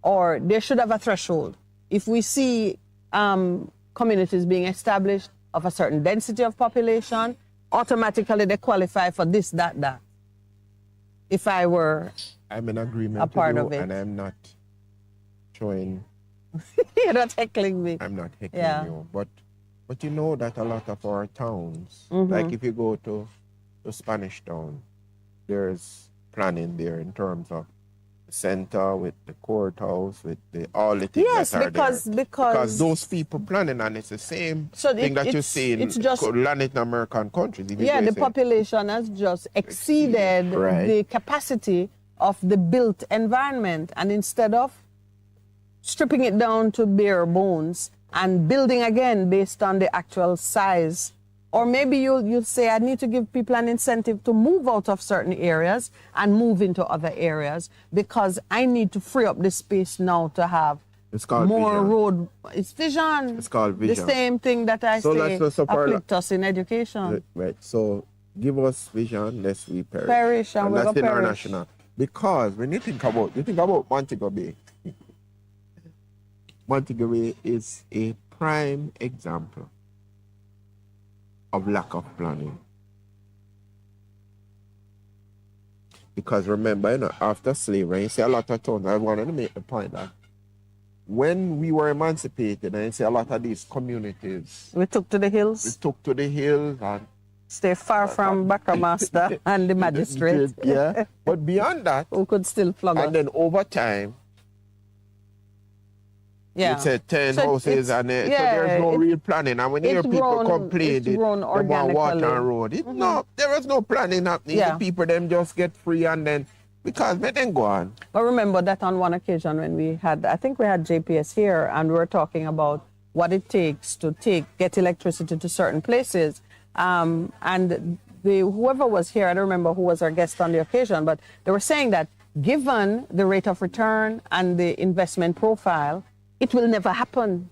or they should have a threshold. If we see communities being established of a certain density of population, automatically they qualify for this, that. If I were I'm in agreement a part with you, of it. and I'm not showing. You're not heckling me. I'm not heckling you, but you know that a lot of our towns, Mhm. like if you go to Spanish Town, there's planning there in terms of the center with the courthouse, with all the things Yes, that are because there. Because those people planning, and it's the same thing that you see in Latin American countries. If you Yeah, go the say- population has just exceeded Right. the capacity of the built environment, and instead of stripping it down to bare bones and building again based on the actual size, or maybe you'll say, I need to give people an incentive to move out of certain areas and move into other areas because I need to free up the space now to have It's called more vision. road. It's vision. It's called vision. The same thing that I So say let's not support afflict us in education. Right. So give us vision, lest we perish. Perish, and we're that's gonna perish. international. Because when you think about Montego Bay. Montego Bay is a prime example of lack of planning. Because remember, after slavery, you see a lot of towns, I wanted to make the point that when we were emancipated, and you see a lot of these communities, we took to the hills. And stay far from Buckmaster and the magistrate. Yeah. But beyond that, who could still plug us. And then over time, yeah. It's 10 So houses, and so there's no real planning. And when you hear people complain, they want water and road. No, there was no planning happening. Yeah. The people them just get free, and then because they then go on. But remember that on one occasion when we had, I think we had JPS here, and we were talking about what it takes to get electricity to certain places. And whoever was here, I don't remember who was our guest on the occasion, but they were saying that given the rate of return and the investment profile, it will never happen.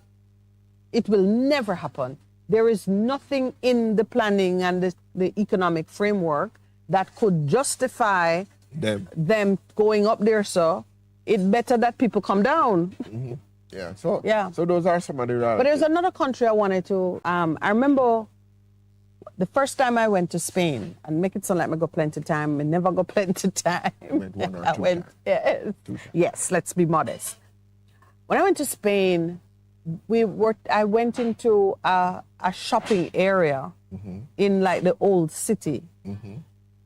It will never happen. There is nothing in the planning and the economic framework that could justify them going up there, so it's better that people come down. Mm-hmm. Yeah, so those are some of the realities. But there's another country I wanted to, I remember the first time I went to Spain, and make it sound like I go plenty time, I never go plenty time. I went, yes, let's be modest. When I went to Spain, I went into a shopping area in like the old city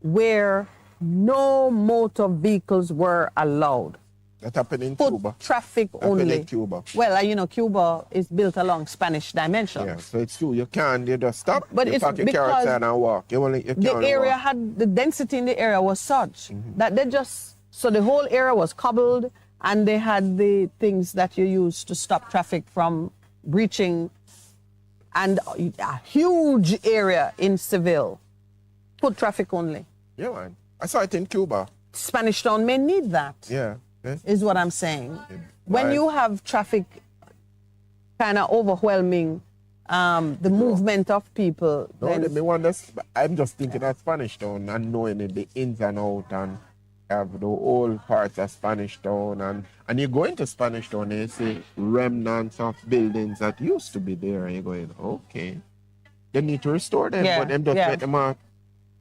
where no motor vehicles were allowed. That happened in Foot Cuba. traffic Happened only. in Cuba. Well, Cuba is built along Spanish dimensions. Yeah, so it's true. You just stop. But you it's pack your car outside and walk. The area had, the density in the area was such that so the whole area was cobbled, and they had the things that you use to stop traffic from breaching, and a huge area in Seville. Foot traffic only. Yeah, man. I saw it in Cuba. Spanish Town may need that. Yeah. Is what I'm saying. When you have traffic kind of overwhelming the movement of people. I'm just thinking of Spanish Town and knowing the ins and outs and have the old parts of Spanish Town. And you go into Spanish Town and you see remnants of buildings that used to be there, and you're going, okay. They need to restore them, but them just let them out.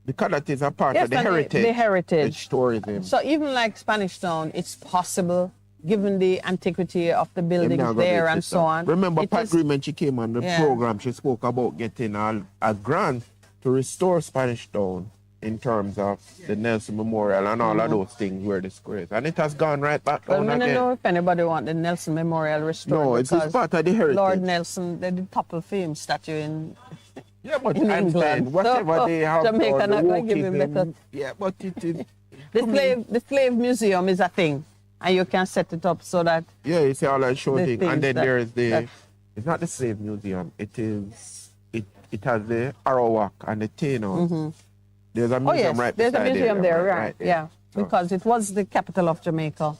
Because that is a part of the heritage. The heritage. Tourism. So even like Spanish Town, it's possible, given the antiquity of the buildings there and so on. Remember, Pat Green, when she came on the program, she spoke about getting a grant to restore Spanish Town in terms of the Nelson Memorial and all of those things were disgraced. And it has gone right back Well, down I again. don't know if anybody want the Nelson Memorial restored. No, it's because part of the heritage. Lord Nelson, they did topple fame statue in Yeah, but in I'm England. saying, whatever they have Jamaica done, not the going to give him wokeism, better. yeah, but it is... The slave museum is a thing, and you can set it up so that... Yeah, you see all that show the thing. things And then that- there is the... that- It's not the slave museum. It has the Arawak and the Taino. Mhm. There's a Oh, museum yes, right there's a beside museum there, right, there. yeah. So- Because it was the capital of Jamaica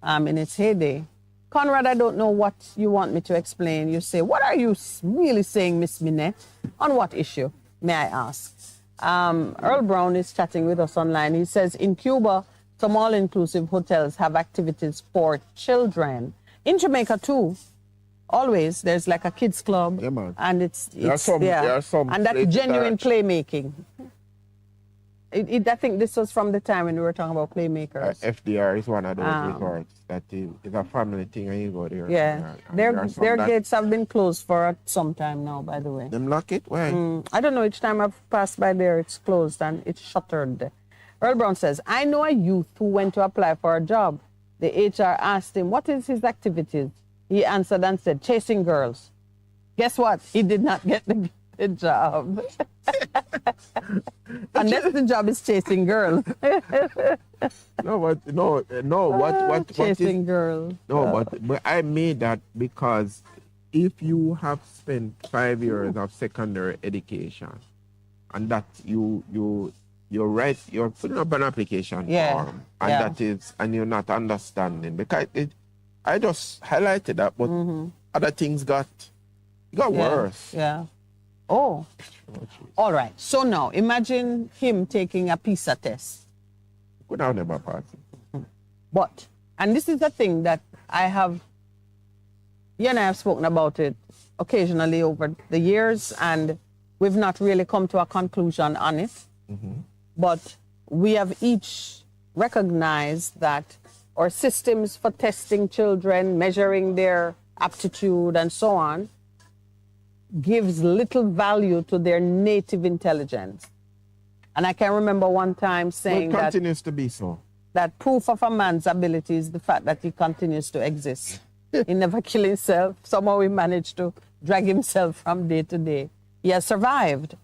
in its heyday. Conrad, I don't know what you want me to explain. You say, what are you really saying, Miss Minett? On what issue, may I ask? Earl Brown is chatting with us online. He says, in Cuba, some all-inclusive hotels have activities for children. In Jamaica, too. Always, there's like a kids club. Yeah, man. And There are some and that's places genuine that- playmaking. I think this was from the time when we were talking about playmakers. FDR is one of those Um, resorts that is a family thing and you go there. Yeah, and there are some their that- gates have been closed for some time now, by the way. Them lock it? Why? I don't know, each time I've passed by there, it's closed and it's shuttered. Earl Brown says, I know a youth who went to apply for a job. The HR asked him, what is his activities? He answered and said, chasing girls. Guess what? He did not get the job. Unless the job is chasing girls. What Chasing girls. No, but I made that because if you have spent 5 years of secondary education and that you're putting up an application form and that is and you're not understanding because I just highlighted that, but other things got worse. Yeah. Oh. All right. So now imagine him taking a PISA test. Could have never passed. But, and this is the thing that you and I have spoken about it occasionally over the years, and we've not really come to a conclusion on it. But we have each recognized that our systems for testing children, measuring their aptitude and so on, gives little value to their native intelligence. And I can remember one time saying Well, it continues to be so. that proof of a man's ability is the fact that he continues to exist. He never killed himself. Somehow he managed to drag himself from day to day. He has survived.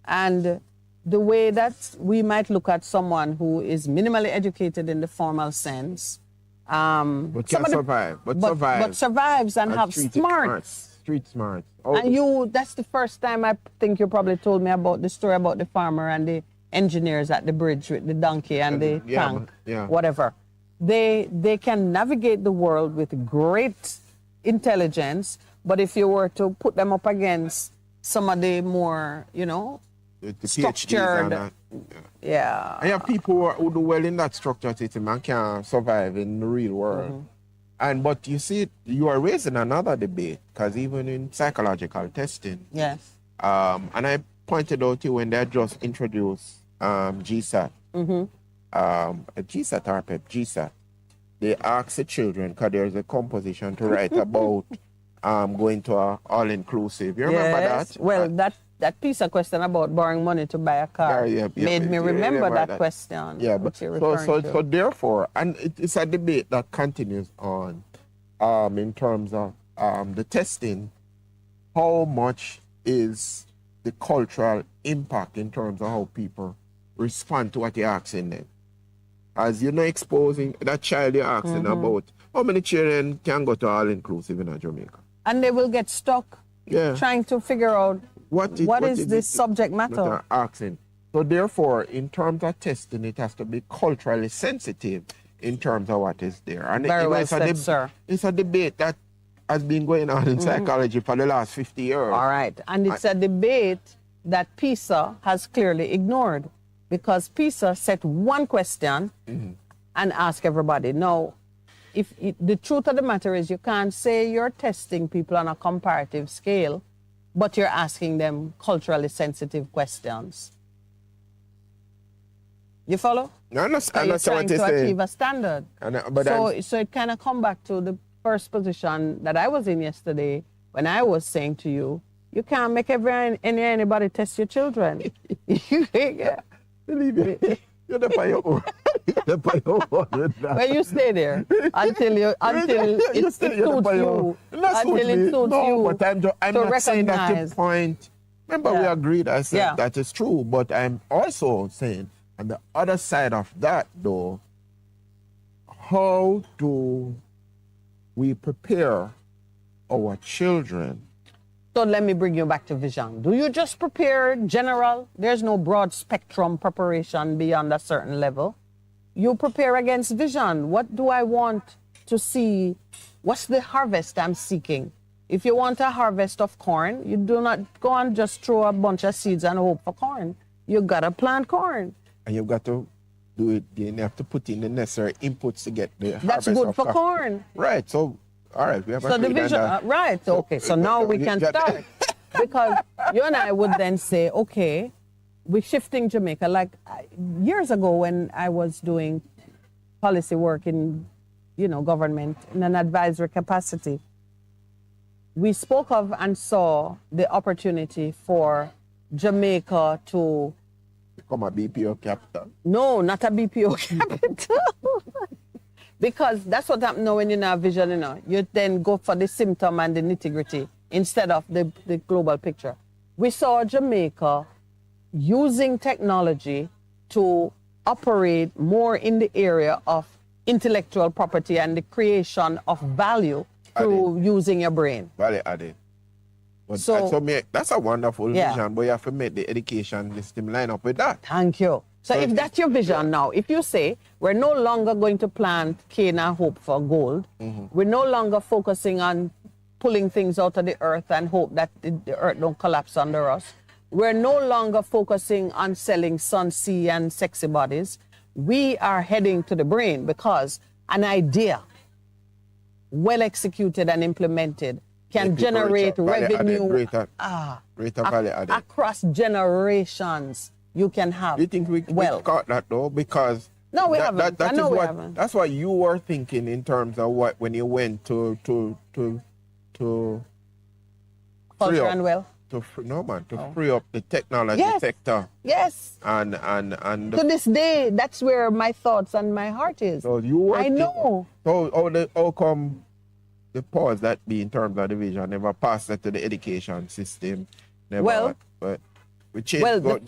And the way that we might look at someone who is minimally educated in the formal sense, But survives and have smarts. Street smarts. And that's the first time I think you probably told me about the story about the farmer and the engineers at the bridge with the donkey and the tank, whatever. They can navigate the world with great intelligence, but if you were to put them up against some of the more, the structured, PhDs I have people who do well in that structured system and can survive in the real world. But you see, you are raising another debate, because even in psychological testing, yes, and I pointed out to you when they just introduced GSAT, GSAT or PEP, GSAT, they ask the children, because there's a composition to write about going to an all-inclusive. You remember that? Well, that piece of question about borrowing money to buy a car made me remember that question. Yeah, but so therefore, and it's a debate that continues on in terms of the testing. How much is the cultural impact in terms of how people respond to what you're asking them? As you're not exposing that child you're asking about, how many children can go to all-inclusive in Jamaica? And they will get stuck trying to figure out what is this subject matter. Asking. So therefore, in terms of testing, it has to be culturally sensitive in terms of what is there. And Very well said, sir. It's a debate that has been going on in psychology for the last 50 years. All right. And it's a debate that PISA has clearly ignored, because PISA set one question and asked everybody. Now, the truth of the matter is you can't say you're testing people on a comparative scale, but you're asking them culturally sensitive questions. You follow? I understand you're trying what you're to saying. achieve a standard. So it kind of come back to the first position that I was in yesterday when I was saying to you, you can't make anybody test your children. Believe me. You're the by your own. You're the by your own. Well, you stay there until it suits you. Until it suits you. But I'm not saying that your point. Remember, we agreed. I said that is true. But I'm also saying, on the other side of that, though, how do we prepare our children? So let me bring you back to vision. Do you just prepare general? There's no broad spectrum preparation beyond a certain level. You prepare against vision. What do I want to see? What's the harvest I'm seeking? If you want a harvest of corn, you do not go and just throw a bunch of seeds and hope for corn. You gotta plant corn. And you've got to do it. You have to put in the necessary inputs to get the harvest. That's good for corn. Right. So, all right. We have so the vision. Right. Okay. So now we can start. Because you and I would then say, okay, we're shifting Jamaica. Like years ago when I was doing policy work in, government in an advisory capacity, we spoke of and saw the opportunity for Jamaica to become a BPO capital. No, not a BPO capital. Because that's what happens now when you have vision, You then go for the symptom and the nitty-gritty instead of the global picture. We saw Jamaica using technology to operate more in the area of intellectual property and the creation of value through using your brain. Vale, Ade. But that's a wonderful vision, but you have to make the education system line up with that. Thank you. So if that's your vision now, if you say we're no longer going to plant cane and hope for gold, we're no longer focusing on pulling things out of the earth and hope that the earth don't collapse under us. We're no longer focusing on selling sun, sea, and sexy bodies. We are heading to the brain because an idea, well executed and implemented, can generate revenue across generations. You can have. You think we caught that though? Because no, we haven't. That's what you were thinking in terms of what when you went to culture and wealth. To free up the technology sector. Yes. And to this day, that's where my thoughts and my heart is. So you were I know. So how come the pause that be in terms of division never passed that to the education system? Never, but we changed the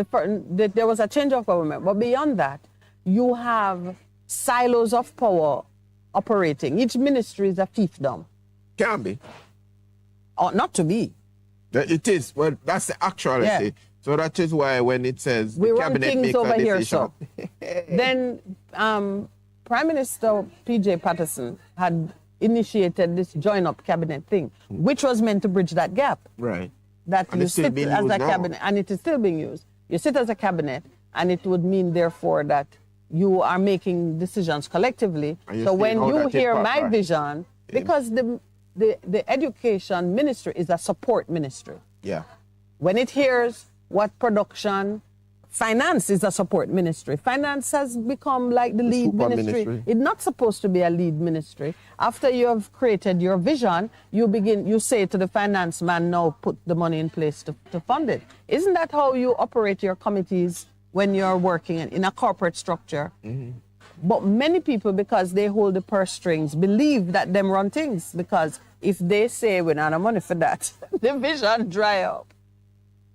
first thing, there was a change of government, but beyond that, you have silos of power operating. Each ministry is a fiefdom. Can be. Or not to be. It is. Well, that's the actuality. Yeah. So that is why when it says we the run cabinet things makes over a here, decision. so then Prime Minister P.J. Patterson had initiated this join-up cabinet thing, which was meant to bridge that gap. Right. That and you sit as a cabinet, and it is still being used. You sit as a cabinet, and it would mean, therefore, that you are making decisions collectively. So when you hear my vision, because the education ministry is a support ministry. Yeah. When it hears what production, finance is a support ministry. Finance has become like the lead ministry. It's not supposed to be a lead ministry. After you have created your vision, you say to the finance man, now put the money in place to fund it. Isn't that how you operate your committees when you're working in a corporate structure? Mm-hmm. But many people, because they hold the purse strings, believe that them run things. Because if they say we don't have money for that, the vision dry up.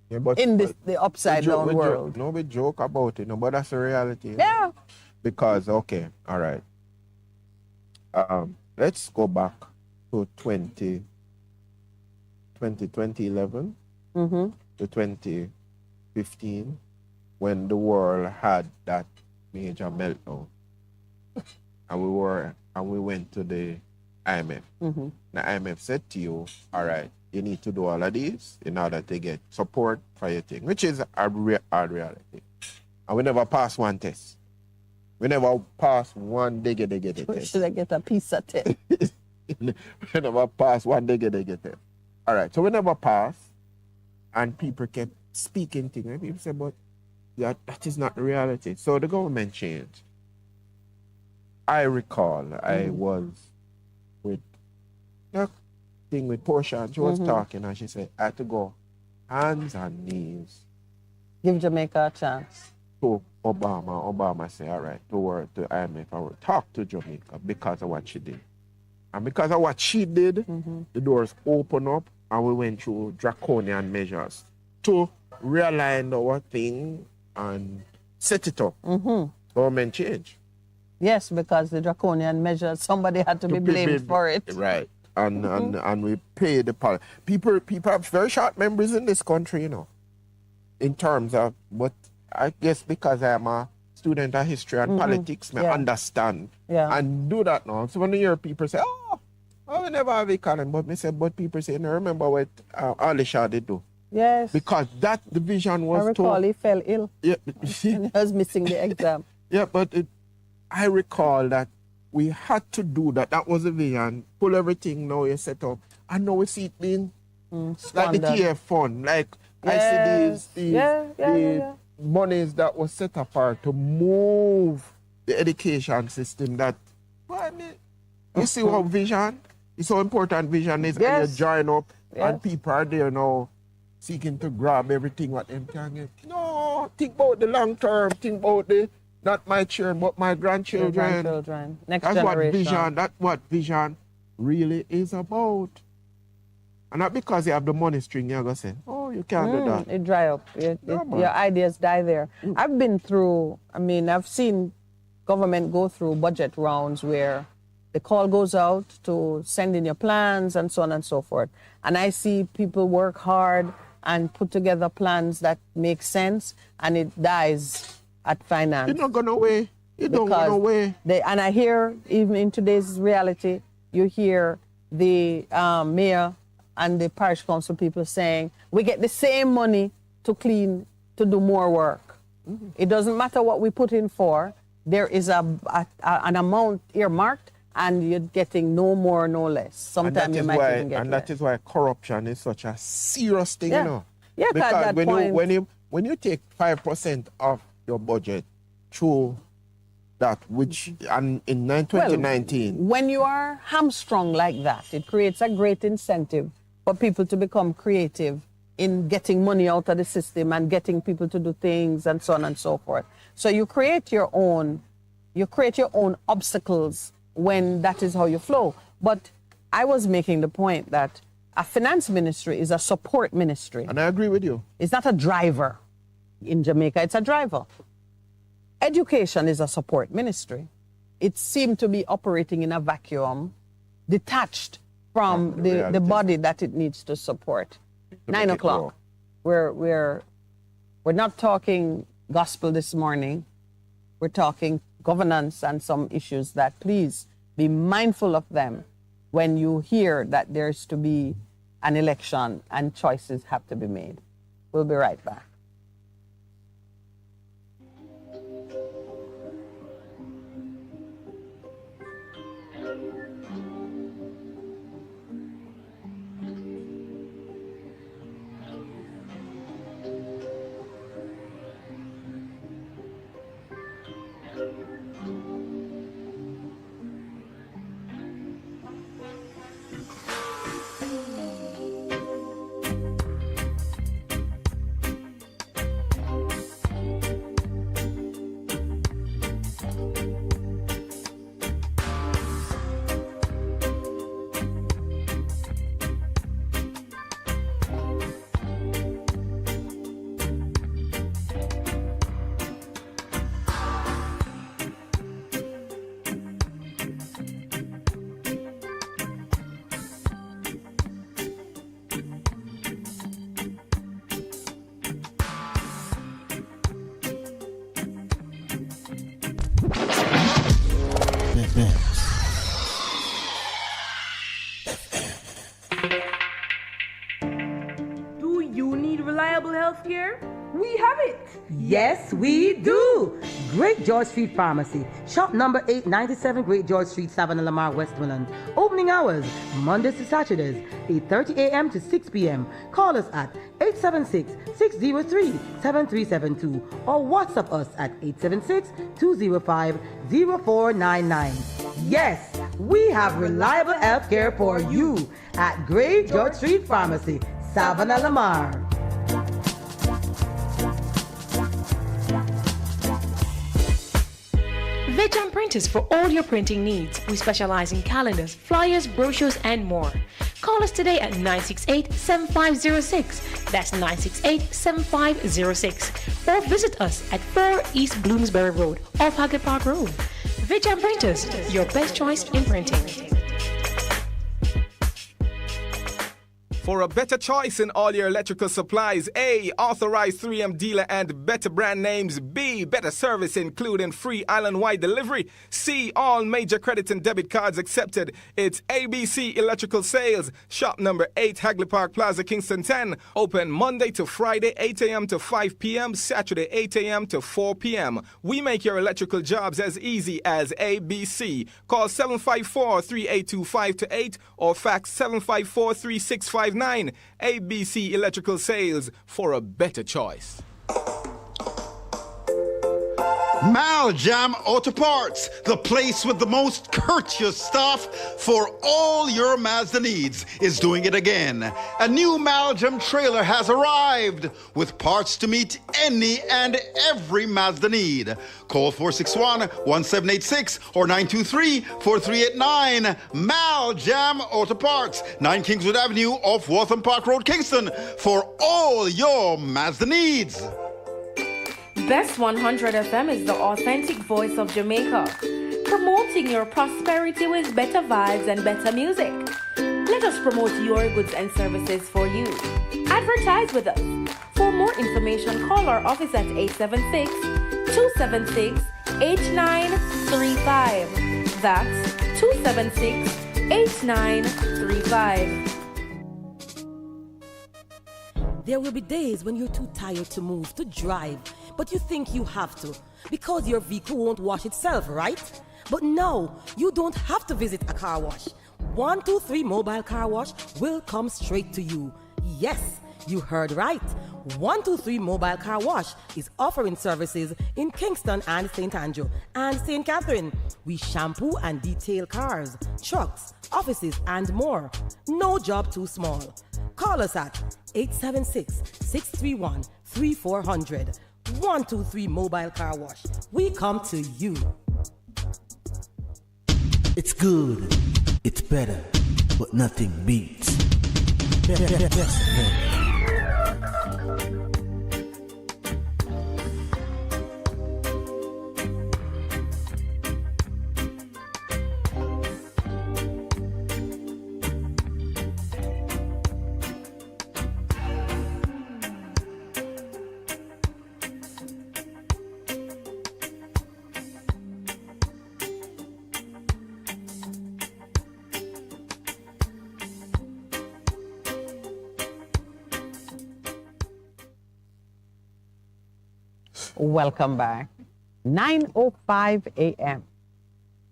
Yeah, but in the upside down world. No, we joke about it, no, but that's the reality. Yeah. Because, okay, all right. Let's go back to 2011 to 2015 when the world had that major meltdown. And we went to the IMF. The IMF said to you, all right, you need to do all of these in order to get support for your thing, which is a hard reality. And we never passed one test. We never passed one diggy test. Should I get a piece of test? We never passed one diggy test. All right, so we never passed, and people kept speaking things. And people said, but that is not the reality. So the government changed. I recall I was with with Portia, and she was talking, and she said, I had to go hands and knees Give Jamaica a chance. To Obama say, all right, to IMF, I will talk to Jamaica because of what she did. And because of what she did, the doors open up and we went through draconian measures to realign our thing and set it up. Government change. Yes, because the draconian measures, somebody had to be blamed for it. Right. And we pay the policy. People have very short memories in this country, you know, in terms of, but I guess because I'm a student of history and politics, I understand and do that now. So when you hear people say, oh, we never have economy, but me say, but people say, no, remember what Ali Shah did do. Yes. Because that division was I recall he fell ill. Yeah. And he was missing the exam. Yeah, but I recall that we had to do that. That was the vision. Pull everything now you set up. And now we see it being like the TF fund, like I see these monies that was set apart to move the education system that, well, I mean, you see what vision, it's so important vision is, and you join up and people are there now seeking to grab everything what them can get. No, think about the long term, think about the, not my children, but my grandchildren. Next that's generation. That's what vision really is about. And not because you have the money string, you're going to say, oh, you can't do that. It dry up. Your ideas die there. I've been through, I've seen government go through budget rounds where the call goes out to send in your plans and so on and so forth. And I see people work hard and put together plans that make sense, and it dies at finance. You're not going away. You don't go away. And I hear, even in today's reality, you hear the mayor and the parish council people saying, we get the same money to clean, to do more work. It doesn't matter what we put in for. There is an amount earmarked, and you're getting no more, no less. Sometimes you might even get less. And that is why corruption is such a serious thing, you know. Yeah, because when you take 5% of your budget through that, which in 2019... when you are hamstrung like that, it creates a great incentive for people to become creative in getting money out of the system and getting people to do things and so on and so forth. So you create your own obstacles when that is how you flow. But I was making the point that a finance ministry is a support ministry. And I agree with you. It's not a driver. In Jamaica, it's a driver. Education is a support ministry. It seemed to be operating in a vacuum, detached from the body that it needs to support. 9 o'clock. We're not talking gospel this morning. We're talking governance and some issues that, please be mindful of them when you hear that there's to be an election and choices have to be made. We'll be right back. Do you need reliable health care? We have it! Yes, we do! Great George Street Pharmacy. Shop number 897 Great George Street, Savannah, Lamar, Westmoreland. Opening hours, Mondays to Saturdays, 8:30 a.m. to 6 p.m. Call us at 876-603-7372 or WhatsApp us at 876-205-0499. Yes, we have reliable health care for you at Great George Street Pharmacy, Savannah, Lamar. Veg Printers for all your printing needs. We specialize in calendars, flyers, brochures, and more. Call us today at 968-7506. That's 968-7506. Or visit us at 4 East Bloomsbury Road, off Hagley Park Road. Veg Printers, your best choice in printing. For a better choice in all your electrical supplies, A, authorized 3M dealer and better brand names. B, better service including free island-wide delivery. C, all major credit and debit cards accepted. It's ABC Electrical Sales. Shop number 8, Hagley Park Plaza, Kingston 10. Open Monday to Friday, 8 a.m. to 5 p.m., Saturday, 8 a.m. to 4 p.m. We make your electrical jobs as easy as ABC. Call 754-382-528 or fax 754-3659. ABC Electrical Sales, for a better choice. Maljam Auto Parts, the place with the most courteous staff for all your Mazda needs, is doing it again. A new Maljam trailer has arrived with parts to meet any and every Mazda need. Call 461-1786 or 923-4389. Maljam Auto Parts, 9 Kingswood Avenue off Waltham Park Road, Kingston, for all your Mazda needs. Best 100 FM is the authentic voice of Jamaica, promoting your prosperity with better vibes and better music. Let us promote your goods and services for you. Advertise with us. For more information, call our office at 876-276-8935. That's 276-8935. There will be days when you're too tired to move, to drive, but you think you have to because your vehicle won't wash itself, right? But no, you don't have to visit a car wash. 123 Mobile Car Wash will come straight to you. Yes, you heard right. 123 Mobile Car Wash is offering services in Kingston and St. Andrew and St. Catherine. We shampoo and detail cars, trucks, offices, and more. No job too small. Call us at 876-631-3400. 123 Mobile Car Wash. We come to you. It's good, it's better, but nothing beats. Best. Welcome back. 9:05 a.m.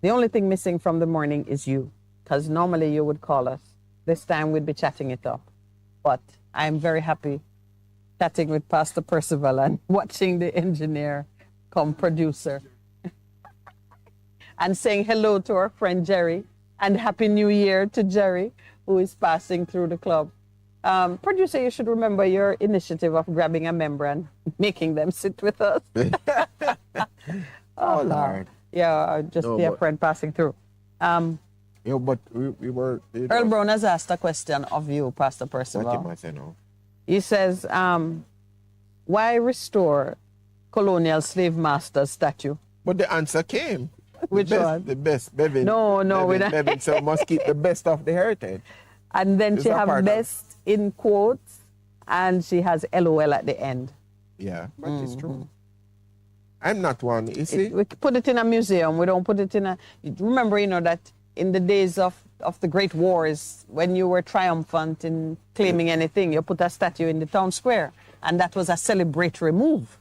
The only thing missing from the morning is you, because normally you would call us. This time we'd be chatting it up. But I'm very happy chatting with Pastor Percival and watching the engineer come producer and saying hello to our friend Jerry and Happy New Year to Jerry, who is passing through the club. Producer, you should remember your initiative of grabbing a member and making them sit with us. Oh, Lord. Yeah, just No, be a but- friend passing through. Yeah, but we were... Earl Brown has asked a question of you, Pastor Percival. What am I saying now? He says, why restore colonial slave master statue? But the answer came. Which the best, one? The best, Bevin. No, we Bevin, don't. Bevin, so must keep the best of the heritage. And then It's she a have part of- best in quotes, and she has LOL at the end. Yeah, but it's true. I'm not one, you see? We put it in a museum. We don't put it in a... Remember, you know, that in the days of the Great Wars, when you were triumphant in claiming anything, you put a statue in the town square, and that was a celebratory move.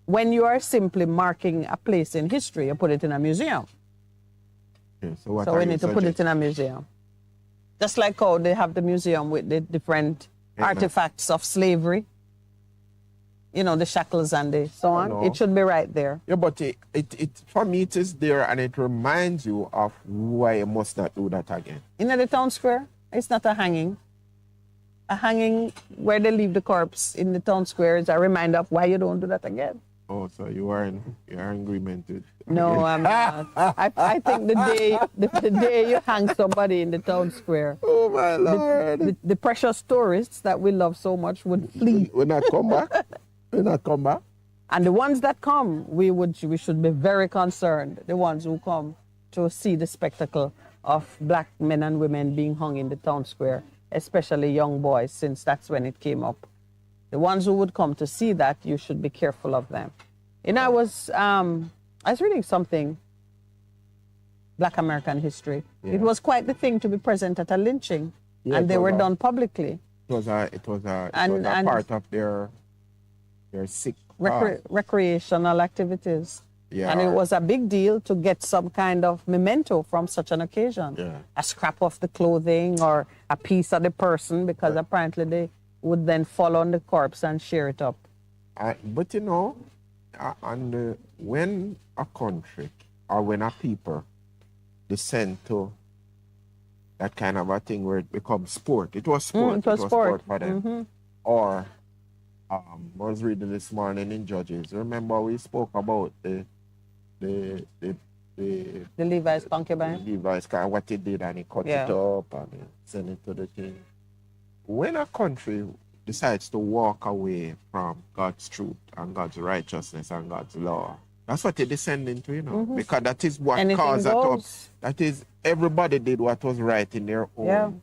When you are simply marking a place in history, you put it in a museum. Yeah, so So we need to put it in a museum. Just like how they have the museum with the different artifacts of slavery. You know, the shackles and the so on. know. It should be right there. Yeah, but it for me it is there, and it reminds you of why you must not do that again. In the town square, it's not a hanging. A hanging where they leave the corpse in the town square is a reminder of why you don't do that again. Oh, so you're in agreement with... No, I'm not. I think the day you hang somebody in the town square, oh my Lord, the precious tourists that we love so much would flee. Will not come back. Will not come back. And the ones that come, we should be very concerned. The ones who come to see the spectacle of black men and women being hung in the town square, especially young boys, since that's when it came up. The ones who would come to see that, you should be careful of them. And I was reading something, Black American history. Yeah. It was quite the thing to be present at a lynching, Yeah, and they were done publicly. It was a part of their sick recreational activities. Yeah. And it was a big deal to get some kind of memento from such an occasion. Yeah. A scrap of the clothing or a piece of the person, because apparently they would then fall on the corpse and share it up. But you know, when a country or when a people descend to that kind of a thing where it becomes sport, it was sport. It was sport for them. Mm-hmm. Or I was reading this morning in Judges. Remember we spoke about the Levi's concubine? Levi's, what he did, and he cut it up and he sent it to the king. When a country decides to walk away from God's truth and God's righteousness and God's law, that's what they descend into, you know, Mm-hmm. because that is what caused that up. That is, everybody did what was right in their own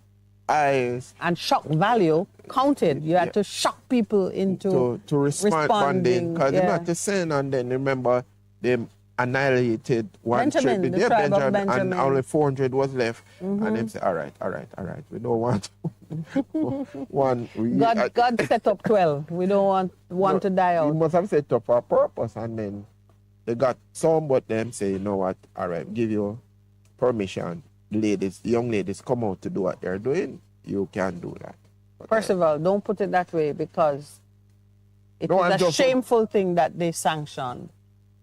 eyes. And shock value counted. You had to shock people into to responding. Because they not to sin, and then remember, they annihilated one tribe. The tribe of Benjamin. And only 400 was left. Mm-hmm. And they say, all right. We don't want one. God set up 12. We don't want one to die out. He must have set up for a purpose. And then they got some, but them say, you know what, all right, give you permission. Young ladies come out to do what they're doing. You can do that. But Percival, don't put it that way, because it is a shameful thing that they sanctioned.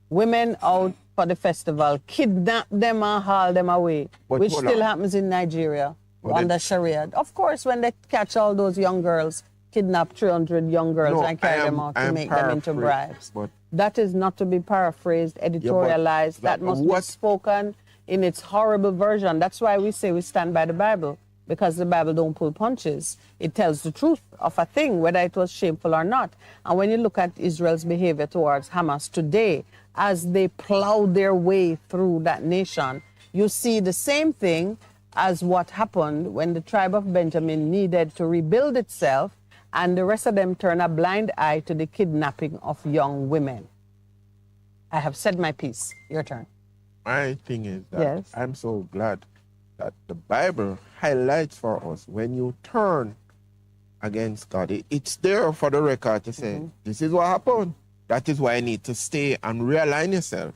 Women out for the festival, kidnap them and haul them away, which still happens in Nigeria under Sharia. Of course, when they catch all those young girls, kidnap 300 young girls and carry them out to make them into brides. That is not to be paraphrased, editorialized. That must be spoken in its horrible version. That's why we say we stand by the Bible, because the Bible don't pull punches. It tells the truth of a thing, whether it was shameful or not. And when you look at Israel's behavior towards Hamas today, as they plow their way through that nation, you see the same thing as what happened when the tribe of Benjamin needed to rebuild itself, and the rest of them turn a blind eye to the kidnapping of young women. I have said my piece. Your turn. My thing is that I'm so glad that the Bible highlights for us when you turn against God. It's there for the record to say, this is what happened. That is why you need to stay and realign yourself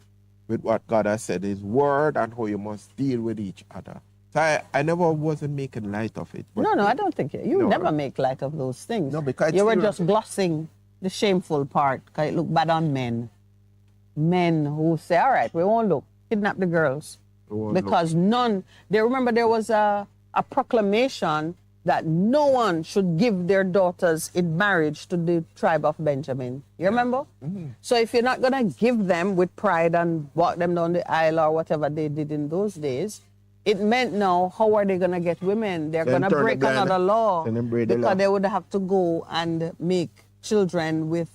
with what God has said, His word, and how you must deal with each other. So I never wasn't making light of it. No, I don't think you never make light of those things. No, because you were just glossing the shameful part, because it looked bad on men. Men who say, all right, we won't look, kidnap the girls. Because remember there was a proclamation that no one should give their daughters in marriage to the tribe of Benjamin. You remember? Mm-hmm. So if you're not going to give them with pride and walk them down the aisle or whatever they did in those days, it meant now, how are they going to get women? They're going to break another law, because they would have to go and make children with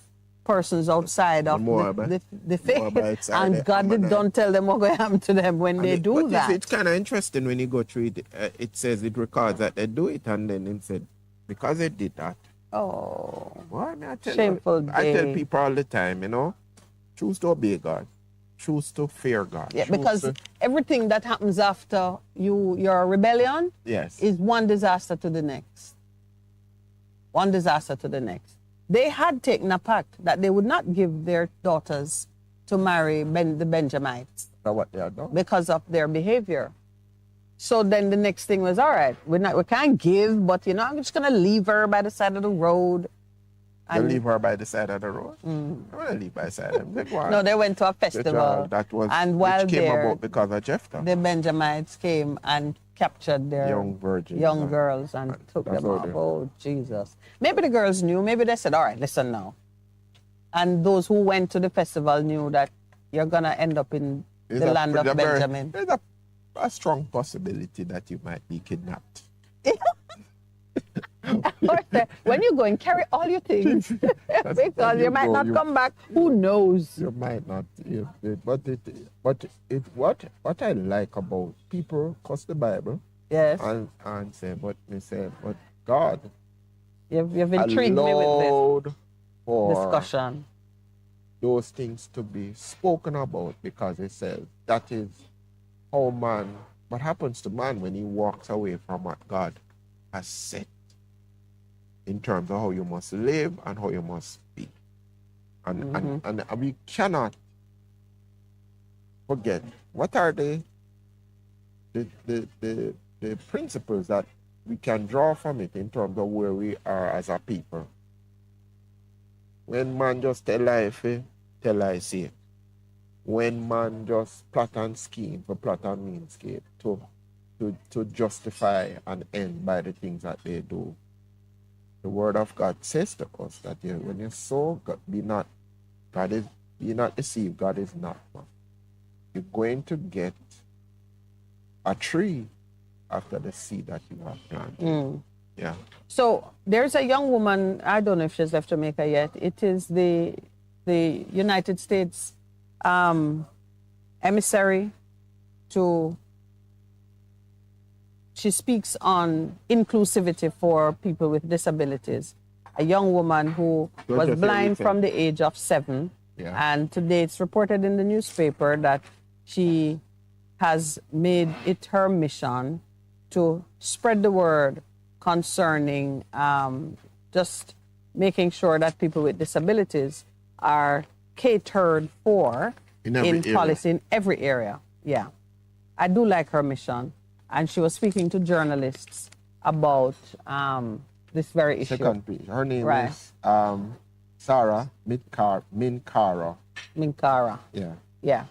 persons outside of the faith. And God don't tell them what's going to happen to them when they do that. It's kind of interesting when you go through it. It says, it records that they do it, and then it said, because they did that. Oh, shameful day. I tell people all the time, you know, choose to obey God. Choose to fear God. Yeah, because everything that happens after your rebellion is one disaster to the next. One disaster to the next. They had taken a pact that they would not give their daughters to marry the Benjamites. What they are done. Because of their behavior. So then the next thing was, all right, we can't give, but I'm just going to leave her by the side of the road. You leave her by the side of the road? I want to leave by the side of the road. No, they went to a festival. That was, and while which came about because of Jephthah. The Benjamites came and captured their young girls and took them off. Oh, Jesus. Maybe the girls knew. Maybe they said, all right, listen now. And those who went to the festival knew that you're going to end up in the land of Benjamin. There's a strong possibility that you might be kidnapped. When you go and carry all your things, because you might not come back, who knows? You might not. What I like about people cuss the Bible, yes, and say, but God, you've intrigued me with this for discussion. Those things to be spoken about, because it says that is how man. What happens to man when he walks away from what God has said, in terms of how you must live and how you must speak. And we cannot forget, what are the principles that we can draw from it in terms of where we are as a people. When man just tell lie say. When man just plot and scheme for plot and mean scheme to justify and end by the things that they do. The word of God says to us that when you sow, be not deceived, God is not one. You're going to get a tree after the seed that you have planted. Yeah. So there's a young woman, I don't know if she's left Jamaica yet. It is the United States emissary to, she speaks on inclusivity for people with disabilities. A young woman who was blind from the age of 7. Yeah. And today it's reported in the newspaper that she has made it her mission to spread the word concerning just making sure that people with disabilities are catered for in policy in every area. Yeah. I do like her mission. And she was speaking to journalists about this very issue. Second page. Her name is Sarah Minkara. Minkara. Yeah. Yeah.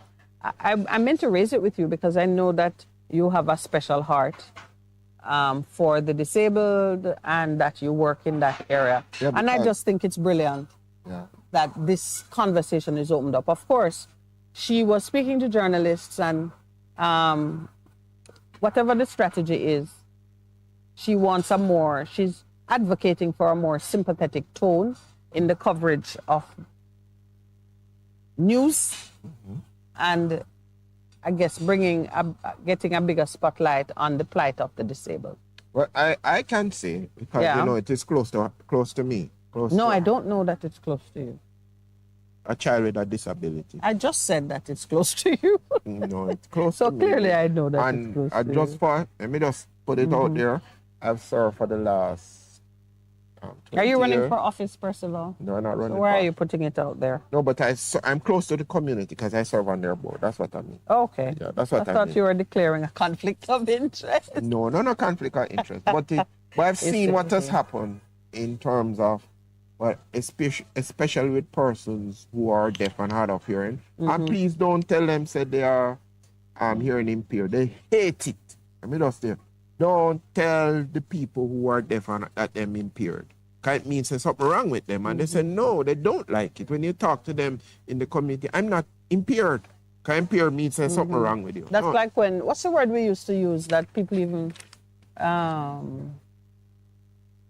I meant to raise it with you because I know that you have a special heart for the disabled and that you work in that area. Yeah, and I just think it's brilliant that this conversation is opened up. Of course, she was speaking to journalists and whatever the strategy is, she's advocating for a more sympathetic tone in the coverage of news and I guess getting a bigger spotlight on the plight of the disabled. Well, I can say, because it is close to me. I don't know that it's close to you. A child with a disability. I just said that it's close to you. No, it's close to me. So clearly I know that it's close to you. Let me just put it out there. I've served for the last 20 Are you running years. for office, Percival? No, I'm not running. So why are you putting it out there? No, but I'm close to the community because I serve on their board. That's what I mean. Okay. Yeah, that's what I mean. I thought you were declaring a conflict of interest. No conflict of interest. But I've seen what has happened in terms of, especially with persons who are deaf and hard of hearing. And please don't tell them say they are hearing impaired. They hate it. I mean, don't tell the people who are deaf and that them impaired. Because it means there's something wrong with them. And they say, no, they don't like it. When you talk to them in the community, I'm not impaired. Because impaired means there's something wrong with you. That's like what's the word we used to use that people even,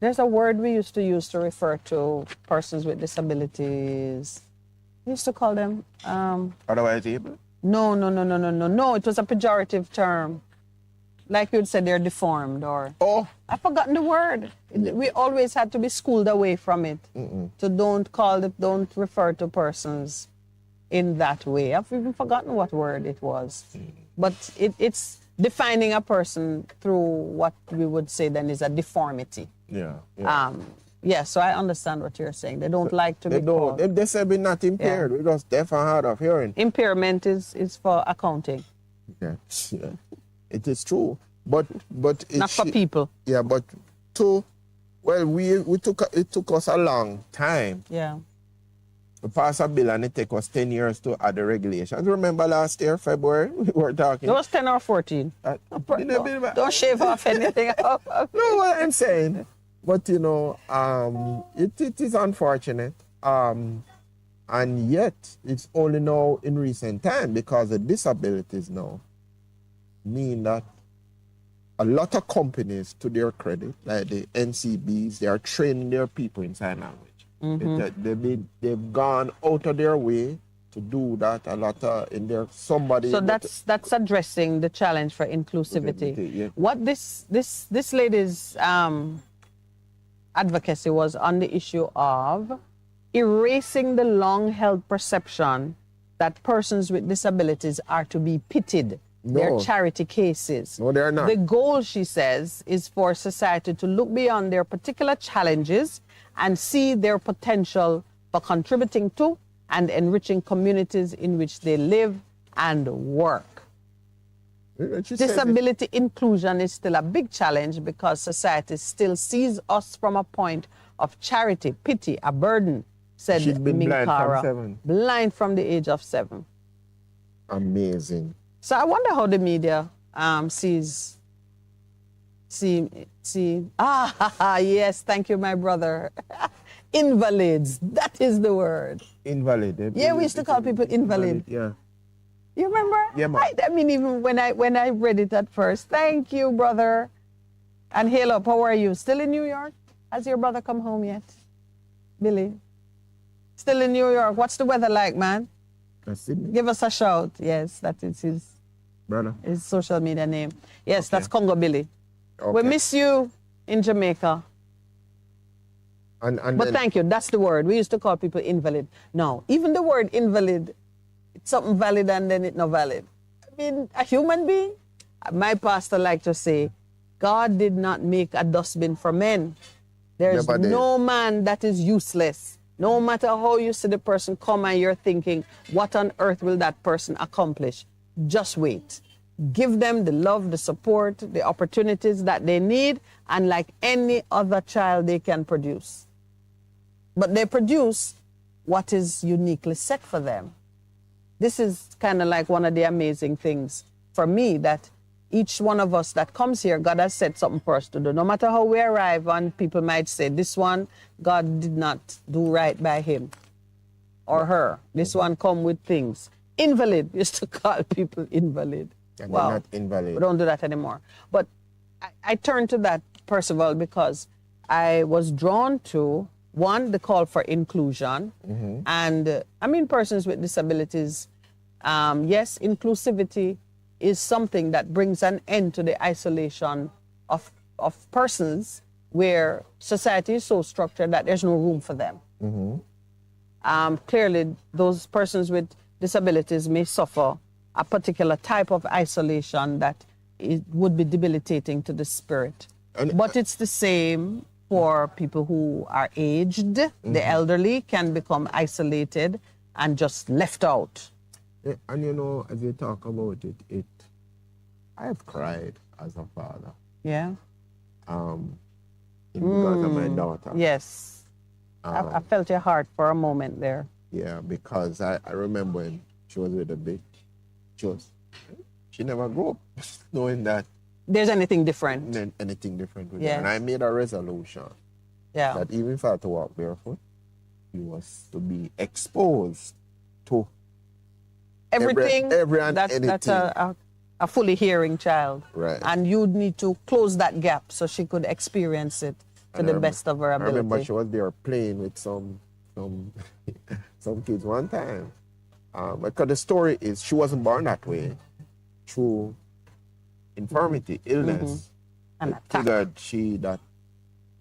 there's a word we used to use to refer to persons with disabilities. We used to call them... Otherwise able? No, it was a pejorative term. Like you'd say they're deformed or... Oh! I've forgotten the word. We always had to be schooled away from it. So don't refer to persons in that way. I've even forgotten what word it was. But it's defining a person through what we would say then is a deformity. Yeah. So I understand what you're saying. They don't like to be called. They say we're not impaired. We're just deaf and hard of hearing. Impairment is for accounting. Yeah. It is true, but not for people. Yeah, but it took us a long time. Yeah. To pass a bill and it took us 10 years to add the regulations. Remember last year, February, we were talking. It was 10 or 14. Don't shave off anything. No, what I'm saying. But it is unfortunate. And yet, it's only now in recent time because the disabilities now mean that a lot of companies, to their credit, like the NCBs, they are training their people in sign language. They've gone out of their way to do that a lot in their somebody. So that's addressing the challenge for inclusivity. Yeah. What this lady's advocacy was on the issue of erasing the long-held perception that persons with disabilities are to be pitied. No. They're charity cases. No, they're not. The goal, she says, is for society to look beyond their particular challenges and see their potential for contributing to and enriching communities in which they live and work. Disability inclusion is still a big challenge because society still sees us from a point of charity, pity, a burden, said She's been Minkara. blind from 7. Blind from the age of 7. Amazing. So I wonder how the media sees. Yes, thank you, my brother. Invalids, that is the word. Invalid. Yeah, we used to call people invalid. Yeah. You remember? Yeah, man. I mean, even when I read it at first, thank you, brother. And hail up, how are you? Still in New York? Has your brother come home yet? Billy? Still in New York. What's the weather like, man? Give us a shout. Yes, that is his brother. His social media name. Yes, Okay. that's Congo Billy. Okay. We miss you in Jamaica. But thank you, that's the word. We used to call people invalid. No, even the word invalid, it's something valid and then it's not valid. I mean, a human being, my pastor liked to say, God did not make a dustbin for men. There's no man that is useless. No matter how you see the person come and you're thinking, what on earth will that person accomplish? Just wait. Give them the love, the support, the opportunities that they need, and like any other child, they can produce. But they produce what is uniquely set for them. This is kind of like one of the amazing things for me, that each one of us that comes here, God has said something for us to do. No matter how we arrive, and people might say, this one, God did not do right by him or her. This one come with things. Invalid, we used to call people invalid. And they're not invalid. We don't do that anymore. But I turned to that, Percival, because I was drawn to, one, the call for inclusion. And I mean, persons with disabilities, yes, inclusivity is something that brings an end to the isolation of persons where society is so structured that there's no room for them. Clearly, those persons with disabilities may suffer a particular type of isolation that it would be debilitating to the spirit. But it's the same for people who are aged. The elderly can become isolated and just left out. Yeah, and you know, as you talk about it, I have cried as a father. Yeah. Because of my daughter. Yes. I felt your heart for a moment there. Yeah, because I remember when she was with a bit, she never grew up knowing that there's anything different. Anything different with Yeah. her. And I made a resolution that even if I had to walk barefoot, he was to be exposed to everything. Every and that's anything. a fully hearing child. Right. And you'd need to close that gap so she could experience it to the best of her ability. I remember she was there playing with some kids one time. Because the story is she wasn't born that way. Through infirmity, illness, and triggered she that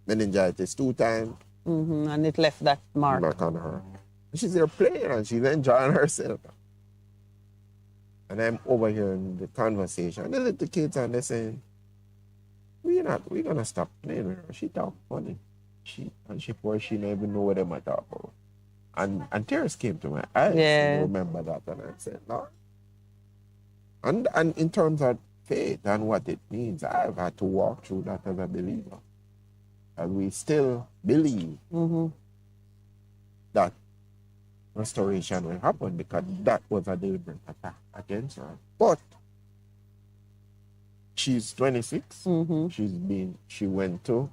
meningitis 2 times. And it left that mark on her. And she's there playing and she's enjoying herself. And I'm over here in the conversation. The little kids and they're saying, we're gonna stop playing with her. She talk funny. She never even know what they might talk about. And tears came to my eyes. Yeah. I remember that and I said, Lord. And in terms of faith and what it means, I've had to walk through that as a believer. And we still believe that restoration will happen because that was a deliberate attack against her. But she's 26. She went to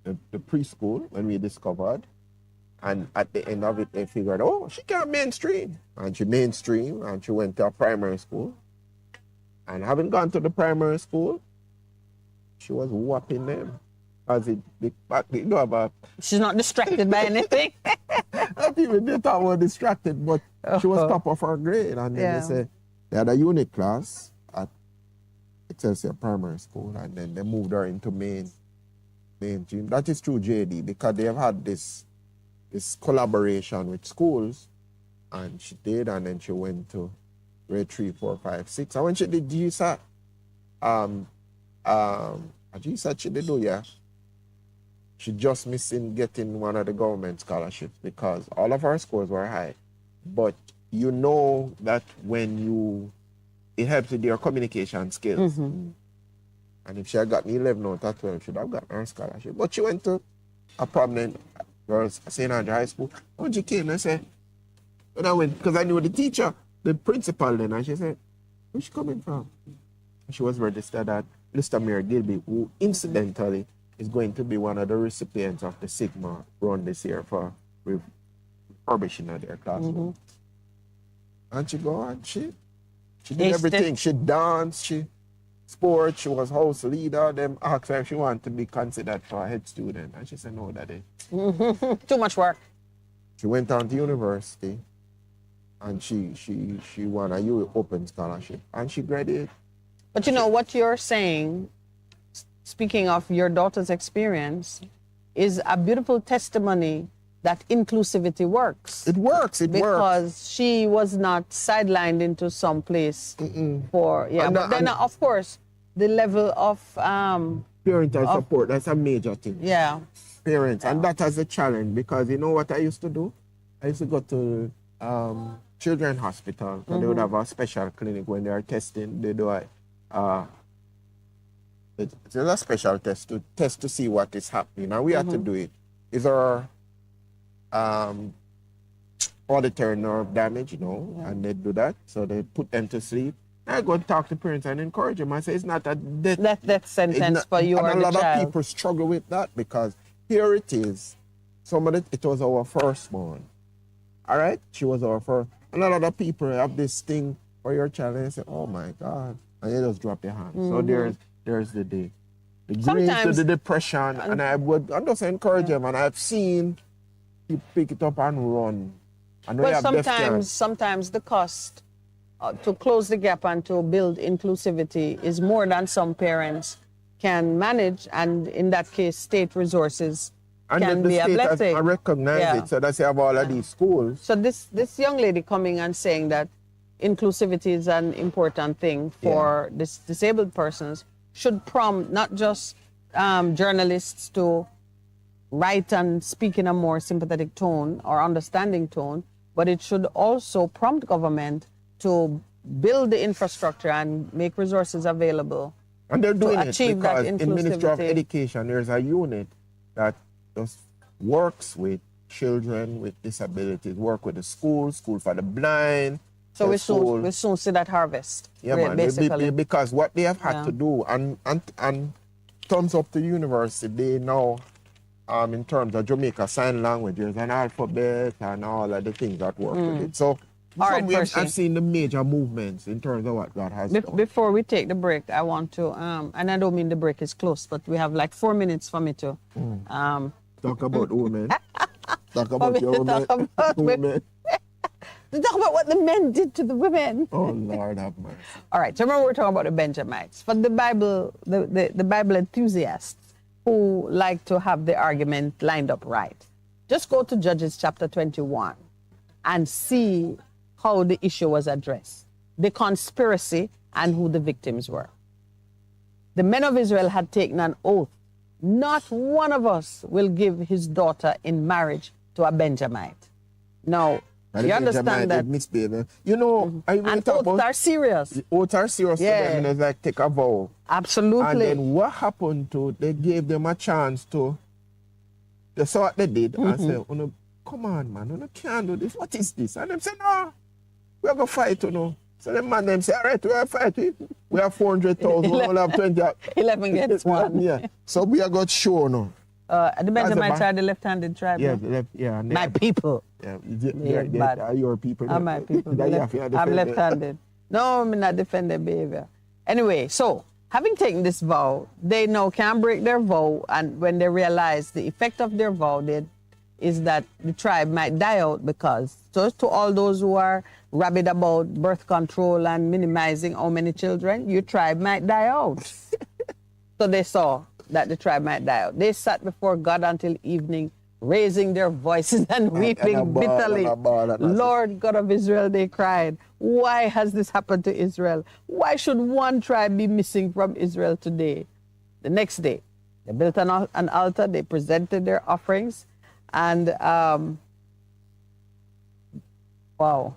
the preschool when we discovered, And at the end of it, they figured, oh, she can't mainstream. And she mainstream, and she went to a primary school. And having gone to the primary school, she was whopping them. As it, you know about. She's not distracted by anything. Not even they thought we were distracted, but she was top of her grade. And then they said they had a unit class at Excelsior Primary School, and then they moved her into mainstream. That is through JD, because they have had this collaboration with schools, and she did, and then she went to grade 3, 4, 5, 6. And when she did GSAT, GSAT she did do, she just missing getting one of the government scholarships because all of her scores were high. But you know that it helps with your communication skills. Mm-hmm. And if she had gotten 11 out of 12, she would have gotten her scholarship. But she went to a prominent girls' St. Andrew High School. When she came, I said, when I went, because I knew the teacher, the principal then, and she said, where's she coming from? And she was registered at Mr. Mayor Gilby, who incidentally is going to be one of the recipients of the Sigma run this year for refurbishing of their classroom. Mm-hmm. And she go on, she did everything. She danced, she sports, she was house leader. Them asked her if she wanted to be considered for a head student. And she said, no, Daddy. Too much work. She went on to university and she won a U Open scholarship and she graduated. But you know what you're saying, speaking of your daughter's experience, is a beautiful testimony that inclusivity works. It works, because she was not sidelined into some place for, but then of course, the level of... parental support, that's a major thing. Yeah. Parents, and that has a challenge because you know what I used to do? I used to go to children's hospital, and they would have a special clinic when they are testing. They do it's a special test to see what is happening, and we had to do it. Is our auditory nerve damage, and they do that, so they put them to sleep. I go and talk to parents and encourage them. I say it's not a death sentence for you or the child. And a lot of people struggle with that because here it is. It was our firstborn. All right? She was our first. And a lot of people have this thing for your child and they say, oh my God. And they just drop their hand. So there's the day. The grief to the depression. And I just encourage them. And I've seen people pick it up and run. And sometimes the cost to close the gap and to build inclusivity is more than some parents can manage, and in that case, state resources can be a blessing. I recognize it, so that's why I have all of these schools. So this young lady coming and saying that inclusivity is an important thing for disabled persons should prompt not just journalists to write and speak in a more sympathetic tone or understanding tone, but it should also prompt government to build the infrastructure and make resources available. And they're doing it because in Ministry of Education, there's a unit that just works with children with disabilities, work with the school for the blind. So we soon see that harvest. Yeah, man, basically. Because what they have had to do, and thumbs up to the university, they know in terms of Jamaica Sign Language, there's an alphabet and all of the things that work with it. So I've seen the major movements in terms of what God has done. Before we take the break, I want to, and I don't mean the break is close, but we have like 4 minutes for me to... talk about women. Talk about your women. To talk about what the men did to the women. Oh, Lord have mercy. All right, so remember we're talking about the Benjamites. For the Bible, the Bible enthusiasts who like to have the argument lined up right, just go to Judges chapter 21 and see how the issue was addressed, the conspiracy and who the victims were. The men of Israel had taken an oath. Not one of us will give his daughter in marriage to a Benjamite. Now, you understand that? You know, and oaths are serious. Oaths are serious to them, and it's like take a vow. Absolutely. And then what happened to, they gave them a chance to, they saw what they did and said, oh, no, come on, man, you can't do this. What is this? And them said, no, we're going to fight, So the man them say, all right, we are fighting. We have 400,000, we only have 20. 11 gets one. Yeah. So we are going to show now. The Benjamites are the left-handed tribe. Yeah, no? My people. Yeah, they are your people. Are my people. I'm left-handed. No, I'm not defend their behavior. Anyway, so having taken this vow, they now can break their vow, and when they realize the effect of their vow is that the tribe might die out, because just to all those who are rabid about birth control and minimizing how many children, your tribe might die out. So they saw that the tribe might die out. They sat before God until evening, raising their voices and weeping bitterly. Lord God of Israel, they cried, why has this happened to Israel? Why should one tribe be missing from Israel today? The next day, they built an altar, they presented their offerings, and wow.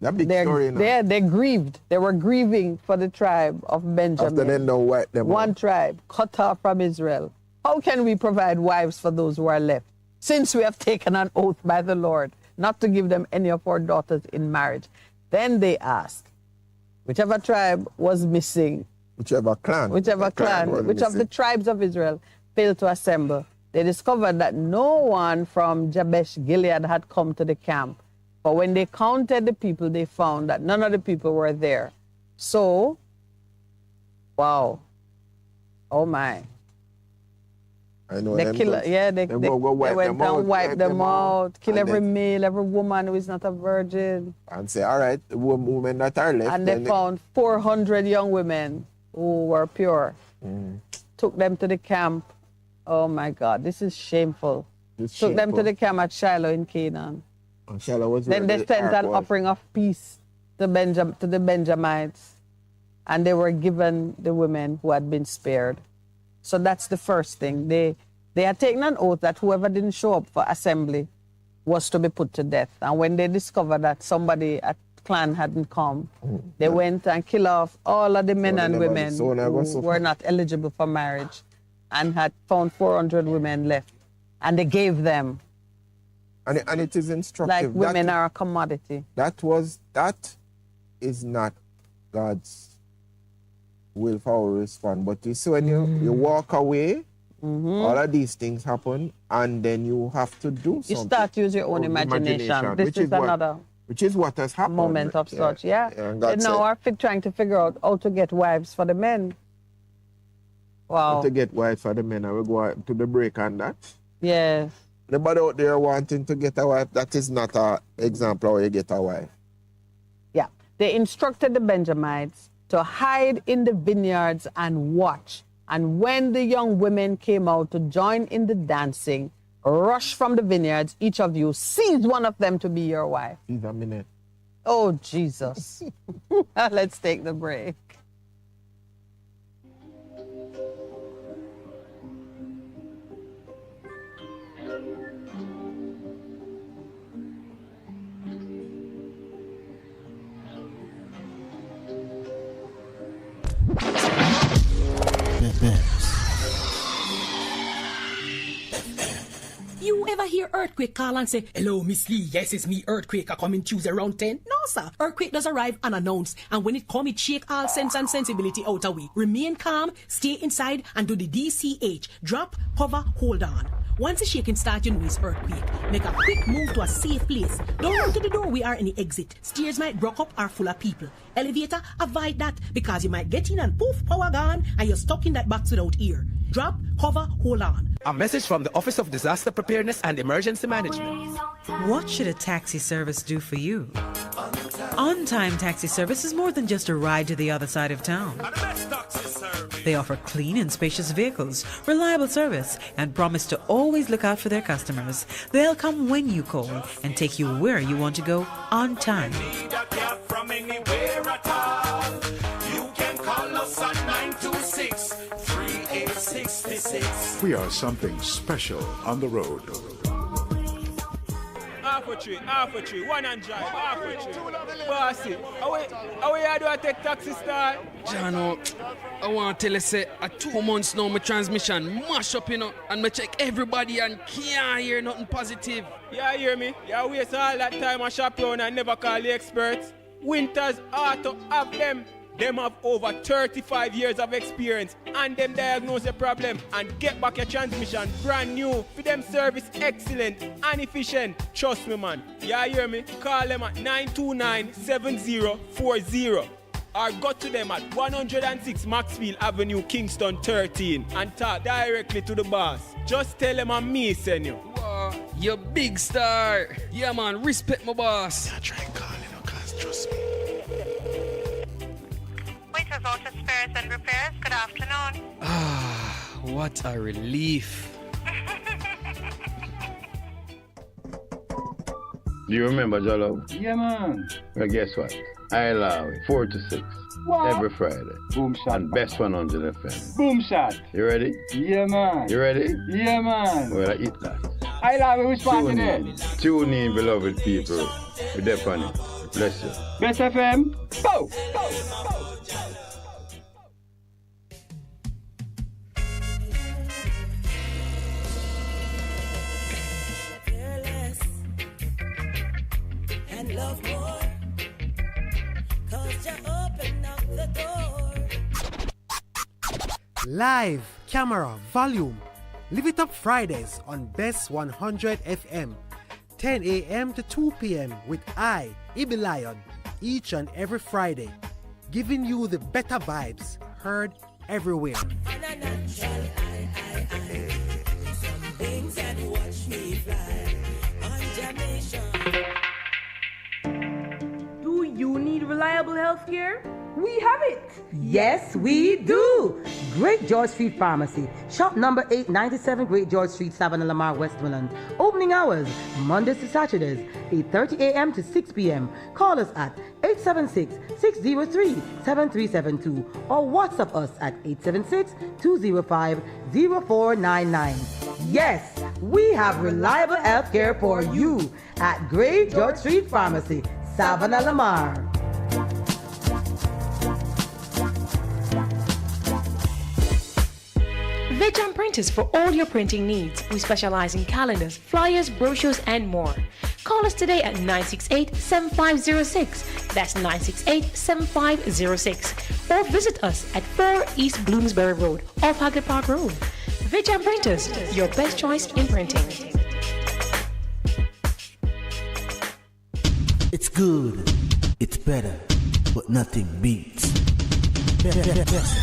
That big story now. They grieved. They were grieving for the tribe of Benjamin. After they know what them one tribe cut off from Israel. How can we provide wives for those who are left, since we have taken an oath by the Lord not to give them any of our daughters in marriage? Then they asked, whichever tribe was missing, whichever clan, which of the tribes of Israel failed to assemble, they discovered that no one from Jabesh Gilead had come to the camp. But when they counted the people, they found that none of the people were there. So, wow. Oh my. I know. They went and wiped them out, kill every male, every woman who is not a virgin. And say, all right, the women that are left. And they found 400 young women who were pure. Took them to the camp. Oh my God, this is shameful. Took them to the camp at Shiloh in Canaan. Then they sent an offering of peace to the Benjamites, and they were given the women who had been spared. So that's the first thing. They had taken an oath that whoever didn't show up for assembly was to be put to death. And when they discovered that somebody at clan hadn't come, they went and killed off all of the men and women who were not eligible for marriage, and had found 400 women left. And they gave them. And it is instructive. Like women are a commodity. That is not God's will for our response. But you see, when you walk away, all of these things happen, and then you have to do something. You start to use your own imagination. This is another which is what has happened. Moment of such, yeah. They now are trying to figure out how to get wives for the men. Wow. How to get wives for the men, and we go to the break on that. Yes. Anybody out there wanting to get a wife, that is not an example how you get a wife. Yeah. They instructed the Benjamites to hide in the vineyards and watch. And when the young women came out to join in the dancing, rush from the vineyards, each of you seize one of them to be your wife. He's a minute. Oh, Jesus. Let's take the break. You ever hear Earthquake call and say, hello, Miss Lee, yes, it's me, Earthquake, I come in Tuesday around 10? No, sir. Earthquake does arrive unannounced, and when it come, it shake all sense and sensibility out of we. Remain calm, stay inside, and do the DCH. Drop, cover, hold on. Once the shaking starts, you know it's earthquake. Make a quick move to a safe place. Don't run to the door, we are in the exit. Stairs might broke up or full of people. Elevator, avoid that, because you might get in and poof, power gone, and you're stuck in that box without ear. Drop, cover, hold on. A message from the Office of Disaster Preparedness and Emergency Management. What should a taxi service do for you? On-Time Taxi Service is more than just a ride to the other side of town. They offer clean and spacious vehicles, reliable service, and promise to always look out for their customers. They'll come when you call and take you where you want to go on time. We are something special on the road. Half a tree, one and drive, half a tree. Bossy, how you do I take taxi star? Jano, I want to tell you, say, 2 months now, my transmission mash up, and I check everybody and can't hear nothing positive. Yeah, hear me? You waste all that time I shop around and never call the experts. Winters Auto have them. Them have over 35 years of experience and them diagnose the problem and get back your transmission brand new. For them service excellent and efficient. Trust me, man. You hear me? Call them at 929-7040 or go to them at 106 Maxfield Avenue, Kingston 13 and talk directly to the boss. Just tell them I'm me, send you. Wow, you big star. Yeah, man, respect my boss. Yeah, try calling her, cause trust me. Waiters Auto Spares and Repairs, good afternoon. Ah, what a relief. Do you remember Jollo? Yeah, man. Well, guess what? I allow it 4 to 6 What? every Friday. Boom shot. On Best 100 FM. Boom shot. You ready? Yeah, man. You ready? Yeah, man. Well, I eat that. I love it. Which part today? Tune in, beloved people. We're there on it. Bless you. Best FM. Go! Go! And love more, 'cause you open up the door. Live, camera, volume. Live it up Fridays on Best 100 FM. 10 a.m. to 2 p.m. with I, Ibi Lion, each and every Friday. Giving you the better vibes, heard everywhere. On a natural some things and watch me fly on Jamaican. Do you need reliable health care? We have it! Yes, we do! Great George Street Pharmacy. Shop number 897 Great George Street, Savannah, Lamar, Westmoreland. Opening hours, Mondays to Saturdays, 8:30 a.m. to 6 p.m. Call us at 876-603-7372 or WhatsApp us at 876-205-0499. Yes, we have reliable health care for you at Great George Street Pharmacy, Savannah, Lamar. Vejan Printers for all your printing needs. We specialize in calendars, flyers, brochures, and more. Call us today at 968-7506. That's 968-7506. Or visit us at 4 East Bloomsbury Road, off Haggard Park Road. Vejan Printers, your best choice in printing. It's good, it's better, but nothing beats. Best.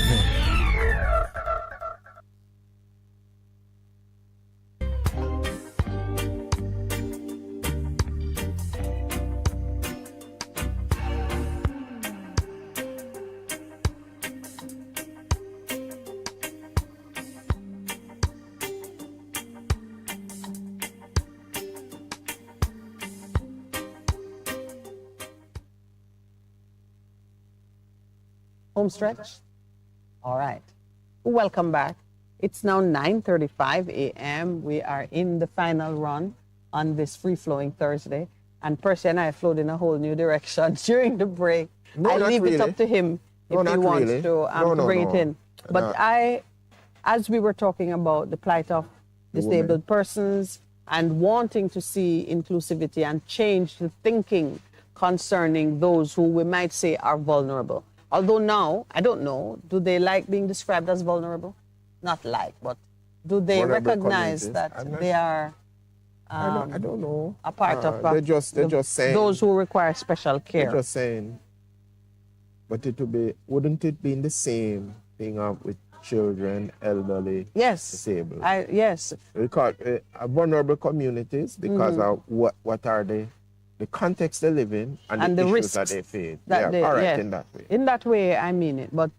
Home stretch? All right. Welcome back. It's now 9:35 a.m. We are in the final run on this free-flowing Thursday. And Percy and I flowed in a whole new direction during the break. No, I not leave it really. up to him No, if he not wants really. to bring it in. But as we were talking about the plight of disabled persons and wanting to see inclusivity and change the thinking concerning those who we might say are vulnerable. Although now, I don't know, do they like being described as vulnerable? Not like, but do they Vulnerable recognize that they are I don't know. a part of they're just saying those who require special care? They're just saying. But wouldn't it be in the same thing with children, elderly, disabled? Yes. Because vulnerable communities, because of what are the context they live in and the issues risks that they face. that they- correct, yeah. in that way. In that way, I mean it. But,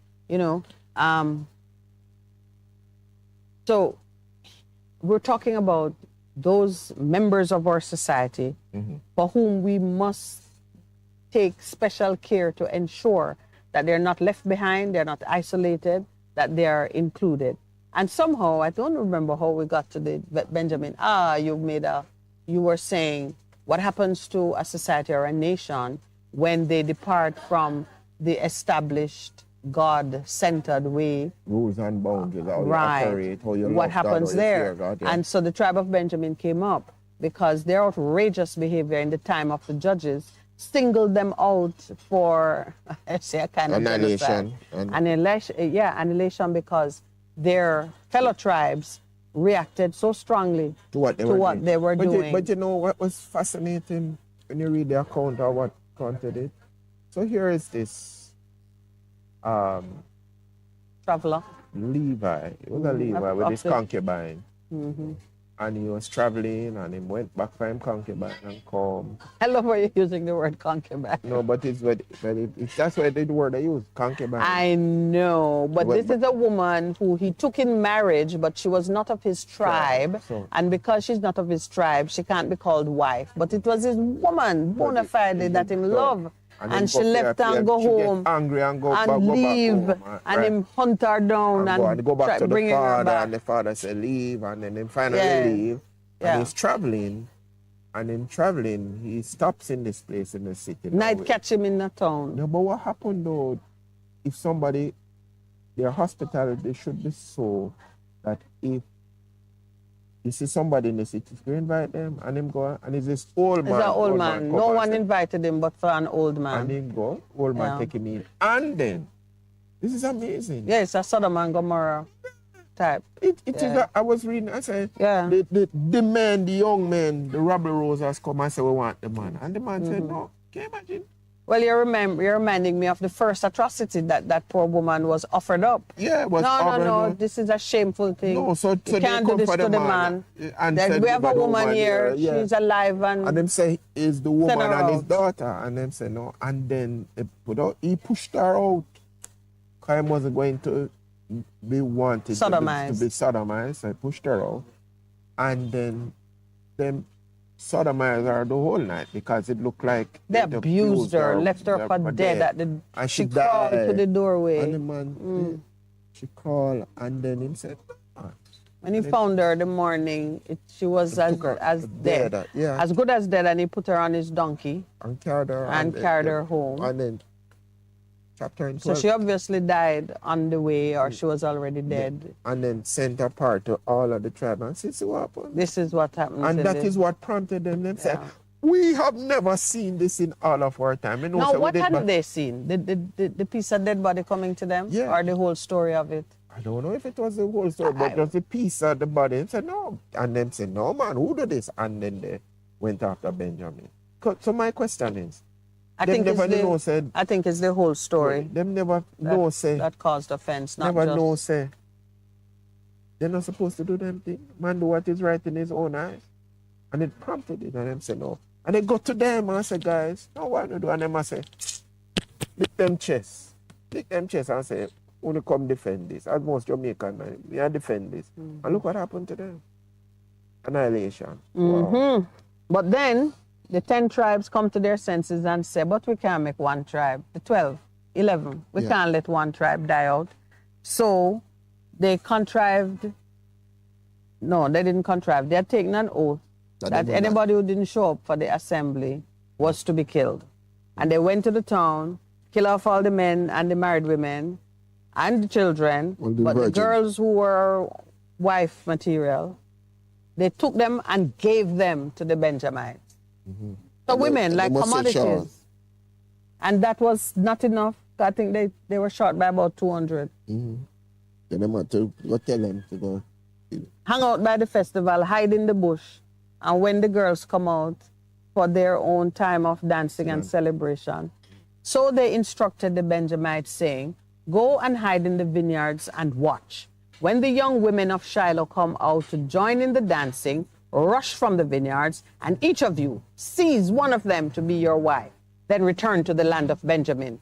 so we're talking about those members of our society for whom we must take special care to ensure that they're not left behind, they're not isolated, that they are included. And somehow, I don't remember how we got to the Benjamin. You were saying, what happens to a society or a nation when they depart from the established God-centered way? Rules and boundaries, how you Right. operate, how you What love happens God, how you there? fear God, yeah. And so the tribe of Benjamin came up because their outrageous behavior in the time of the judges singled them out for, I say, a kind of annihilation. Annihilation because their fellow tribes reacted so strongly to what they were doing. But you know what was fascinating when you read the account of what Conte did? So here is this traveler. Levi. He was a Levi with his concubine. Mm-hmm. And he was traveling and he went back for him concubine and come. I love why you're using the word concubine. No, but that's why the word they use, concubine. I know, but this is a woman who he took in marriage, but she was not of his tribe. And because she's not of his tribe, she can't be called wife. But it was his woman, bona fide, that him love. And she left and go home angry and go leave back home, and him hunt her down and go back to the father, and the father said leave, and then him finally leave. And he's traveling, and in traveling he stops in this place in the city. Night catch him in the town. No, but what happened though, if somebody, their hospitality should be so that if you see somebody in the city, you invite them and him go, and it's this old man. It's an old man. No one invited him but for an old man. And him go, old man take him in. And then, this is amazing. Yeah, it's a Sodom and Gomorrah type. It is I was reading, I said, the men, the young men, the rabble rosers come and say, we want the man. And the man said, no, can you imagine? Well, you're reminding me of the first atrocity that poor woman was offered up. Yeah, it was No, this is a shameful thing. No, so you can't do this to the man. And we have a woman here, she's alive and them say, is the woman and his daughter. And them say, no. And then he pushed her out. Because he wasn't going to be wanted to be sodomized. So he pushed her out. And then them sodomized her the whole night because it looked like they abused her, left her for dead. And she crawled to the doorway. And the man, she crawled, and then he said, when he found her the morning, she was as dead, as good as dead, and he put her on his donkey and carried her home. And then chapter 12. So she obviously died on the way, or she was already dead. And then sent her part to all of the tribe and said, see what happened? This is what happened. And that is what prompted them. They said, we have never seen this in all of our time. Now, what had they seen? The piece of dead body coming to them? Yeah. Or the whole story of it? I don't know if it was the whole story, but just the piece of the body. And said, no. And then said, no, man, who did this? And then they went after Benjamin. So my question is, I think it's the whole story. Them never know say that caused offense. Never know say they're not supposed to do them thing. Man do what is right in his own eyes. And it prompted it, and them say no. And they go to them and I say, guys, no what to do. And them I say, lick them chest and say, only come defend this. As most Jamaican man, we are defend this. And look what happened to them. Annihilation. Wow. But then the 10 tribes come to their senses and say, but we can't make one tribe. The 12, 11, we can't let one tribe die out. So they contrived, no, they didn't contrive. They had taken an oath that anybody who didn't show up for the assembly was to be killed. And they went to the town, kill off all the men and the married women and the children, but the girls who were wife material, they took them and gave them to the Benjamites. So women, like commodities. And that was not enough. I think they were shot by about 200. Then they want to go tell them to go. Hang out by the festival, hide in the bush. And when the girls come out for their own time of dancing and celebration, so they instructed the Benjamites, saying, go and hide in the vineyards and watch. When the young women of Shiloh come out to join in the dancing, rush from the vineyards, and each of you seize one of them to be your wife. Then return to the land of Benjamin.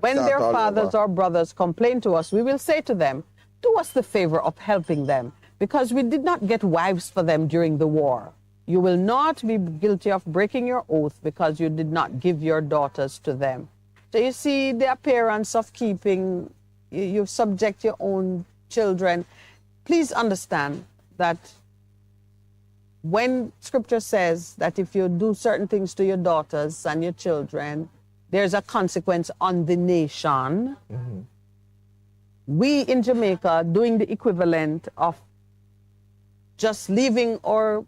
When their fathers or brothers complain to us, we will say to them, do us the favor of helping them, because we did not get wives for them during the war. You will not be guilty of breaking your oath because you did not give your daughters to them. So you see the appearance of keeping, you subject your own children. Please understand that when scripture says that if you do certain things to your daughters and your children, there's a consequence on the nation. We in Jamaica doing the equivalent of just leaving our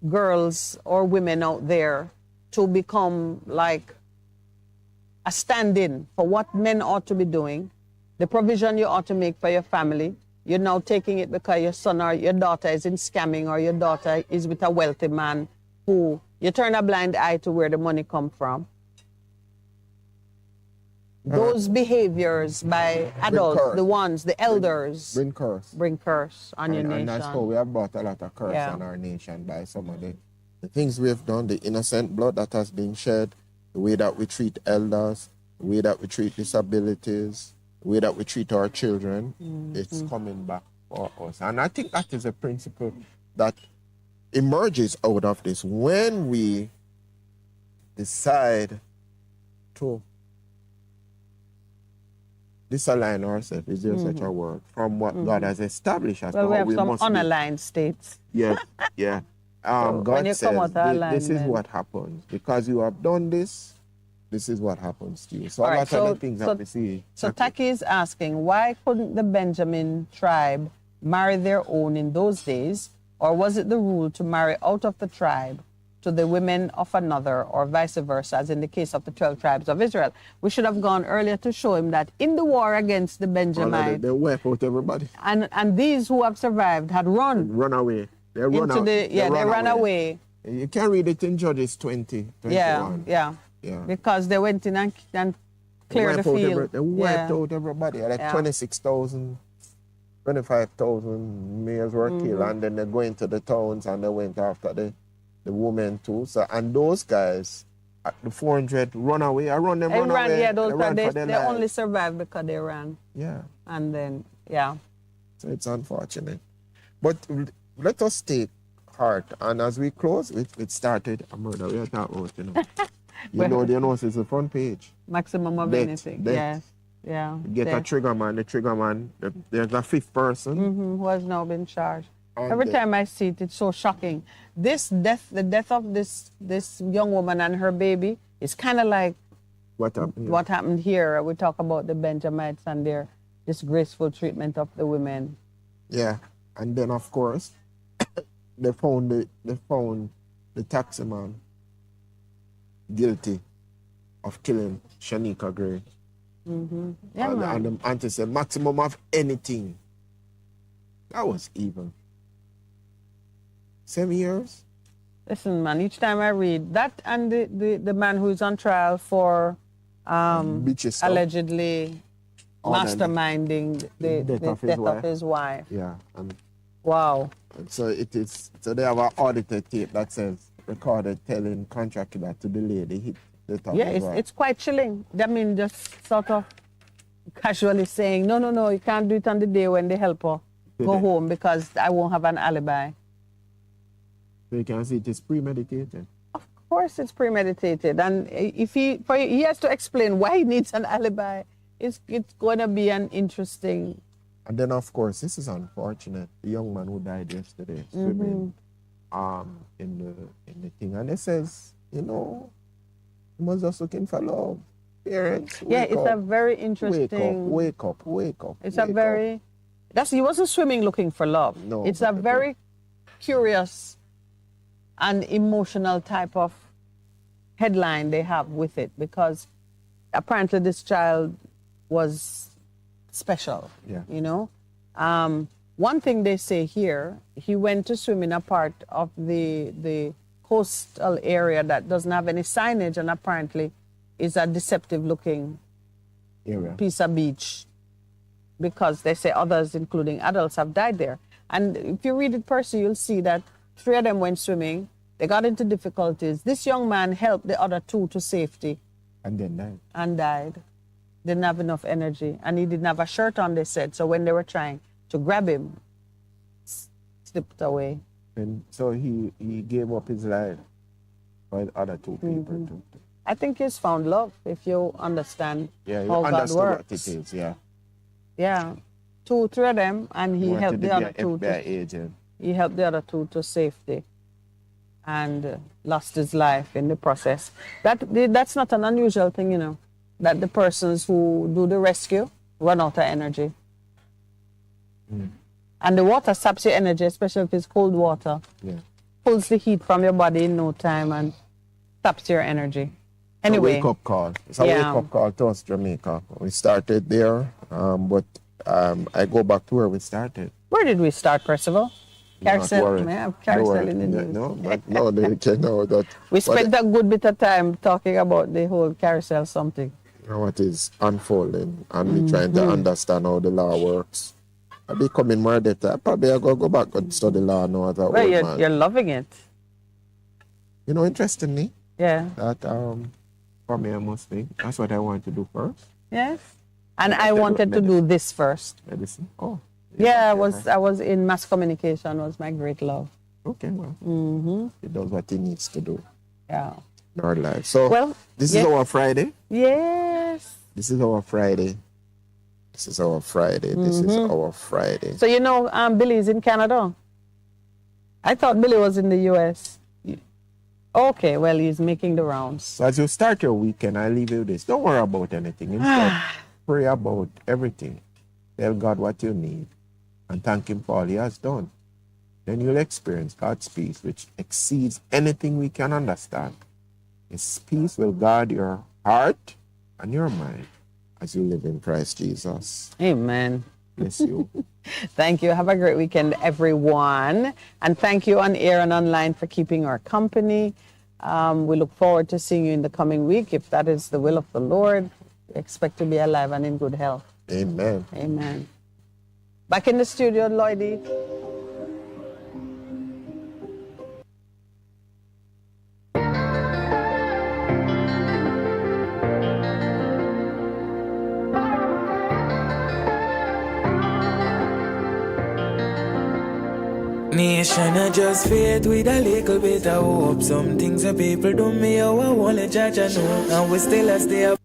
girls or women out there to become like a stand-in for what men ought to be doing, the provision you ought to make for your family. You're now taking it because your son or your daughter is in scamming, or your daughter is with a wealthy man who you turn a blind eye to where the money come from. Those behaviors by adults, the ones, the elders, bring curse on your nation. And that's how we have brought a lot of curse on our nation by some of the things we have done, the innocent blood that has been shed, the way that we treat elders, the way that we treat disabilities, the way that we treat our children. It's coming back for us. And I think that is a principle that emerges out of this when we decide to disalign ourselves, is there such a word, from what God has established as to we how have we some must unaligned states. Yes, yeah. So God you says, come out of this is alignment. what happens. Because you have done this, this is what happens to you. So All a right, lot of the things that we see. So Taki is asking, why couldn't the Benjamin tribe marry their own in those days? Or was it the rule to marry out of the tribe to the women of another, or vice versa, as in the case of the 12 tribes of Israel? We should have gone earlier to show him that in the war against the Benjamites, they wipe out everybody. And these who have survived had run away. They ran away. You can read it in Judges 20, 21. Yeah. Because they went in and cleared the field. They wiped out everybody. Like 26,000, 25,000 males were killed, and then they go into the towns and they went after the women too. So, and those guys, the 400 run away. I run them run away. Yeah, they only survived because they ran. Yeah. And then, So it's unfortunate. But let us take heart. And as we close, it started a murder. We are talking about, you know, it's the front page. Maximum of anything. Yes. Yeah. You get a trigger man. The trigger man, there's a fifth person. Who has now been charged. Every time I see it, it's so shocking. This death, the death of this young woman and her baby, is kind of like what happened here. We talk about the Benjamites and their disgraceful treatment of the women. Yeah, and then of course they found the taxi man guilty of killing Shanika Gray. Yeah, and the auntie said maximum of anything. That was evil. 7 years? Listen, man, each time I read that, and the man who's on trial for allegedly masterminding the death of his wife. Yeah. Wow. So they have an audited tape that says recorded telling contractor to delay the hit. It's quite chilling. I mean, just sort of casually saying, no, you can't do it on the day when the helper go home because I won't have an alibi. So you can see it is premeditated. Of course it's premeditated. And if he has to explain why he needs an alibi, it's going to be an interesting... And then, of course, this is unfortunate. The young man who died yesterday, swimming in the thing. And it says, he was just looking for love. Parents, it's a very interesting... Wake up. He wasn't swimming looking for love. No. It's a very curious and emotional type of headline they have with it, because apparently this child was special. One thing they say here, he went to swim in a part of the coastal area that doesn't have any signage, and apparently is a deceptive looking area, piece of beach, because they say others, including adults, have died there. And if you read it, Percy, you'll see that 3 of them went swimming. They got into difficulties. This young man helped the other 2 to safety. And then died. And died. Didn't have enough energy. And he didn't have a shirt on, they said. So when they were trying to grab him, slipped away. And so he gave up his life for the other 2 people too. I think he's found love, if you understand how God works. What it is, yeah. Yeah. 2, 3 of them, and he helped the other 2. He helped the other 2 to safety, and lost his life in the process. That's not an unusual thing, that the persons who do the rescue run out of energy. And the water saps your energy, especially if it's cold water. Yeah. Pulls the heat from your body in no time, and taps your energy. It's Anyway. a wake-up call. It's a wake-up call to us, Jamaica. We started there, but I go back to where we started. Where did we start, Percival? Carousel. Yeah, Carousel in the news. No, they can know that. We spent a good bit of time talking about the whole carousel something. What is unfolding, and we trying to understand how the law works. I'll be coming more data. Probably I'll go back and study law now as a old man. You're loving it. You know, interestingly, that for me, I must think that's what I want to do first. Yes, and I wanted to do this first. Medicine. Oh. Yeah, I was in mass communication. Was my great love. Okay, well, he does what he needs to do. Yeah. In our life. So, this is our Friday. Yes. This is our Friday. This is our Friday. This is our Friday. So you know, Billy's in Canada. I thought Billy was in the U.S. Okay, well, he's making the rounds. So as you start your weekend, I leave you this. Don't worry about anything. Instead, pray about everything. Tell God what you need and thank Him for all He has done. Then you'll experience God's peace, which exceeds anything we can understand. His peace will guard your heart and your mind as you live in Christ Jesus. Amen. Bless you. Thank you. Have a great weekend, everyone. And thank you on air and online for keeping our company. We look forward to seeing you in the coming week. If that is the will of the Lord, we expect to be alive and in good health. Amen. Amen. Back in the studio, Lloydie. Nation I just faith with a little bit of hope. Some things that people do me how I want to judge I know. And we still a stay up.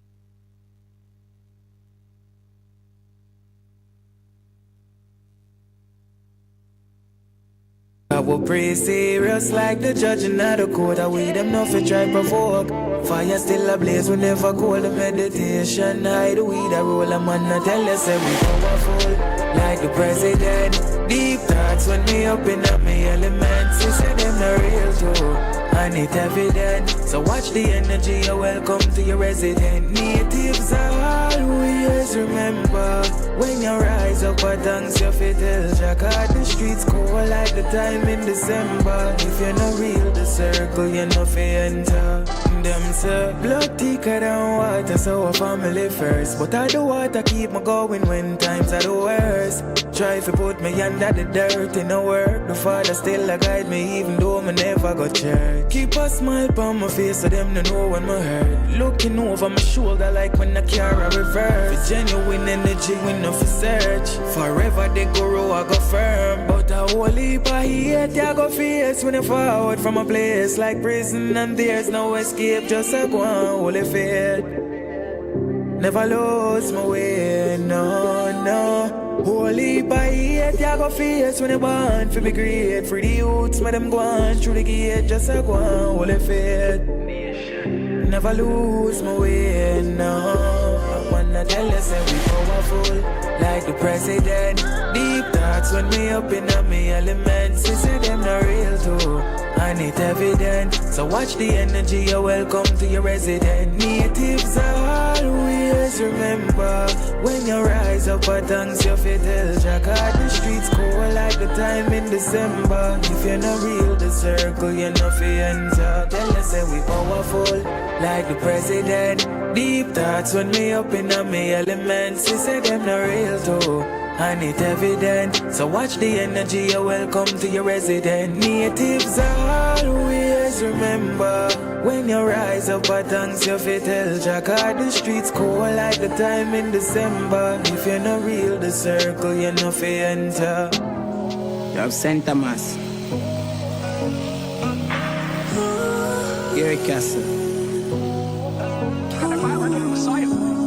I will pray serious like the judge in the court. I wait them not for try provoke. Fire still ablaze, we never call the meditation. Hide the weed, I roll a man, I tell us that we powerful like the president. Deep thoughts when me up in up me elements. You say them not real too, and it evident. So watch the energy, you welcome to your resident. Natives are always remember. When you rise up a thanks you fit tell Jack out the streets cold like the time in December. If you're not real the circle you know fi enter. Them say blood thicker than water, so a family first. But all the water keep me going when times are the worst. Try to put me under the dirt in the work. The Father still a guide me even though me never got church. Keep a smile on my face so them to know when me hurt. Looking over my shoulder like when I carry a reverse. For genuine energy we no for search. Forever they go row I go firm. But a whole heap of hate I go face when I forward from a place like prison. And there's no escape, just a go on holy faith. Never lose my way, no. Holy by hate, I go face when I want for me great. For the youths, me them go on through the gate, just a go on holy faith. Never lose my way, no. I wanna tell you, say we powerful like the president. Deep thoughts when me up in me elements. You say them not real too, and it evident. So watch the energy, you welcome to your resident. Natives are always remember. When you rise up a thanks you fit tell Jack out the streets cold like the time in December. If you're not real the circle you know fi enter. Tell us say we powerful like the president. Deep thoughts when me up in me elements. You say them not real too, and it evident. So watch the energy, you welcome to your resident. Natives are always remember. When you rise up a thanks you fit tell Jack out the streets cold like the time in December. If you're not real the circle you know fi enter. You have St. Thomas, Gary Castle,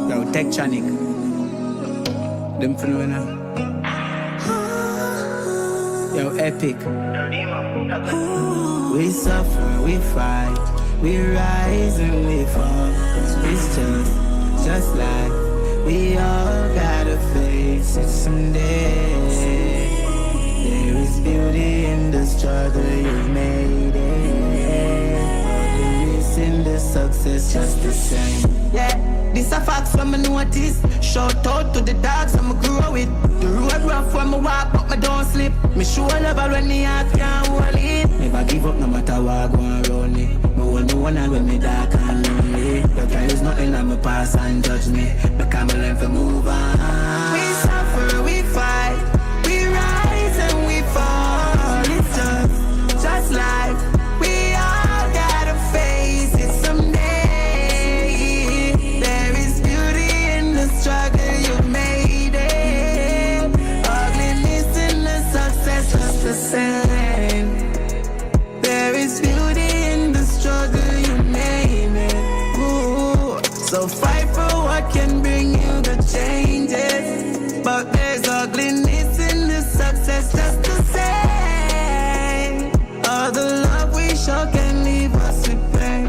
yo, Tectronic, them phenomena. Yo, Epic. We suffer, we fight, we rise and we fall. It's just like we all gotta face it someday. There is beauty in the struggle, you've made it. There is in the success just the same. Yeah, this a fact from me notice. Shout out to the dogs I'm grow with. The road rough when me walk, but me don't slip. Me show level when me heart can't hold it. Never give up no matter what go around me. Me hold me one and when me dark and lonely. But there is nothing that me pass and judge me. Because me learn to move on. We suffer, we fight, we rise and we fall. It's just life. We all gotta face it someday. There is beauty in the struggle, you made it. Ugliness in the success, just the same. There is beauty in the struggle, you name it. Ooh. So fight for what can bring you the changes. But there's ugliness in the success, just the same. All the love we show can leave us with pain.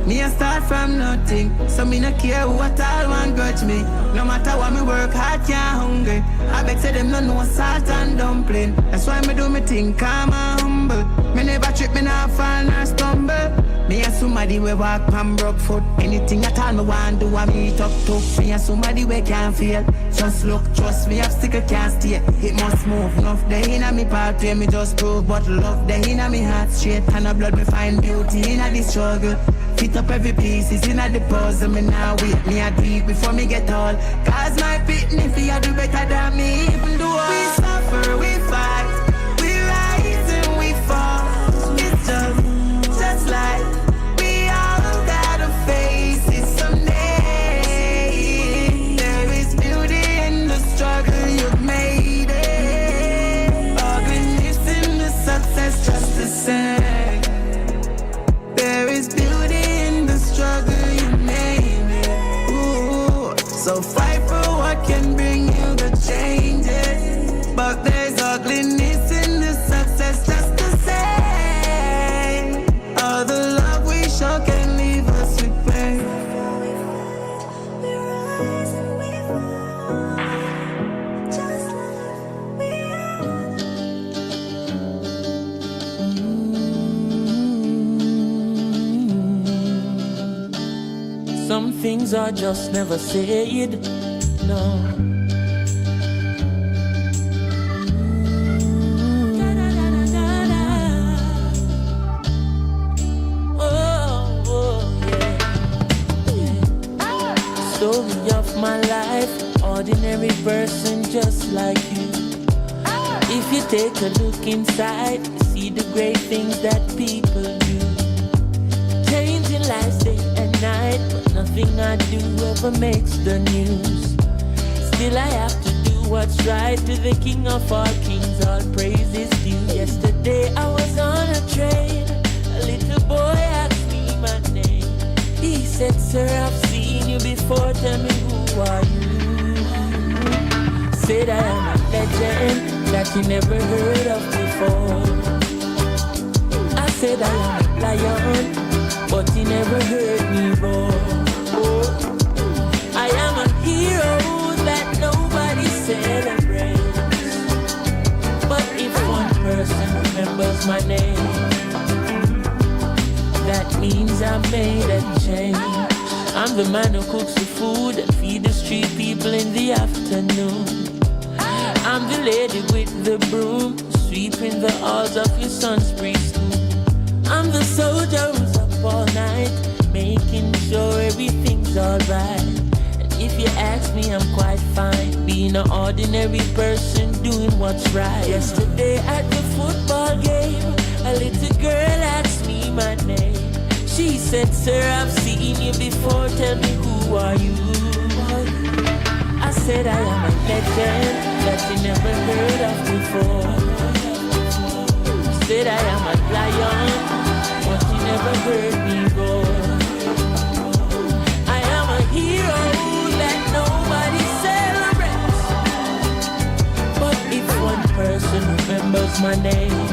Me a start from nothing, so me no care what all one grudge me. No matter what me work hard, can't hungry. I beg say them no know salt and dumpling. That's why me do me thing calm and humble. Me never trip, me not fall nor stumble. Me a somebody we walk pan broke foot. Anything at all me want do, I meet up to. Me a somebody we can't feel. Just look, trust me, obstacle can't stay. It must move, enough day in a me pathway. Me just prove but love day in a me heart straight. And a blood me find beauty in a the struggle. Fit up every piece, it's in a the puzzle. Me now wait, me a do it before me get all. Cause my pitney fi a do better than me even do all. We suffer, we fight, we rise and we fall. It's just like we all gotta face it someday. There is beauty in the struggle, you've made it. Ugliness in the success, just the same. There is beauty in the struggle, you name it. Ooh. So fight for what can bring you the changes. But there's ugliness in the success, just the same. All the love we show can leave us with pain. Some things are just never said, no. Story of my life, ordinary person just like you. If you take a look inside, see the great things that people do. Changing lives day and night, but nothing I do ever makes the news. Still I have to do what's right, to the King of all kings, all praise is due. Yesterday I was on a train, a little boy asked me my name. He said, sir, I've seen you before, tell me who are you? Said I am a legend that you never heard of before. I said I am a lion, but you never heard me roar. I am a hero that nobody celebrates. But if one person remembers my name, that means I made a change. I'm the man who cooks the food and feed the street people in the afternoon. I'm the lady with the broom, sweeping the halls of your son's preschool. I'm the soldier who's up all night, making sure everything's alright. And if you ask me, I'm quite fine, being an ordinary person, doing what's right. Yesterday at the football game, a little girl asked me my name. She said, sir, I've seen you before, tell me who are you? I said I am a legend that you never heard of before. Said I am a lion, but you never heard me roar. I am a hero that nobody celebrates. But if one person remembers my name,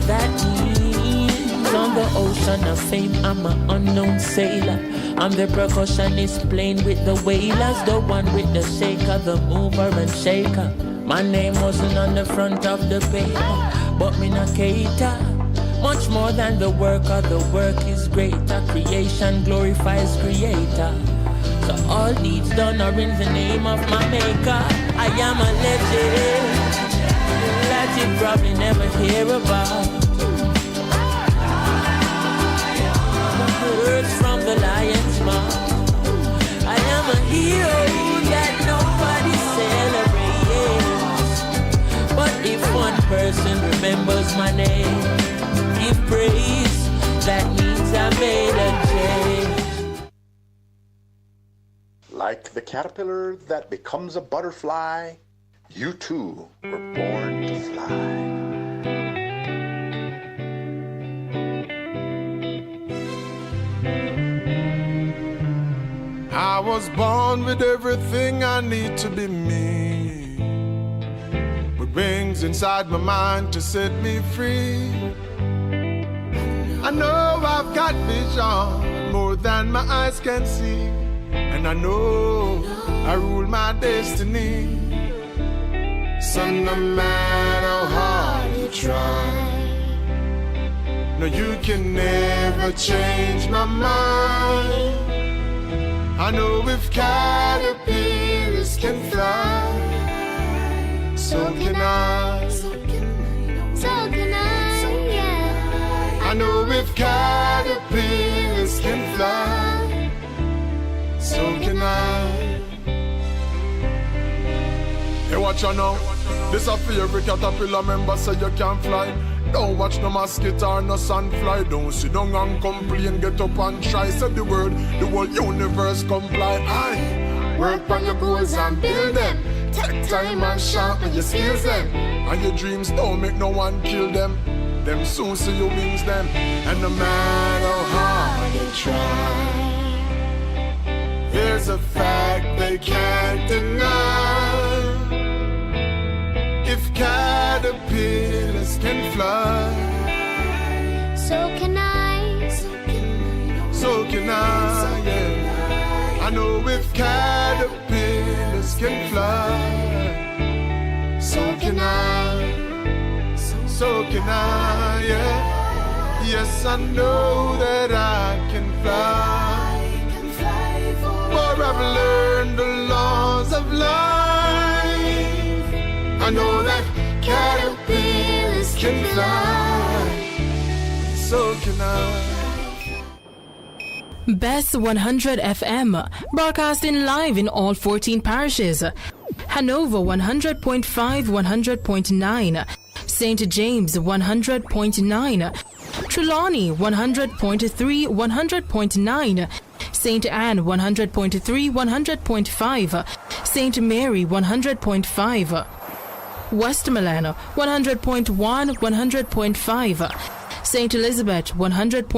that means on the ocean of fame I'm an unknown sailor. I'm the percussionist playing with the wailers, the one with the shaker, the mover and shaker. My name wasn't on the front of the paper, but me not cater. Much more than the worker, the work is greater. Creation glorifies Creator. So all deeds done are in the name of my Maker. I am a legend that you probably never hear about. Words from the lion's mouth. I am a hero that nobody celebrates. But if one person remembers my name, give praise, that means I made a change. Like the caterpillar that becomes a butterfly, you too were born to fly. I was born with everything I need to be me, with wings inside my mind to set me free. I know I've got vision more than my eyes can see, and I know I rule my destiny. So no matter how hard you try, no, you can never change my mind. I know if caterpillars can fly, so can I. So can I, yeah. I know if caterpillars can fly, so can I. Hey, watch out now. This a for every caterpillar member say you can't fly. Don't watch no mosquito or no sunfly. Don't sit down and complain, get up and try. Say the word, the whole universe comply. Aye. Work on your goals and build them. Take time and sharpen your skills them. And your dreams don't make no one kill them. Them soon see your wings them. And no matter how hard you try, there's a fact they can't deny. If caterpillars can fly, so can I. So can I, yeah. I know if caterpillars can fly, so can I. So can I, yeah. Yes, I know that I can fly. For I've learned the laws of life. I know that caterpillars can fly, so can I. Bess 100 FM, broadcasting live in all 14 parishes. Hanover 100.5, 100.9. St. James 100.9. Trelawney 100.3, 100.9. St. Anne 100.3, 100.5. St. Mary 100.5. Westmoreland 100.1, 100.5. St. Elizabeth 100.